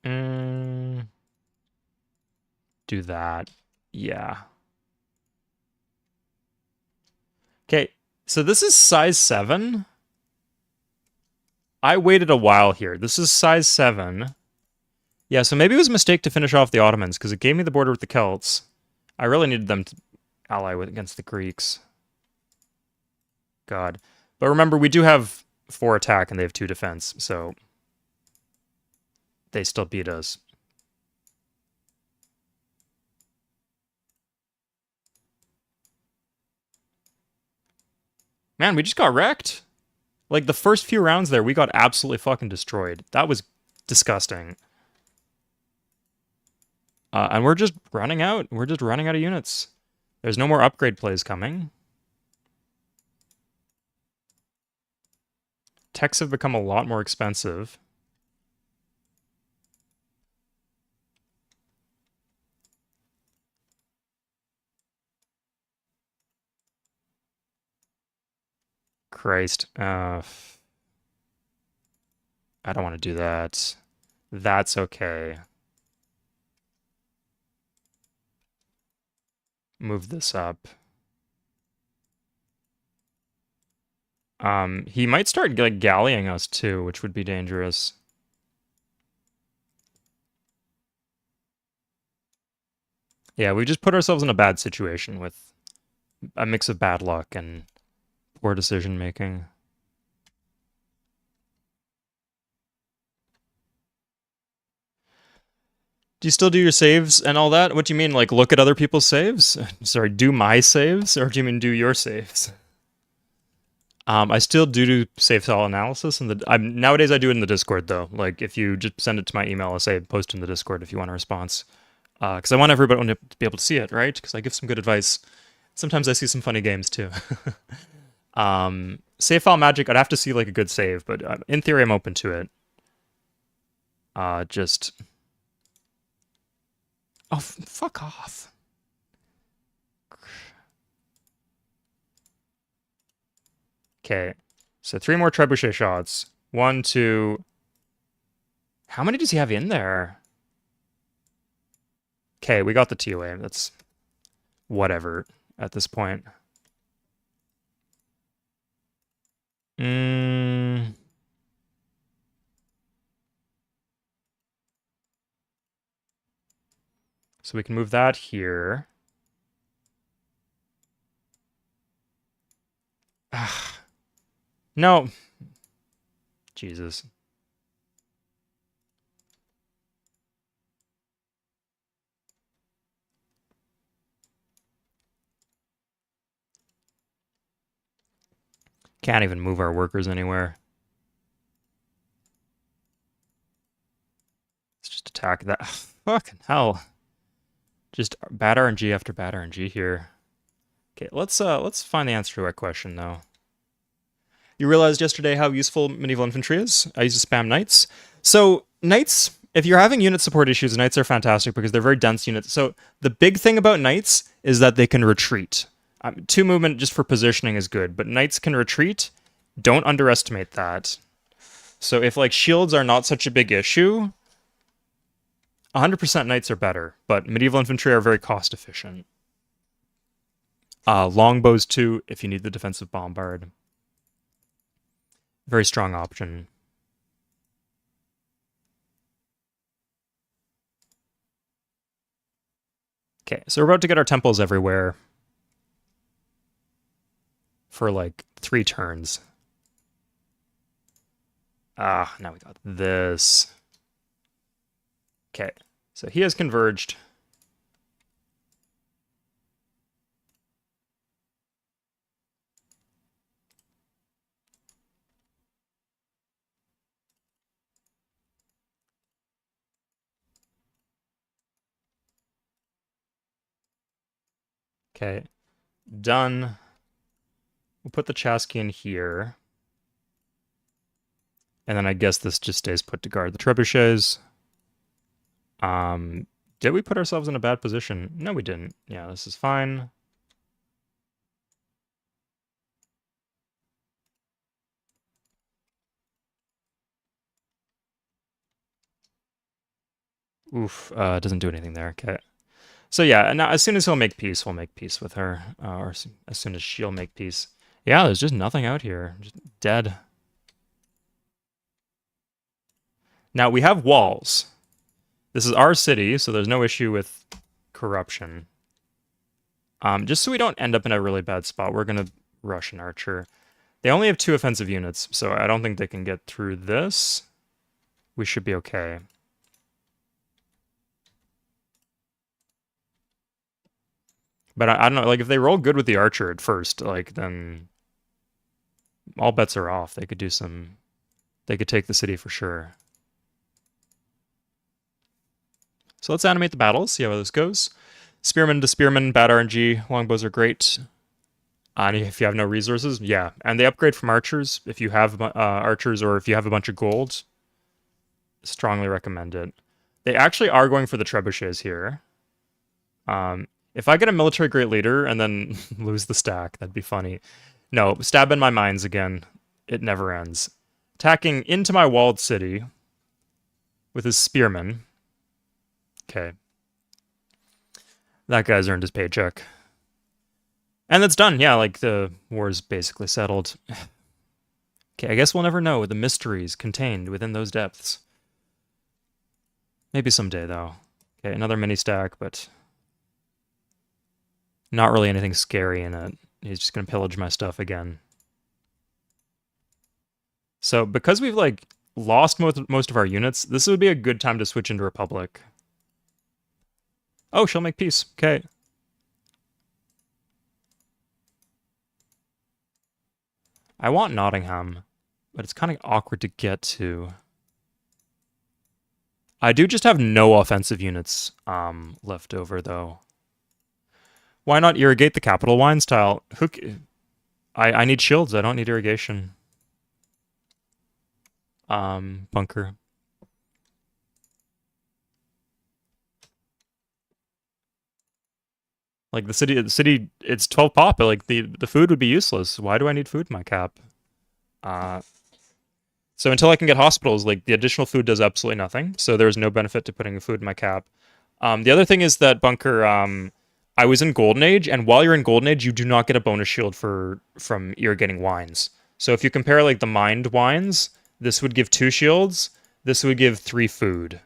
mm, do that. Yeah. Okay, so this is size 7. I waited a while here. This is size 7. Yeah, so maybe it was a mistake to finish off the Ottomans, because it gave me the border with the Celts. I really needed them to ally against the Greeks. God. But remember, we do have 4 attack, and they have 2 defense, so they still beat us. Man, we just got wrecked. Like, the first few rounds there, we got absolutely fucking destroyed. That was disgusting. And we're just running out. We're just running out of units. There's no more upgrade plays coming. Techs have become a lot more expensive. Christ. I don't want to do that. That's okay. Move this up. He might start like gallying us too, which would be dangerous. Yeah, we just put ourselves in a bad situation with a mix of bad luck and poor decision making. Do you still do your saves and all that? What do you mean, like, look at other people's saves? Sorry, do my saves? Or do you mean do your saves? I still do save file analysis, and nowadays I do it in the Discord, though. Like, if you just send it to my email, I'll say post in the Discord if you want a response. Because I want everybody to be able to see it, right? Because I give some good advice. Sometimes I see some funny games too. Save file magic, I'd have to see like a good save, but in theory I'm open to it. Just... Oh, fuck off. Okay, so 3 more trebuchet shots. 1, 2... How many does he have in there? Okay, we got the TOA. That's whatever at this point. So we can move that here. No. Jesus. Can't even move our workers anywhere. Let's just attack that. Fucking hell. Just bad RNG after bad RNG here. Okay, let's find the answer to that question though. You realized yesterday how useful medieval infantry is? I used to spam knights. So knights, if you're having unit support issues, knights are fantastic because they're very dense units. So the big thing about knights is that they can retreat. 2 movement just for positioning is good, but knights can retreat. Don't underestimate that. So if like shields are not such a big issue, 100% knights are better, but medieval infantry are very cost efficient. Longbows too, if you need the defensive bombard. Very strong option. Okay, so we're about to get our temples everywhere for like 3 turns. Now we got this. Okay, so he has converged. Okay, done. We'll put the Chasky in here. And then I guess this just stays put to guard the trebuchets. Did we put ourselves in a bad position? No, we didn't. Yeah, this is fine. Oof, it doesn't do anything there. Okay. So yeah, now as soon as he'll make peace, we'll make peace with her. Or as soon as she'll make peace. Yeah, there's just nothing out here. Just dead. Now, we have walls. This is our city, so there's no issue with corruption. Just so we don't end up in a really bad spot, we're going to rush an archer. They only have 2 offensive units, so I don't think they can get through this. We should be okay. But I don't know, like, if they roll good with the archer at first, like, then all bets are off. They could do some... They could take the city for sure. So let's animate the battles, see how this goes. Spearman to Spearman, bad RNG. Longbows are great. And if you have no resources, yeah. And they upgrade from archers. If you have archers or if you have a bunch of gold, strongly recommend it. They actually are going for the trebuchets here. If I get a military great leader and then lose the stack, that'd be funny. No, stab in my mines again. It never ends. Attacking into my walled city with his spearmen. Okay. That guy's earned his paycheck. And that's done. Yeah, like the war's basically settled. Okay, I guess we'll never know the mysteries contained within those depths. Maybe someday, though. Okay, another mini stack, but not really anything scary in it. He's just going to pillage my stuff again. So, because we've, like, lost most of our units, this would be a good time to switch into Republic. Oh, she'll make peace. Okay. I want Nottingham, but it's kind of awkward to get to. I do just have no offensive units left over, though. Why not irrigate the capital wines tile? I need shields. I don't need irrigation. Bunker. Like the city, it's 12 pop, but like the food would be useless. Why do I need food in my cap? So until I can get hospitals, like the additional food does absolutely nothing. So there's no benefit to putting food in my cap. The other thing is that bunker, I was in Golden Age, and while you're in Golden Age, you do not get a bonus shield from irrigating wines. So if you compare like the mined wines, this would give 2 shields. This would give 3 food.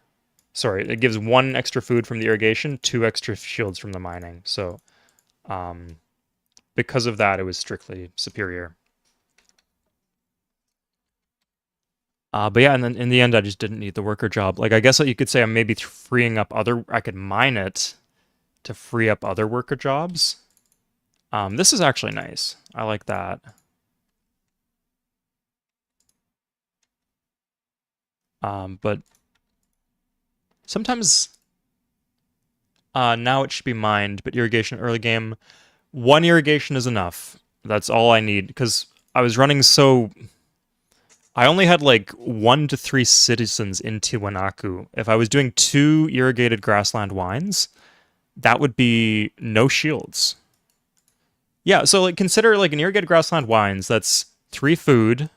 Sorry, it gives 1 extra food from the irrigation, 2 extra shields from the mining. So, because of that, it was strictly superior. But yeah, and then in the end, I just didn't need the worker job. Like, I guess what you could say I'm maybe freeing up I could mine it to free up other worker jobs. This is actually nice. I like that. But sometimes now it should be mined, but irrigation early game, 1 irrigation is enough. That's all I need, because I was running so... I only had like 1 to 3 citizens in Tiwanaku. If I was doing 2 irrigated grassland wines, that would be no shields. Yeah, so like consider like an irrigated grassland wines, that's 3 food,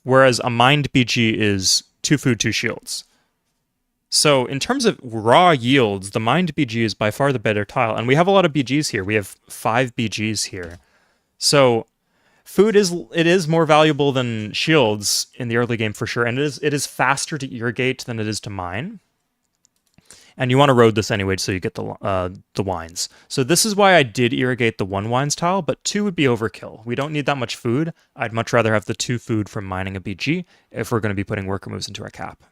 whereas a mined BG is 2 food, 2 shields. So in terms of raw yields, the mined BG is by far the better tile, and we have a lot of BGs here. We have 5 BGs here. So food is more valuable than shields in the early game for sure, and it is faster to irrigate than it is to mine. And you want to road this anyway so you get the wines. So this is why I did irrigate the 1 wines tile, but 2 would be overkill. We don't need that much food. I'd much rather have the 2 food from mining a BG if we're going to be putting worker moves into our cap.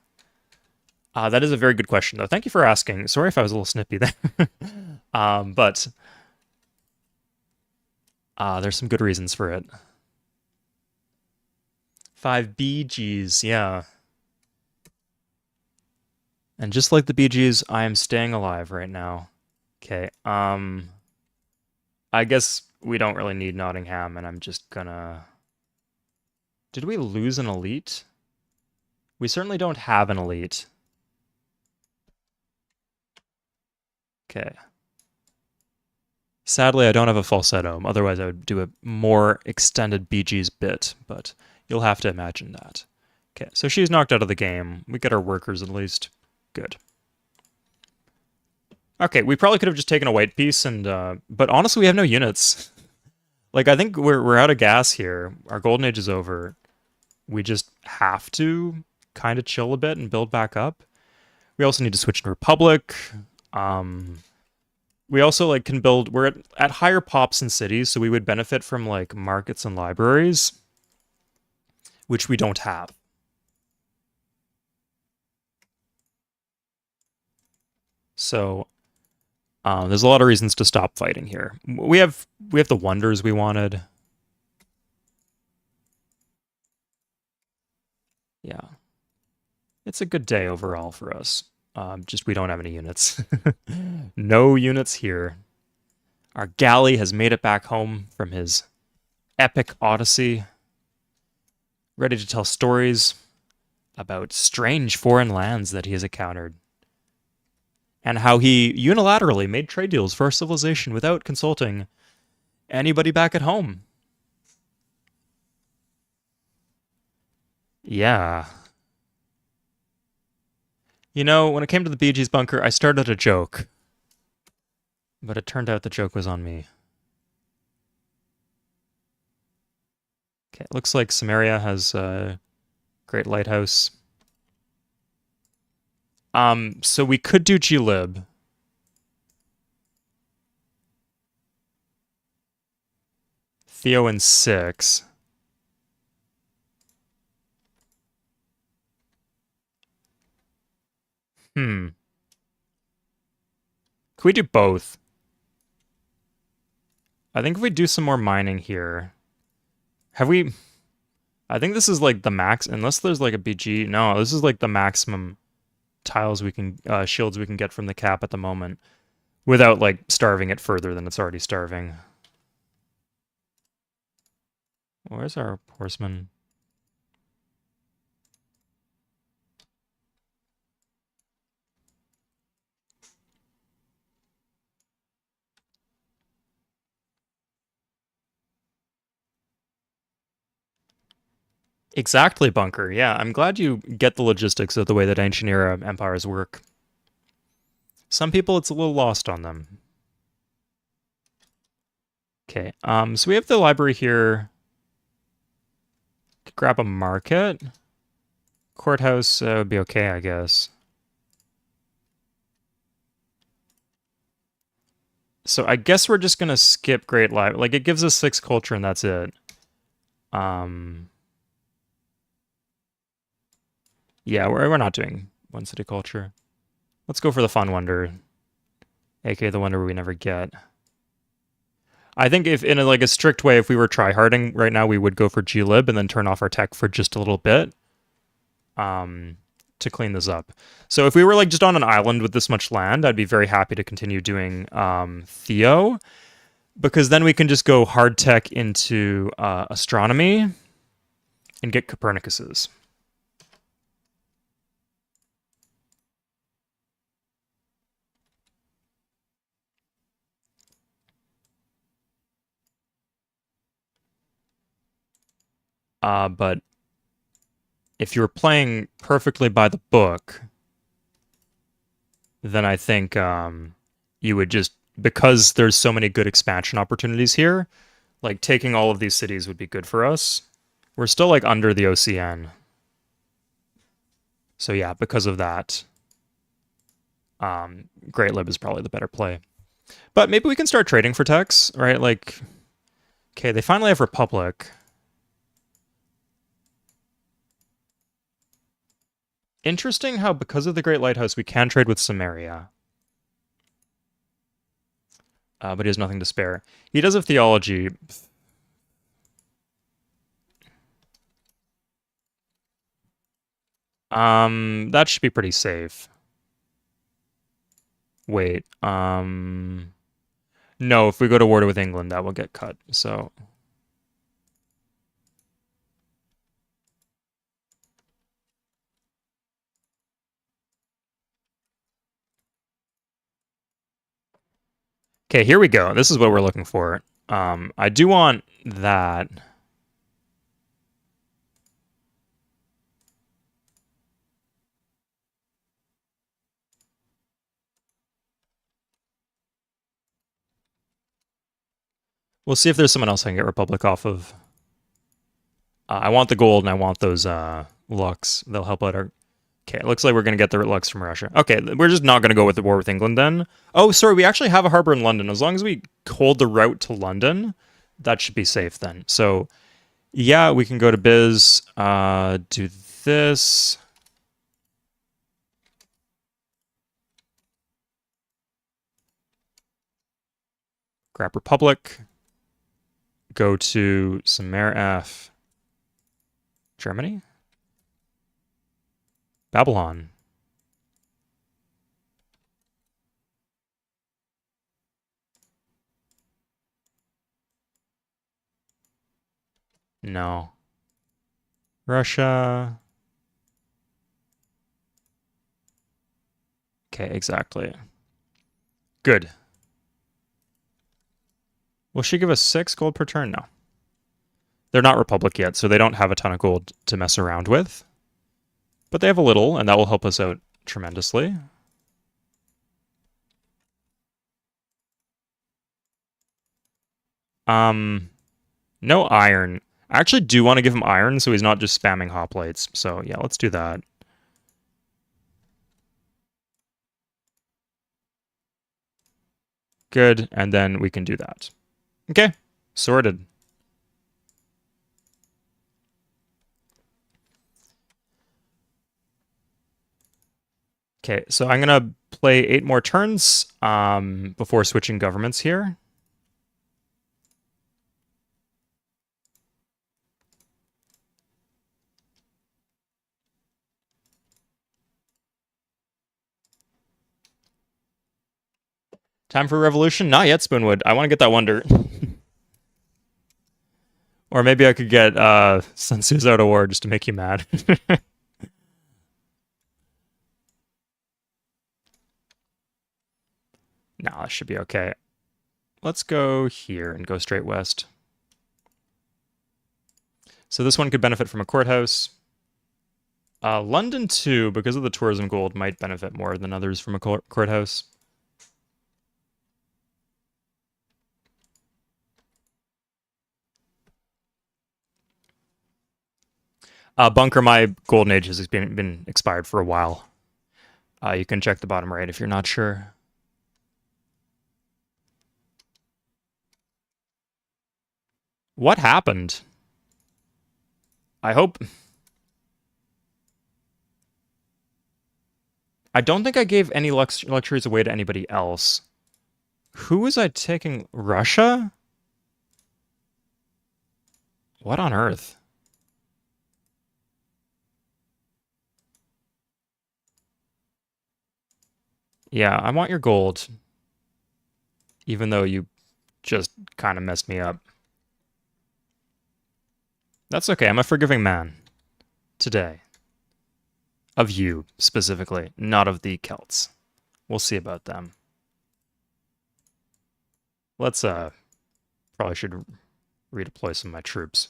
That is a very good question, though. Thank you for asking. Sorry if I was a little snippy there. But there's some good reasons for it. 5 BGs, yeah. And just like the BGs, I am staying alive right now. Okay, I guess we don't really need Nottingham, and I'm just gonna... Did we lose an elite? We certainly don't have an elite. Okay. Sadly, I don't have a falsetto. Otherwise, I would do a more extended BG's bit, but you'll have to imagine that. Okay, so she's knocked out of the game. We get our workers at least. Good. Okay, we probably could have just taken a white piece, and but honestly, we have no units. Like, I think we're out of gas here. Our golden age is over. We just have to kind of chill a bit and build back up. We also need to switch to Republic. We also like can build. We're at higher pops in cities, so we would benefit from like markets and libraries, which we don't have. So there's a lot of reasons to stop fighting here. We have the wonders we wanted. Yeah. It's a good day overall for us. Just we don't have any units. No units here. Our galley has made it back home from his epic odyssey. Ready to tell stories about strange foreign lands that he has encountered. And how he unilaterally made trade deals for our civilization without consulting anybody back at home. Yeah. You know, when it came to the Bee Gees bunker, I started a joke. But it turned out the joke was on me. Okay, it looks like Samaria has a great lighthouse. So we could do glib. Theo in 6. Could we do both? I think if we do some more mining here... Have we... I think this is like the max... Unless there's like a BG... No, this is like the maximum tiles we can... shields we can get from the cap at the moment. without, like, starving it further than it's already starving. Where's our horseman? Exactly, Bunker. Yeah, I'm glad you get the logistics of the way that ancient era empires work. Some people, it's a little lost on them. Okay, so we have the library here. Grab a market. Courthouse would be okay, I guess. So I guess we're just gonna skip Great Library. Like, it gives us 6 culture and that's it. Yeah, we're not doing one city culture. Let's go for the fun wonder, aka the wonder we never get. I think if in a strict way, if we were tryharding right now, we would go for glib and then turn off our tech for just a little bit, to clean this up. So if we were like just on an island with this much land, I'd be very happy to continue doing Theo, because then we can just go hard tech into astronomy and get Copernicus's. But if you're playing perfectly by the book, then I think you would just, because there's so many good expansion opportunities here, like taking all of these cities would be good for us. We're still like under the OCN. So yeah, because of that, Great Lib is probably the better play. But maybe we can start trading for techs, right? Like, okay, they finally have Republic. Interesting how because of the Great Lighthouse, we can trade with Samaria. But he has nothing to spare. He does have theology. That should be pretty safe. Wait, no, if we go to war with England, that will get cut, so... Okay, here we go. This is what we're looking for. I do want that. We'll see if there's someone else I can get Republic off of. I want the gold and I want those Lux. They'll help out our... Okay, it looks like we're going to get the Lux from Russia. Okay, we're just not going to go with the war with England then. Oh, sorry, we actually have a harbor in London. As long as we hold the route to London, that should be safe then. So, yeah, we can go to Biz, do this. Grab Republic. Go to Samar F. Germany? Babylon. No. Russia. Okay, exactly. Good. Will she give us 6 gold per turn? No. They're not Republic yet, so they don't have a ton of gold to mess around with. But they have a little, and that will help us out tremendously. No iron. I actually do want to give him iron, so he's not just spamming hoplites. So yeah, let's do that. Good, and then we can do that. Okay, sorted. Okay, so I'm gonna play 8 more turns before switching governments here. Time for revolution? Not yet, Spoonwood. I want to get that wonder. Or maybe I could get Sun Tzu's out of war just to make you mad. No, that should be okay. Let's go here and go straight west. So this one could benefit from a courthouse. London too, because of the tourism gold, might benefit more than others from a courthouse. Bunker, my golden age has been expired for a while. You can check the bottom right if you're not sure. What happened? I hope... I don't think I gave any luxuries away to anybody else. Who was I taking? Russia? What on earth? Yeah, I want your gold. Even though you just kind of messed me up. That's okay, I'm a forgiving man. Today. Of you, specifically, not of the Celts. We'll see about them. Let's, probably should redeploy some of my troops.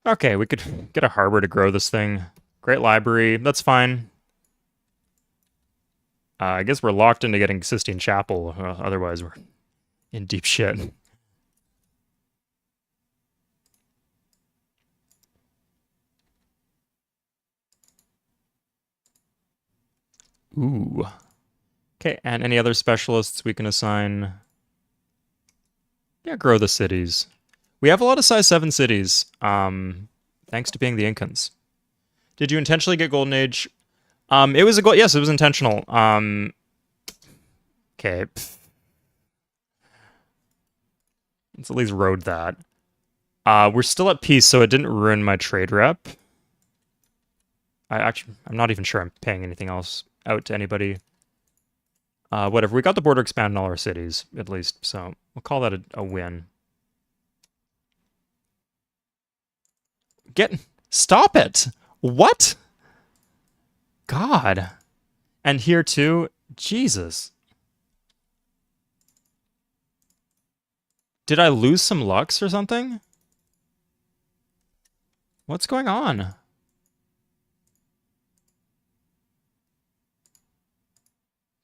Okay, we could get a harbor to grow this thing. Great library, that's fine. I guess we're locked into getting Sistine Chapel, otherwise we're in deep shit. Ooh. Okay, and any other specialists we can assign? Yeah, grow the cities. We have a lot of size 7 cities, thanks to being the Incans. Did you intentionally get Golden Age? It was a goal. Yes, it was intentional. Okay. Let's at least road that. We're still at peace, so it didn't ruin my trade rep. I'm not even sure I'm paying anything else out to anybody. Whatever. We got the border expanded in all our cities, at least, so we'll call that a win. Stop it! What? God. And here too? Jesus. Did I lose some lux or something? What's going on?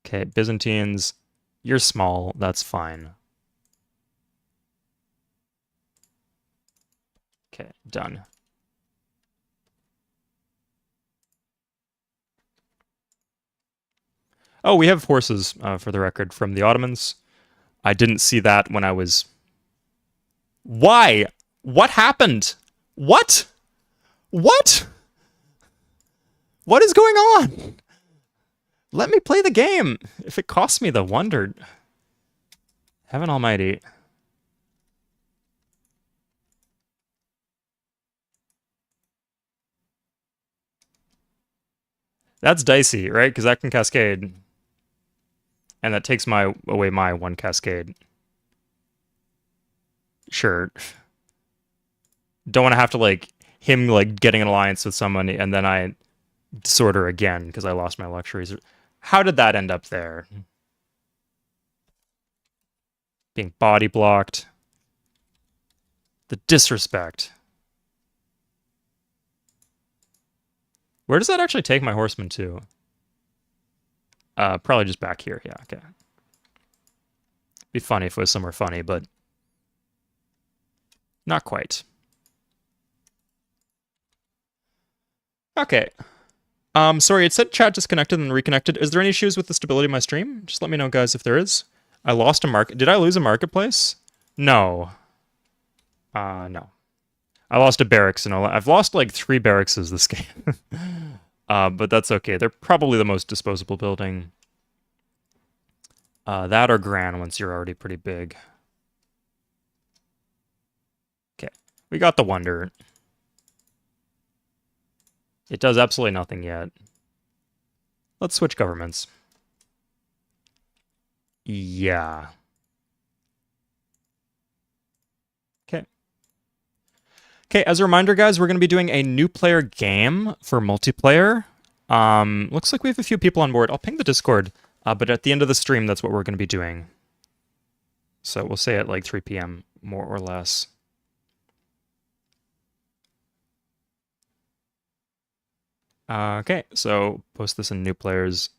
Okay, Byzantines, you're small, that's fine. Okay, done. Oh, we have horses, for the record, from the Ottomans. I didn't see that when I was... Why? What happened? What? What? What is going on? Let me play the game. If it costs me the wonder. Heaven almighty. That's dicey, right? Because that can cascade. And that takes away my one cascade. Sure. Don't want to have to, like, him, like, getting an alliance with someone, and then I disorder again, because I lost my luxuries. How did that end up there? Being body blocked. The disrespect. Where does that actually take my horsemen to? Probably just back here, yeah, okay. Be funny if it was somewhere funny, but not quite. Okay. Sorry, it said chat disconnected and reconnected. Is there any issues with the stability of my stream? Just let me know, guys, if there is. I lost a market. Did I lose a marketplace? No. No. I lost a barracks and I've lost like 3 barracks this game. But that's okay. They're probably the most disposable building. That or Gran once you're already pretty big. We got the wonder. It does absolutely nothing yet. Let's switch governments. Yeah. Okay. Okay, as a reminder, guys, we're going to be doing a new player game for multiplayer. Looks like we have a few people on board. I'll ping the Discord, but at the end of the stream, that's what we're going to be doing. So we'll say at like 3 p.m., more or less. Okay, so post this in new players.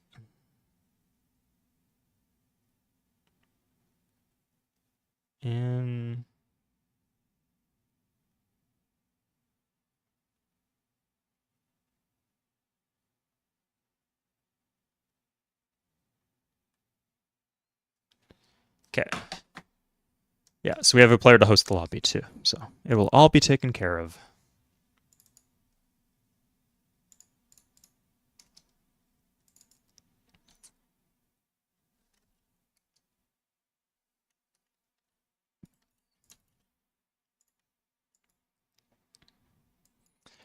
And okay. Yeah, so we have a player to host the lobby too. So it will all be taken care of.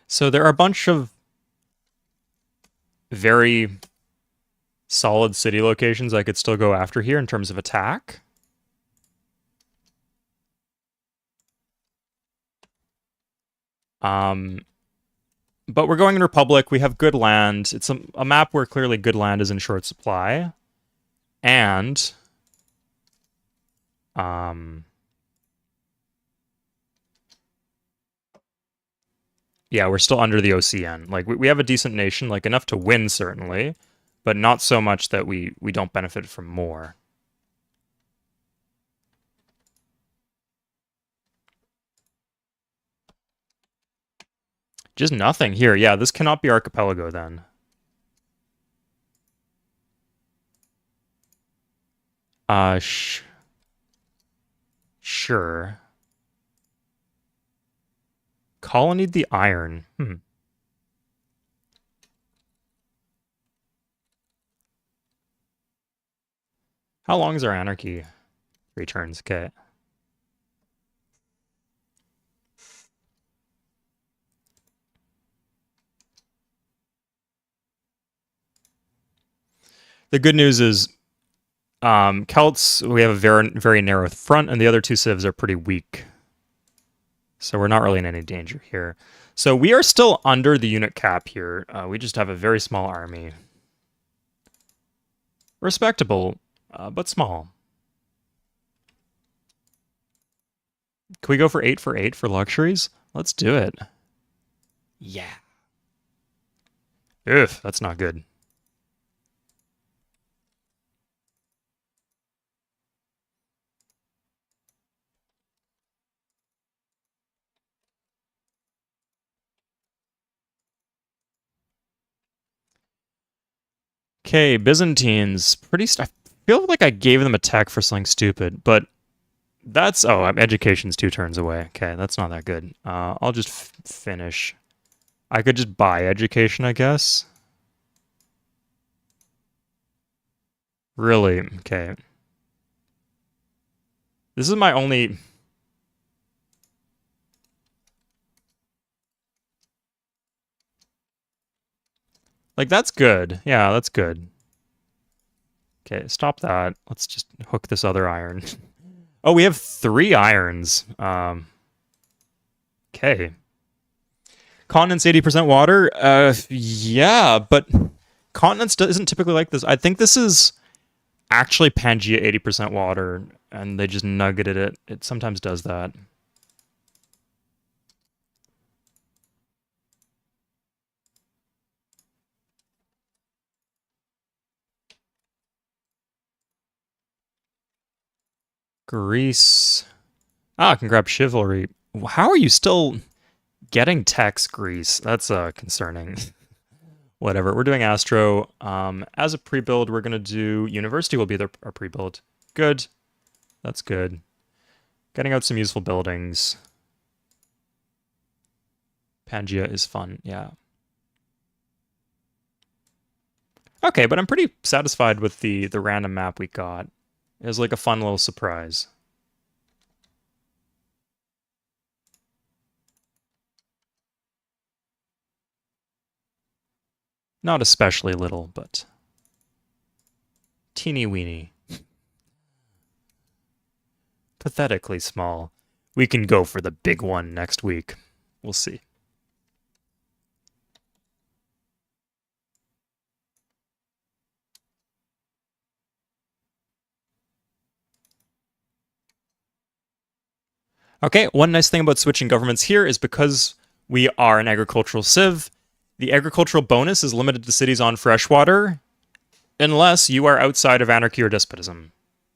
So there are a bunch of very solid city locations I could still go after here in terms of attack. But we're going in Republic. We have good land. It's a map where clearly good land is in short supply. And yeah, we're still under the OCN. Like we have a decent nation, like enough to win certainly, but not so much that we don't benefit from more. Just nothing here. Yeah, this cannot be Archipelago then. Sure. Colonied the iron. How long is our anarchy? 3 turns, okay. The good news is Celts, we have a very, very narrow front, and the other 2 civs are pretty weak. So we're not really in any danger here. So we are still under the unit cap here. We just have a very small army. Respectable, but small. Can we go for 8 for luxuries? Let's do it. Yeah. Ugh, that's not good. Okay, Byzantines. I feel like I gave them a tech for something stupid, but that's... Oh, education's 2 turns away. Okay, that's not that good. I'll just finish. I could just buy education, I guess. Really? Okay. This is my only... Like, that's good. Yeah, that's good. Okay, stop that. Let's just hook this other iron. Oh, we have 3 irons. Okay. Continent's 80% water? Yeah, but continents isn't typically like this. I think this is actually Pangea 80% water, and they just nuggeted it. It sometimes does that. Greece. Ah, I can grab chivalry. How are you still getting techs, Greece? That's concerning. Whatever. We're doing Astro. As a pre-build, we're going to do University will be our pre-build. Good. That's good. Getting out some useful buildings. Pangea is fun, yeah. Okay, but I'm pretty satisfied with the random map we got. It was like a fun little surprise. Not especially little, but teeny weeny. Pathetically small. We can go for the big one next week. We'll see. Okay, one nice thing about switching governments here is because we are an agricultural civ, the agricultural bonus is limited to cities on freshwater unless you are outside of anarchy or despotism.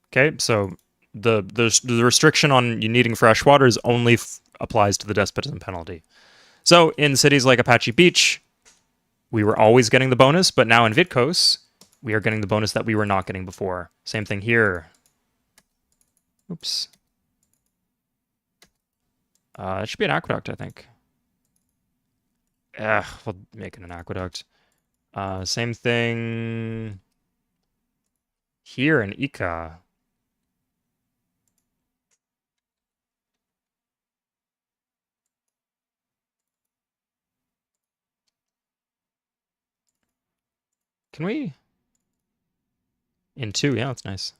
Okay, so the restriction on you needing fresh water is only applies to the despotism penalty. So in cities like Apache Beach, we were always getting the bonus, but now in Vitkos, we are getting the bonus that we were not getting before. Same thing here. Oops. It should be an aqueduct, I think. We'll make it an aqueduct. Same thing here in Ika. Can we? In 2, yeah, that's nice.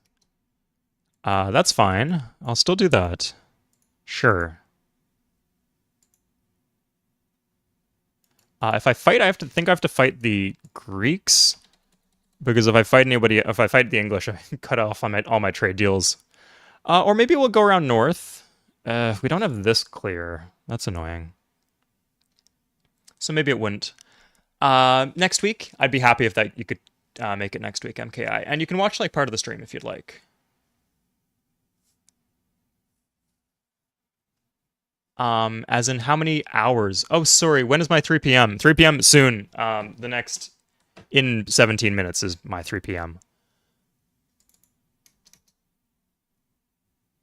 That's fine. I'll still do that. Sure. If I fight, I have to fight the Greeks, because if I fight the English, I cut off on all my trade deals. Or maybe we'll go around north. We don't have this clear. That's annoying. So maybe it wouldn't. Next week, I'd be happy if you could make it next week, MKI, and you can watch like part of the stream if you'd like. As in how many hours? Oh, sorry. When is my 3 p.m.? 3 p.m. soon. The next in 17 minutes is my 3 p.m.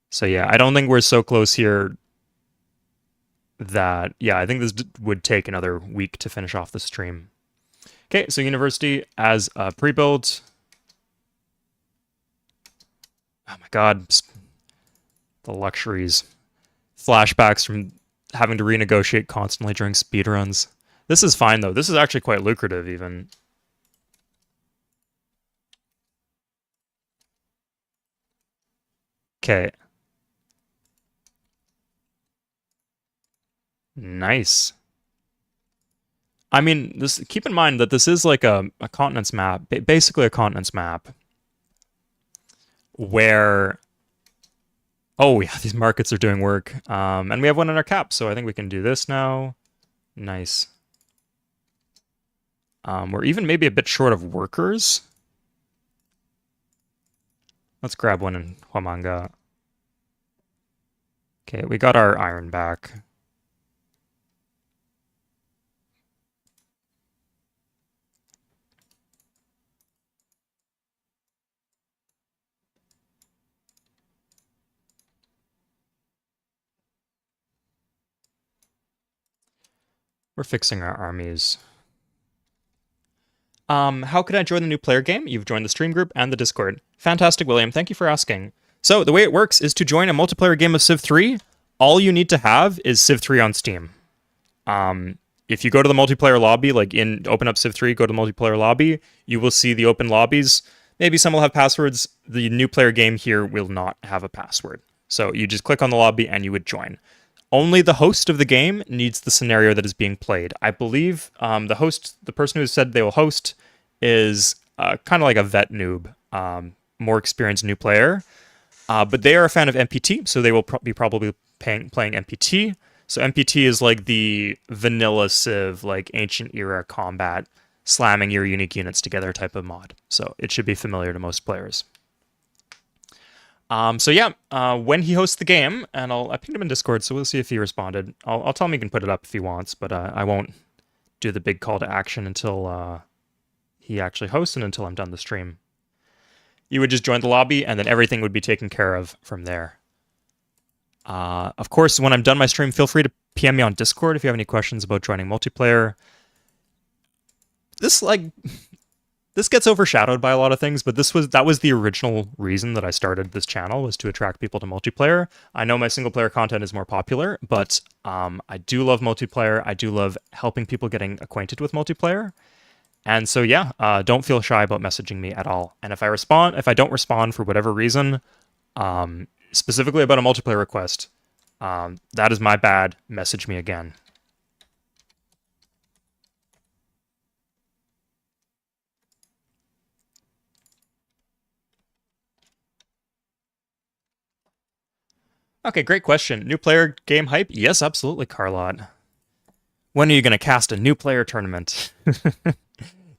So yeah, I don't think we're so close here that, yeah, I think this would take another week to finish off the stream. Okay, so university as a pre-build. Oh my god. The luxuries. Flashbacks from having to renegotiate constantly during speedruns. This is fine, though. This is actually quite lucrative, even. Okay. Nice. I mean, keep in mind that this is like a continents map, basically a continents map, where... Oh, yeah, these markets are doing work. And we have one in our cap, so I think we can do this now. Nice. We're even maybe a bit short of workers. Let's grab one in Huamanga. Okay, we got our iron back. We're fixing our armies. How can I join the new player game? You've joined the stream group and the Discord. Fantastic, William. Thank you for asking. So the way it works is to join a multiplayer game of Civ 3, all you need to have is Civ 3 on Steam. If you go to the multiplayer lobby, like open up Civ 3, go to the multiplayer lobby, you will see the open lobbies. Maybe some will have passwords. The new player game here will not have a password. So you just click on the lobby and you would join. Only the host of the game needs the scenario that is being played. I believe the person who said they will host, is kind of like a vet noob, more experienced new player. But they are a fan of MPT, so they will be probably playing MPT. So MPT is like the vanilla Civ, like ancient era combat, slamming your unique units together type of mod. So it should be familiar to most players. So yeah, when he hosts the game, and I pinged him in Discord, so we'll see if he responded. I'll tell him he can put it up if he wants, but I won't do the big call to action until he actually hosts and until I'm done the stream. You would just join the lobby, and then everything would be taken care of from there. Of course, when I'm done my stream, feel free to PM me on Discord if you have any questions about joining multiplayer. This gets overshadowed by a lot of things, but that was the original reason that I started this channel, was to attract people to multiplayer. I know my single player content is more popular, but I do love multiplayer. I do love helping people getting acquainted with multiplayer. And so yeah, don't feel shy about messaging me at all. And if I don't respond for whatever reason, specifically about a multiplayer request, that is my bad. Message me again. Okay, great question. New player game hype? Yes, absolutely, Carlot. When are you going to cast a new player tournament?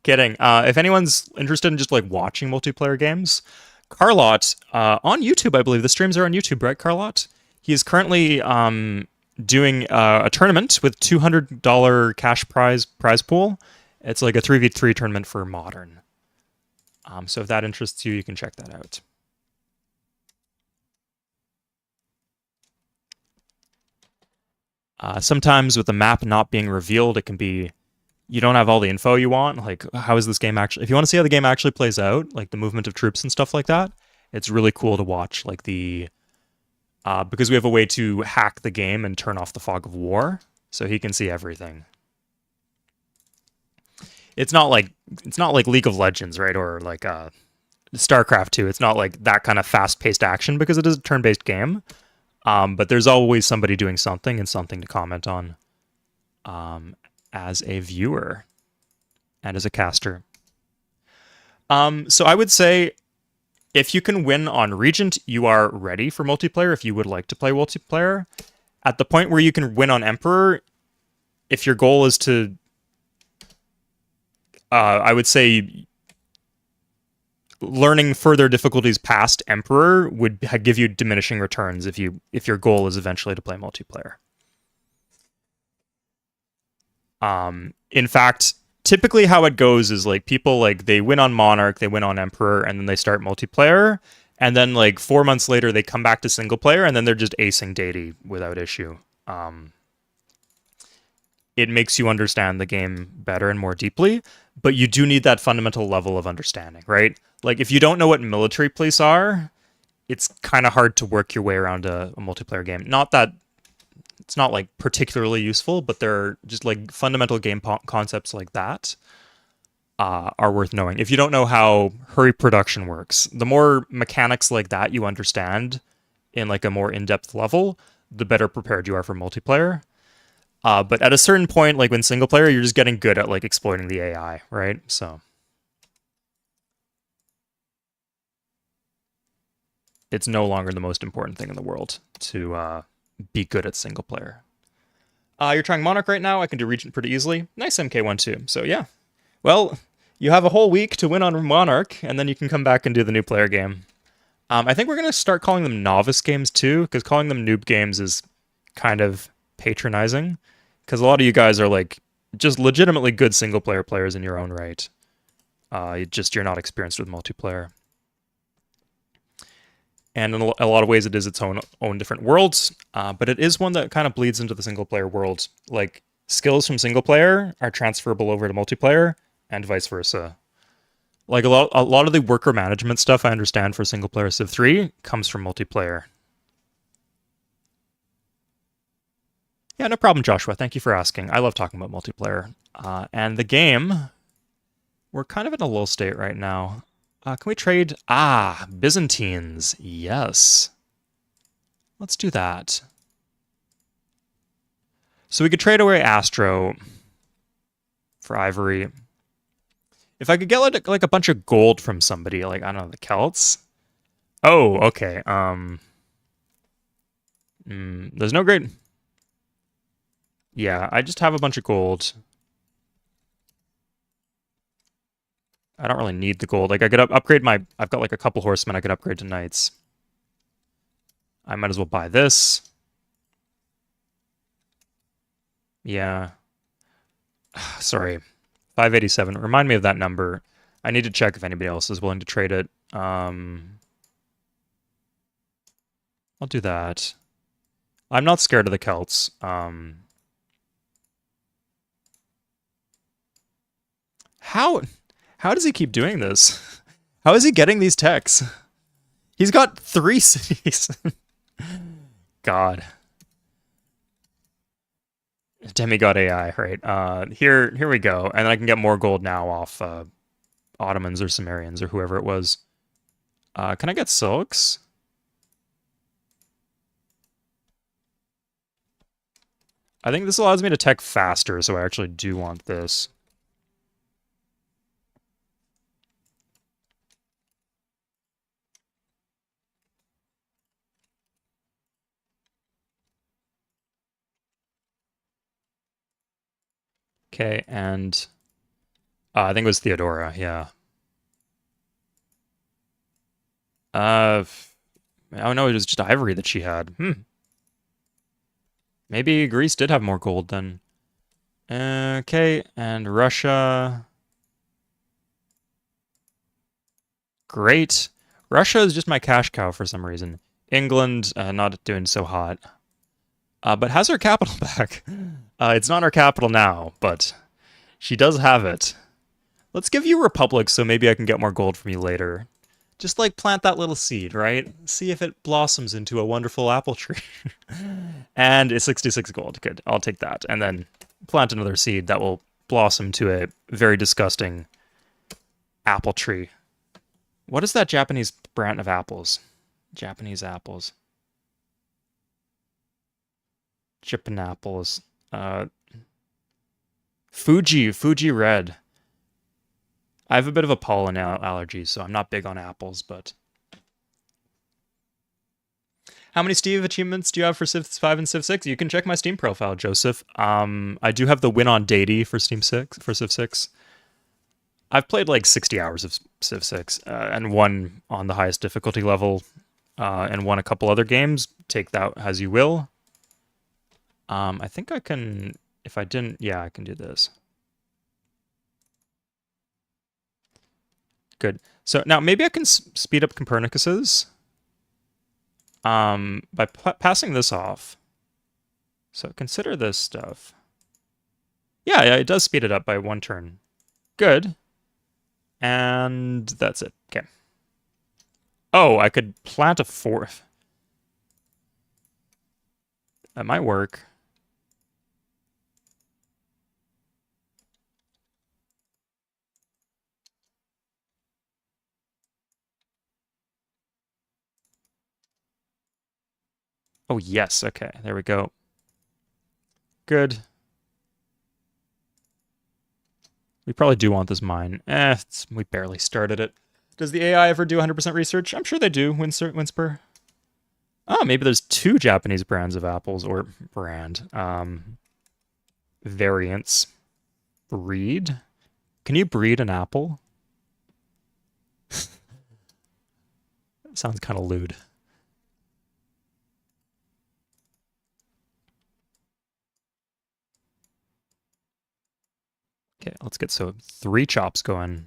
Kidding. If anyone's interested in just like watching multiplayer games, Carlot on YouTube, I believe the streams are on YouTube, right, Carlot? He is currently doing a tournament with $200 cash prize pool. It's like a 3v3 tournament for modern. So if that interests you, you can check that out. Sometimes with the map not being revealed, it can be you don't have all the info you want. Like, how is this game actually? If you want to see how the game actually plays out, like the movement of troops and stuff like that, it's really cool to watch. Like because we have a way to hack the game and turn off the fog of war, so he can see everything. It's not like League of Legends, right? Or like StarCraft 2. It's not like that kind of fast-paced action because it is a turn-based game. But there's always somebody doing something and something to comment on as a viewer and as a caster. So I would say if you can win on Regent, you are ready for multiplayer if you would like to play multiplayer. At the point where you can win on Emperor, if your goal is to... I would say learning further difficulties past Emperor would give you diminishing returns if your goal is eventually to play multiplayer. In fact, typically how it goes is like people like they win on Monarch, they win on Emperor, and then they start multiplayer, and then like 4 months later they come back to single player, and then they're just acing deity without issue. It makes you understand the game better and more deeply, but you do need that fundamental level of understanding, right? Like, if you don't know what military police are, it's kind of hard to work your way around a multiplayer game. Not that it's not, like, particularly useful, but they're just, like, fundamental game concepts like that are worth knowing. If you don't know how hurry production works, the more mechanics like that you understand in, like, a more in-depth level, the better prepared you are for multiplayer. But at a certain point, like when single player, you're just getting good at like exploiting the AI, right? So it's no longer the most important thing in the world to be good at single player. You're trying Monarch right now. I can do Regent pretty easily. Nice MK1 too. So yeah. Well, you have a whole week to win on Monarch, and then you can come back and do the new player game. I think we're going to start calling them novice games too, because calling them noob games is kind of patronizing. Because a lot of you guys are like just legitimately good single player players in your own right. You're not experienced with multiplayer. And in a lot of ways, it is its own different worlds. But it is one that kind of bleeds into the single player world. Like skills from single player are transferable over to multiplayer, and vice versa. Like a lot of the worker management stuff I understand for single player Civ 3 comes from multiplayer. Yeah, no problem, Joshua. Thank you for asking. I love talking about multiplayer. And the game, we're kind of in a lull state right now. Can we trade? Byzantines. Yes. Let's do that. So we could trade away Astro for Ivory. If I could get like a bunch of gold from somebody, like, I don't know, the Celts. Oh, okay. There's no great... Yeah, I just have a bunch of gold. I don't really need the gold. Like, I could upgrade my... I've got, like, a couple horsemen I could upgrade to knights. I might as well buy this. Yeah. Sorry. 587. Remind me of that number. I need to check if anybody else is willing to trade it. I'll do that. I'm not scared of the Celts. How does he keep doing this? How is he getting these techs? He's got 3 cities. God. Demigod AI, right? Here we go. And then I can get more gold now off Ottomans or Sumerians or whoever it was. Can I get silks? I think this allows me to tech faster, so I actually do want this. Okay, and I think it was Theodora, yeah. Oh no, it was just ivory that she had. Maybe Greece did have more gold then. Okay, and Russia. Great. Russia is just my cash cow for some reason. England, not doing so hot. But has her capital back. It's not her capital now, but she does have it. Let's give you Republic so maybe I can get more gold from you later. Just like plant that little seed, right? See if it blossoms into a wonderful apple tree. And it's 66 gold. Good, I'll take that. And then plant another seed that will blossom to a very disgusting apple tree. What is that Japanese brand of apples? Japanese apples. Japan apples. Fuji Red. I have a bit of a pollen allergy, so I'm not big on apples, but... How many Steve achievements do you have for Civ 5 and Civ 6? You can check my Steam profile, Joseph. I do have the win on Deity for Civ 6. I've played like 60 hours of Civ 6, and won on the highest difficulty level, and won a couple other games. Take that as you will. I think I can... If I didn't... Yeah, I can do this. Good. So now maybe I can speed up Copernicus's by passing this off. So consider this stuff. Yeah, it does speed it up by 1 turn. Good. And that's it. Okay. Oh, I could plant a 4th. That might work. Oh, yes. Okay, there we go. Good. We probably do want this mine. We barely started it. Does the AI ever do 100% research? I'm sure they do, Winsper. Oh, maybe there's 2 Japanese brands of apples, or variants. Breed? Can you breed an apple? Sounds kind of lewd. Okay, let's get 3 chops going.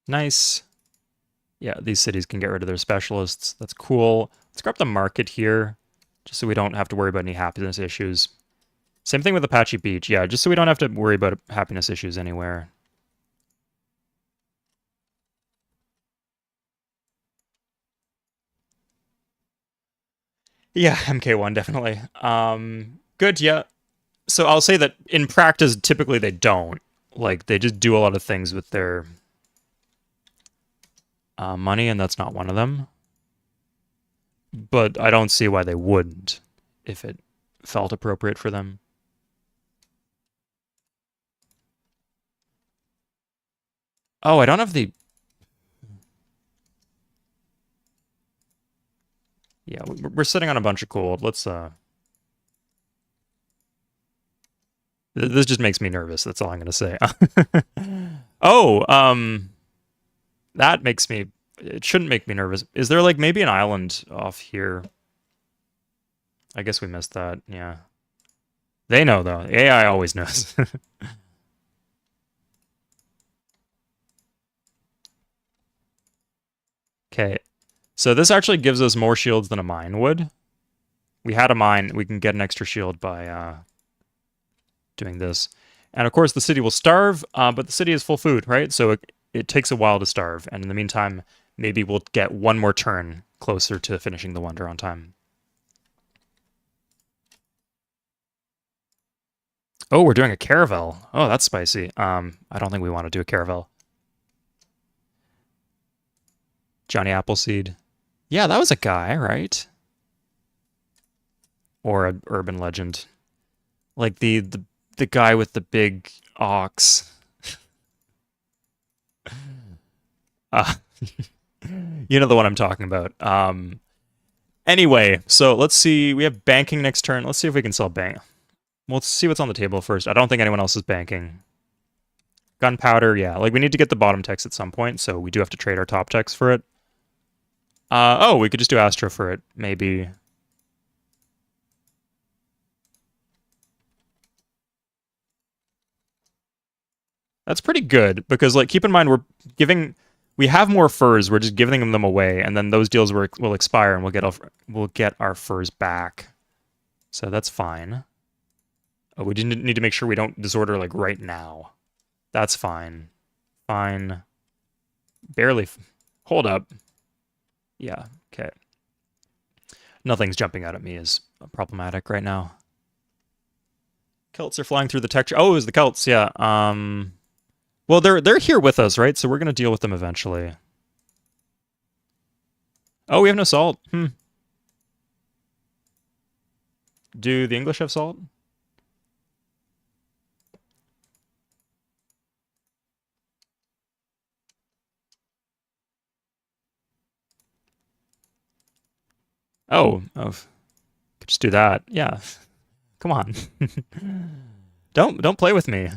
Nice. Yeah, these cities can get rid of their specialists. That's cool. Let's grab the market here, just so we don't have to worry about any happiness issues. Same thing with Apache Beach. Yeah, just so we don't have to worry about happiness issues anywhere. Yeah, MK1, definitely. Good, yeah. So I'll say that in practice, typically they don't. Like, they just do a lot of things with their money, and that's not one of them. But I don't see why they wouldn't, if it felt appropriate for them. Oh, I don't have the... Yeah, we're sitting on a bunch of gold. Let's, This just makes me nervous, that's all I'm gonna say. Oh, that makes me... It shouldn't make me nervous. Is there, like, maybe an island off here? I guess we missed that, yeah. They know, though. AI always knows. Okay, so this actually gives us more shields than a mine would. We had a mine, we can get an extra shield by doing this. And of course the city will starve, but the city is full food, right? So it takes a while to starve, and in the meantime, maybe we'll get one more turn closer to finishing the wonder on time. Oh, we're doing a caravel. Oh, that's spicy. I don't think we want to do a caravel. Johnny Appleseed. Yeah, that was a guy, right? Or an urban legend. Like the guy with the big ox. Uh, you know the one I'm talking about. Anyway, so let's see. We have banking next turn. Let's see if we can sell bank. Let's see what's on the table first. I don't think anyone else is banking. Gunpowder, yeah. Like, we need to get the bottom text at some point, so we do have to trade our top text for it. Oh, we could just do Astra for it, maybe. That's pretty good, because, like, keep in mind, we have more furs, we're just giving them away, and then those deals will expire, and we'll get our furs back. So that's fine. Oh, we didn't need to make sure we don't disorder, like, right now. That's fine. Fine. Barely. Hold up. Yeah, okay. Nothing's jumping out at me as problematic right now. Celts are flying through the texture. Oh, it was the Celts, yeah. Well, they're here with us, right? So we're gonna deal with them eventually. Oh, we have no salt. Do the English have salt? Oh, could just do that. Yeah. Come on. Don't play with me.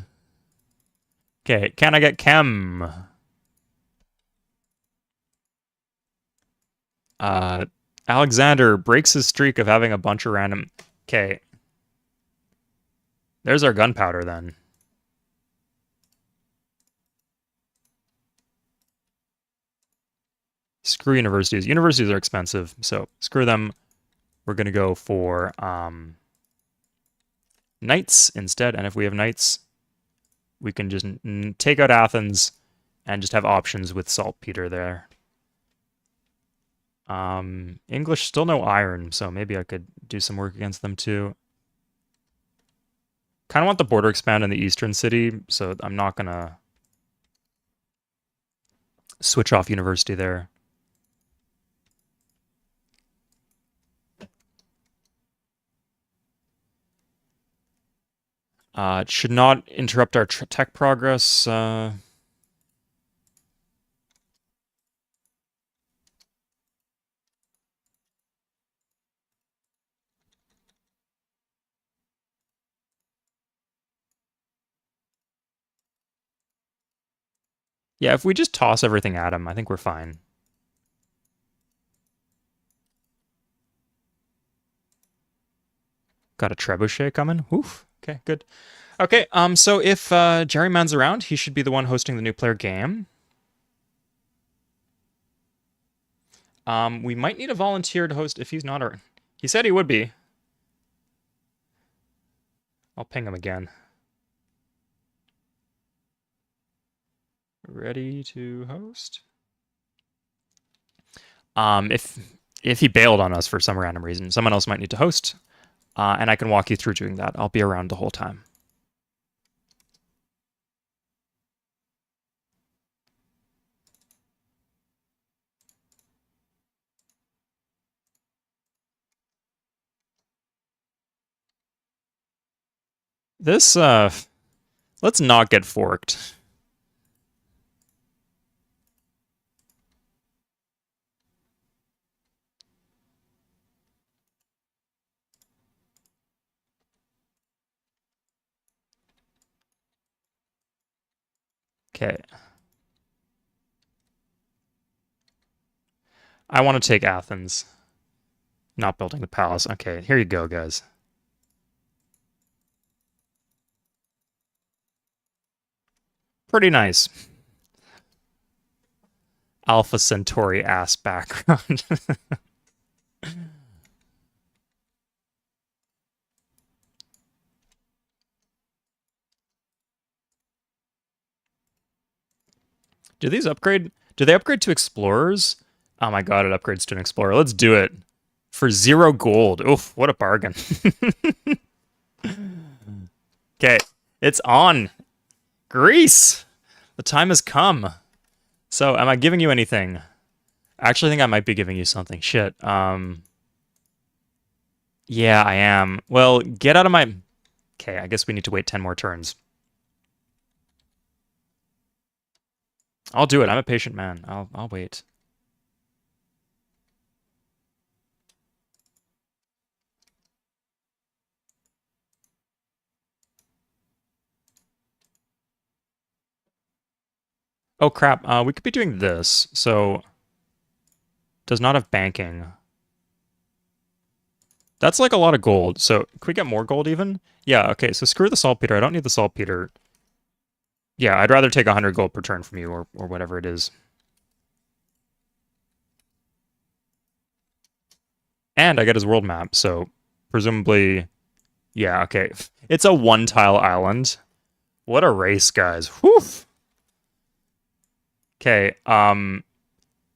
Okay, can I get chem? Alexander breaks his streak of having a bunch of random. Okay. There's our gunpowder then. Screw universities. Universities are expensive, so screw them. We're gonna go for knights instead, and if we have knights, we can just take out Athens and just have options with saltpeter there. English, still no iron, so maybe I could do some work against them too. Kind of want the border expand in the eastern city, so I'm not gonna switch off university there. It should not interrupt our tech progress. Yeah, if we just toss everything at him, I think we're fine. Got a trebuchet coming. Oof. Okay, good. Okay, so if Jerry Man's around, he should be the one hosting the new player game. We might need a volunteer to host if he's not around. He said he would be. I'll ping him again. Ready to host? If he bailed on us for some random reason, someone else might need to host, and I can walk you through doing that. I'll be around the whole time. This, let's not get forked. Okay. I want to take Athens. Not building the palace. Okay, here you go, guys. Pretty nice. Alpha Centauri ass background. Do these upgrade? Do they upgrade to explorers? Oh my god, it upgrades to an explorer. Let's do it. For 0 gold. Oof, what a bargain. Okay, it's on. Greece! The time has come. So, am I giving you anything? I actually think I might be giving you something. Shit. Yeah, I am. Well, get out of my... Okay, I guess we need to wait 10 more turns. I'll do it. I'm a patient man. I'll wait. Oh crap. We could be doing this. So does not have banking. That's like a lot of gold. So can we get more gold even? Yeah, okay. So screw the saltpeter. I don't need the saltpeter. Yeah, I'd rather take 100 gold per turn from you or whatever it is. And I get his world map, so presumably, yeah, okay. It's a one-tile island. What a race, guys. Whew. Okay,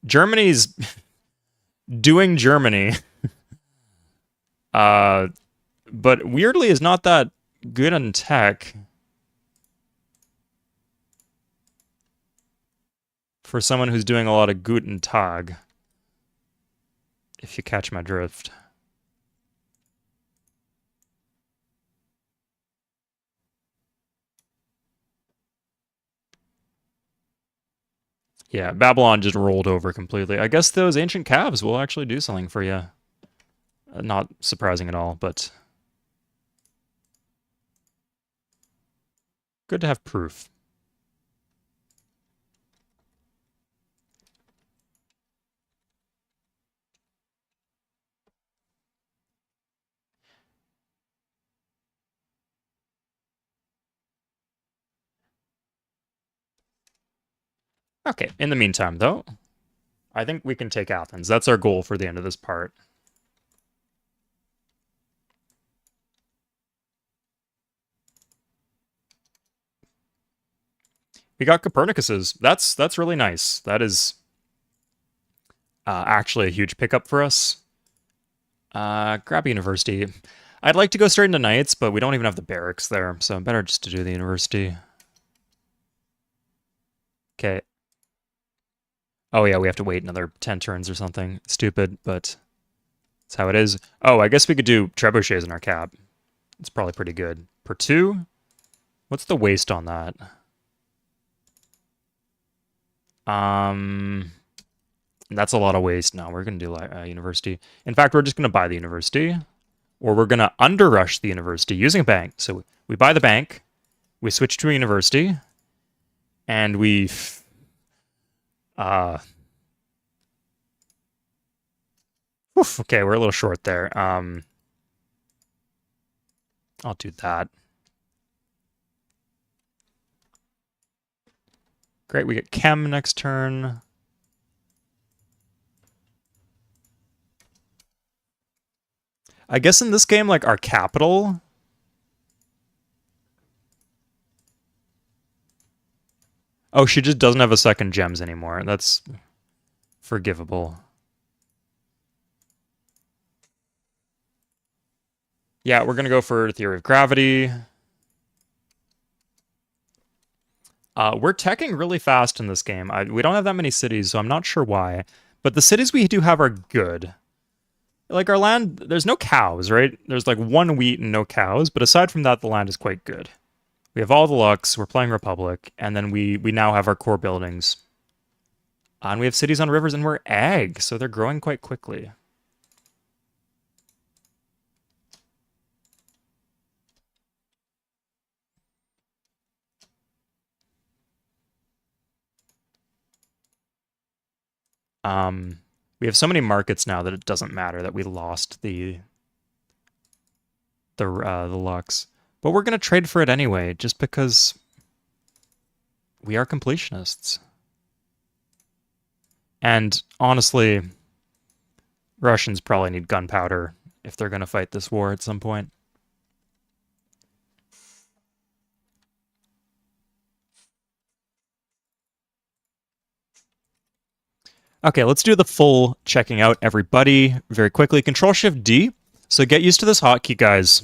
Germany's doing Germany. But weirdly is not that good on tech. For someone who's doing a lot of Guten Tag. If you catch my drift. Yeah, Babylon just rolled over completely. I guess those ancient calves will actually do something for you. Not surprising at all, but good to have proof. Okay, in the meantime, though, I think we can take Athens. That's our goal for the end of this part. We got Copernicus's. That's really nice. That is actually a huge pickup for us. Grab a university. I'd like to go straight into Knights, but we don't even have the barracks there, so better just to do the university. Okay. Oh yeah, we have to wait another 10 turns or something. Stupid, but that's how it is. Oh, I guess we could do trebuchets in our cap. It's probably pretty good. Per 2? What's the waste on that? That's a lot of waste. No, we're going to do university. In fact, we're just going to buy the university. Or we're going to underrush the university using a bank. So we buy the bank. We switch to a university. And we... Oof, okay, we're a little short there. I'll do that. Great, we get Chem next turn. I guess in this game, like, our capital... Oh, she just doesn't have a second gems anymore. That's forgivable. Yeah, we're going to go for Theory of Gravity. We're teching really fast in this game. We don't have that many cities, so I'm not sure why. But the cities we do have are good. Like, our land, there's no cows, right? There's like 1 wheat and no cows, but aside from that, the land is quite good. We have all the Lux, we're playing Republic, and then we now have our core buildings. And we have cities on rivers, and we're ag, so they're growing quite quickly. We have so many markets now that it doesn't matter that we lost the Lux. But we're going to trade for it anyway, just because we are completionists. And honestly, Russians probably need gunpowder if they're going to fight this war at some point. Okay, let's do the full checking out everybody very quickly. Control-Shift-D. So get used to this hotkey, guys.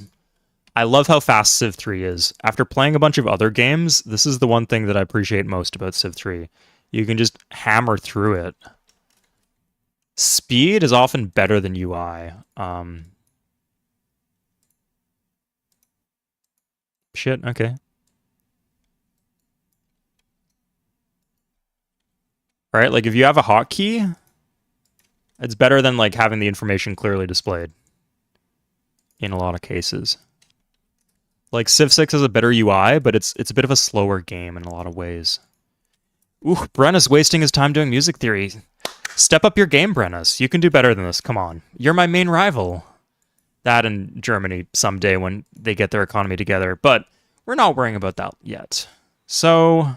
I love how fast Civ 3 is. After playing a bunch of other games, this is the one thing that I appreciate most about Civ 3. You can just hammer through it. Speed is often better than UI. Shit, okay. Right, like if you have a hotkey, it's better than like having the information clearly displayed in a lot of cases. Like Civ 6 has a better UI, but it's a bit of a slower game in a lot of ways. Ooh, Brenna's wasting his time doing music theory. Step up your game, Brennas. You can do better than this. Come on. You're my main rival. That and Germany someday when they get their economy together. But we're not worrying about that yet. So...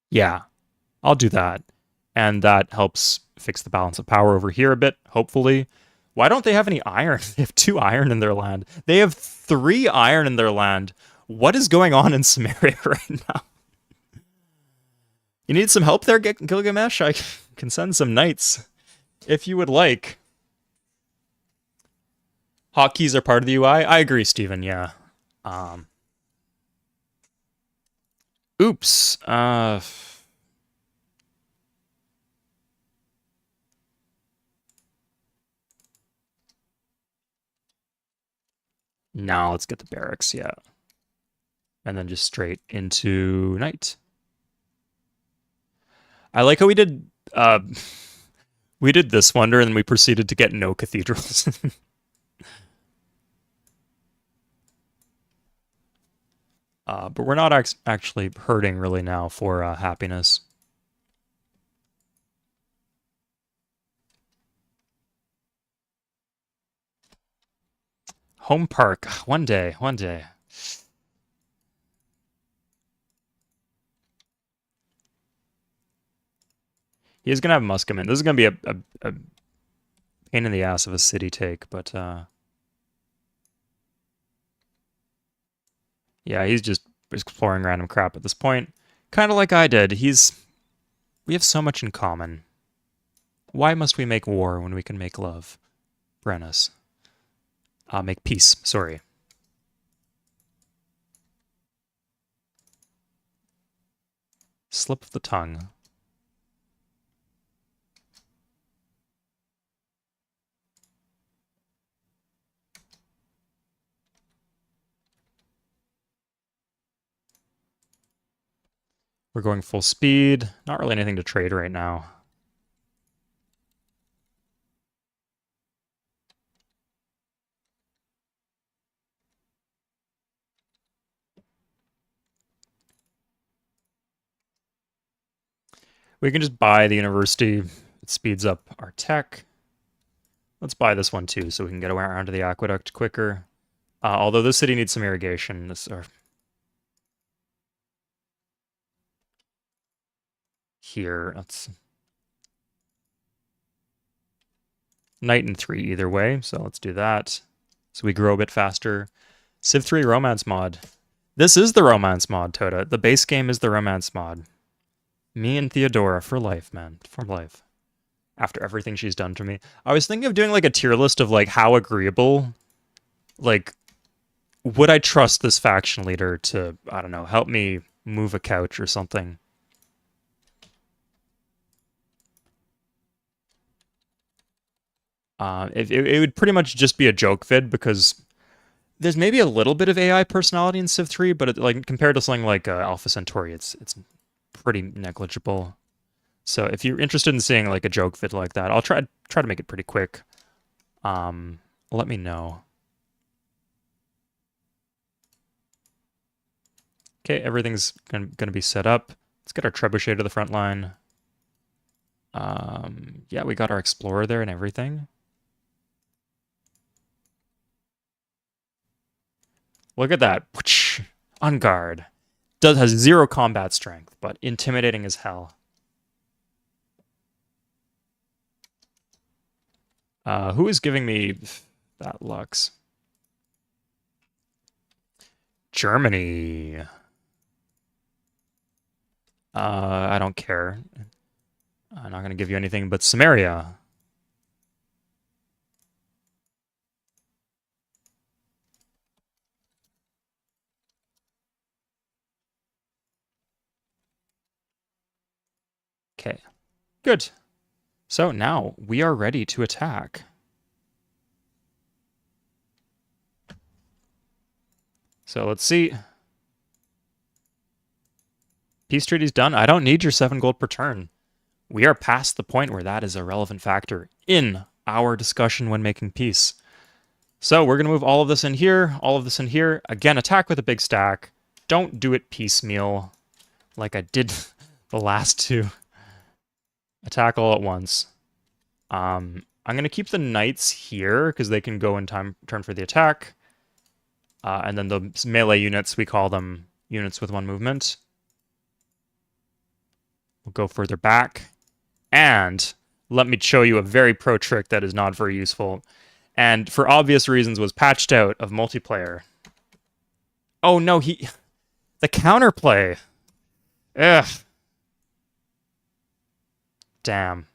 yeah, I'll do that. And that helps fix the balance of power over here a bit, hopefully. Why don't they have any iron? They have 2 iron in their land. They have 3 iron in their land. What is going on in Samaria right now? You need some help there, Gilgamesh? I can send some knights if you would like. Hotkeys are part of the UI. I agree, Steven, yeah. Oops. Now let's get the barracks, yeah. And then just straight into knight. I like how we did this wonder and then we proceeded to get no cathedrals. But we're not actually hurting really now for happiness. Home Park. One day. He's going to have Muskemen. This is going to be a pain in the ass of a city take, but... yeah, he's just exploring random crap at this point. Kind of like I did. We have so much in common. Why must we make war when we can make love? Brennis. Make peace, sorry. Slip of the tongue. We're going full speed. Not really anything to trade right now. We can just buy the university. It speeds up our tech. Let's buy this one too so we can get around to the aqueduct quicker. Although this city needs some irrigation. Here, let's... Knight and 3 either way, so let's do that. So we grow a bit faster. Civ 3 Romance mod. This is the Romance mod, Toda. The base game is the Romance mod. Me and Theodora for life, man. For life. After everything she's done to me. I was thinking of doing like a tier list of like how agreeable, like, would I trust this faction leader to, I don't know, help me move a couch or something? It would pretty much just be a joke vid because there's maybe a little bit of AI personality in Civ 3, but like compared to something like Alpha Centauri, it's pretty negligible. So if you're interested in seeing like a joke vid like that, I'll try to make it pretty quick. Let me know. Okay, everything's gonna be set up. Let's get our trebuchet to the front line. Yeah, we got our explorer there and everything. Look at that. On guard. Has 0 combat strength, but intimidating as hell. Who is giving me that Lux? Germany. I don't care. I'm not going to give you anything but Samaria. Okay, good. So now we are ready to attack. So let's see. Peace treaty's done. I don't need your 7 gold per turn. We are past the point where that is a relevant factor in our discussion when making peace. So we're going to move all of this in here, all of this in here. Again, attack with a big stack. Don't do it piecemeal like I did the last two. Attack all at once. I'm going to keep the knights here because they can go in turn for the attack. And then the melee units, we call them units with 1 movement. We'll go further back. And let me show you a very pro trick that is not very useful. And for obvious reasons was patched out of multiplayer. Oh no, the counterplay. Ugh. Damn.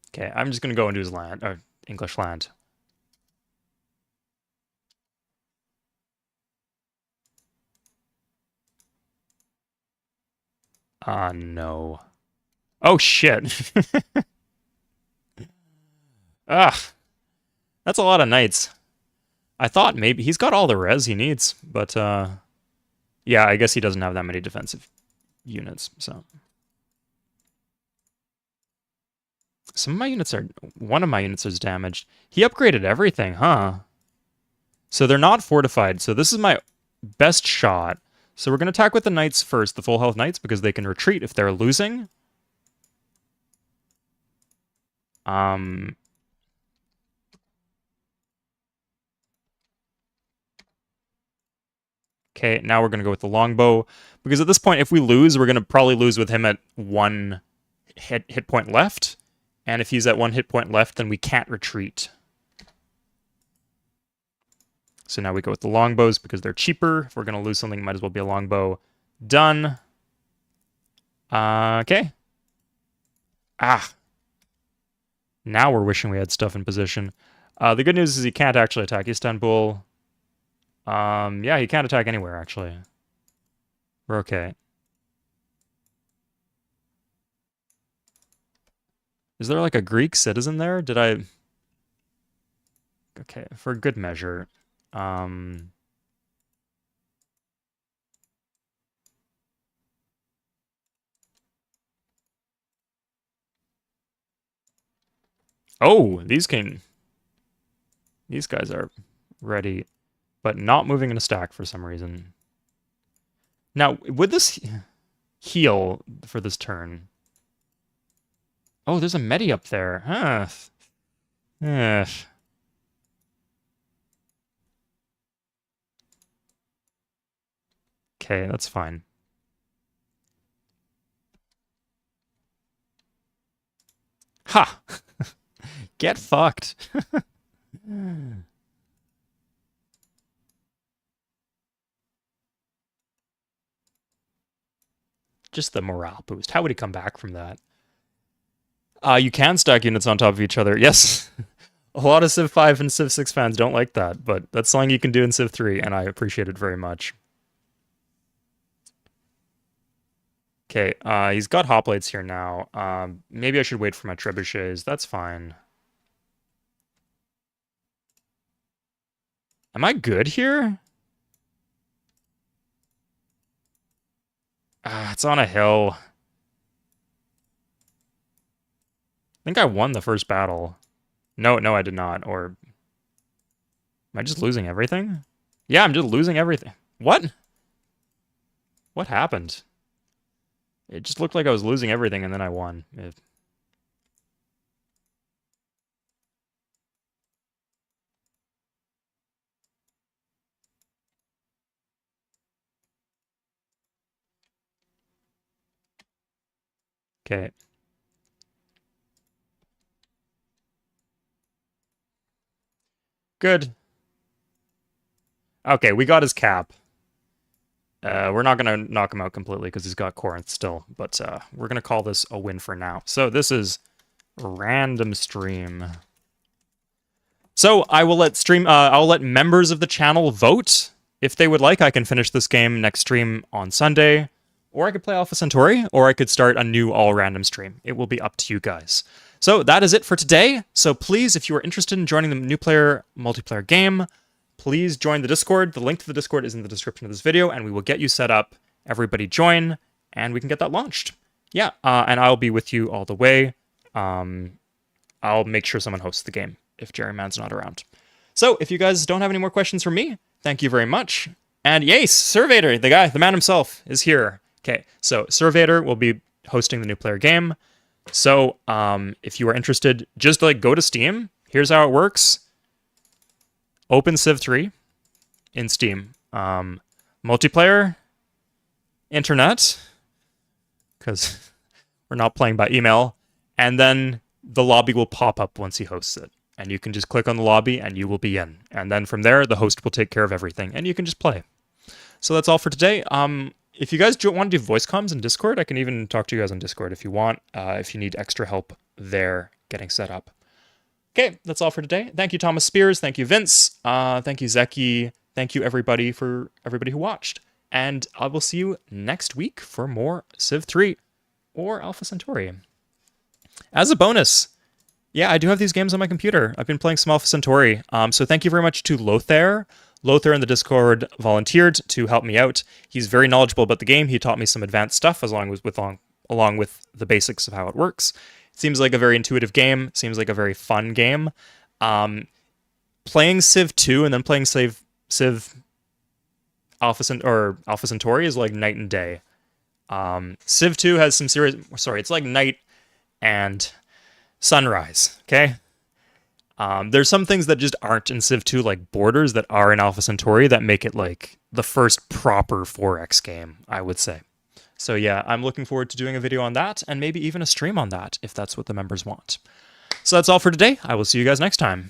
Okay, I'm just gonna go into his land, or English land. Ah, no. Oh, shit. Ugh. That's a lot of knights. I thought maybe he's got all the res he needs, but, yeah, I guess he doesn't have that many defensive units, so. One of my units is damaged. He upgraded everything, huh? So they're not fortified, so this is my best shot. So we're going to attack with the knights first, the full health knights, because they can retreat if they're losing. Okay, now we're going to go with the longbow, because at this point, if we lose, we're going to probably lose with him at 1 hit point left. And if he's at 1 hit point left, then we can't retreat. So now we go with the longbows because they're cheaper. If we're going to lose something, it might as well be a longbow. Done. Okay. Ah. Now we're wishing we had stuff in position. The good news is he can't actually attack Istanbul. Yeah, he can't attack anywhere, actually. We're okay. Is there like a Greek citizen there? Did I... Okay, for good measure. Oh, these guys are ready, but not moving in a stack for some reason. Now, would this heal for this turn? Oh, there's a Medi up there. Huh. Okay, that's fine. Ha! Get fucked. Just the morale boost. How would he come back from that? You can stack units on top of each other. Yes. A lot of Civ 5 and Civ 6 fans don't like that, but that's something you can do in Civ 3, and I appreciate it very much. Okay, he's got hoplites here now. Maybe I should wait for my trebuchets. That's fine. Am I good here? It's on a hill. I think I won the first battle. No, I did not. Or am I just losing everything? Yeah, I'm just losing everything. What? What happened? It just looked like I was losing everything and then I won. Okay. Good. Okay, we got his cap. We're not going to knock him out completely because he's got Corinth still, but we're going to call this a win for now. So this is random stream. So I will let I'll let members of the channel vote if they would like. I can finish this game next stream on Sunday, or I could play Alpha Centauri, or I could start a new all random stream. It will be up to you guys. So that is it for today. So please, if you are interested in joining the new player multiplayer game, please join the Discord. The link to the Discord is in the description of this video, and we will get you set up. Everybody join, and we can get that launched. Yeah, and I'll be with you all the way. I'll make sure someone hosts the game if Jerry Man's not around. So if you guys don't have any more questions for me, thank you very much. And yes, Surveyor, the man himself, is here. Okay, so Surveyor will be hosting the new player game. So if you are interested, just like go to Steam. Here's how it works. Open Civ 3 in Steam. Multiplayer, internet, because we're not playing by email. And then the lobby will pop up once he hosts it. And you can just click on the lobby and you will be in. And then from there, the host will take care of everything and you can just play. So that's all for today. If you guys want to do voice comms in Discord, I can even talk to you guys on Discord if you want, if you need extra help there getting set up. Okay, that's all for today. Thank you, Thomas Spears. Thank you, Vince. Thank you, Zeki. Thank you, everybody, for everybody who watched. And I will see you next week for more Civ 3 or Alpha Centauri. As a bonus, yeah, I do have these games on my computer. I've been playing some Alpha Centauri. So thank you very much to Lothar. Lothar in the Discord volunteered to help me out. He's very knowledgeable about the game. He taught me some advanced stuff along with the basics of how it works. It seems like a very intuitive game. Seems like a very fun game. Playing Civ 2 and then playing Civ Alpha Centauri is like night and day. Civ 2 has some serious... Sorry, it's like night and sunrise, okay? There's some things that just aren't in Civ 2, like borders, that are in Alpha Centauri that make it like the first proper 4X game, I would say. So yeah, I'm looking forward to doing a video on that, and maybe even a stream on that, if that's what the members want. So that's all for today. I will see you guys next time.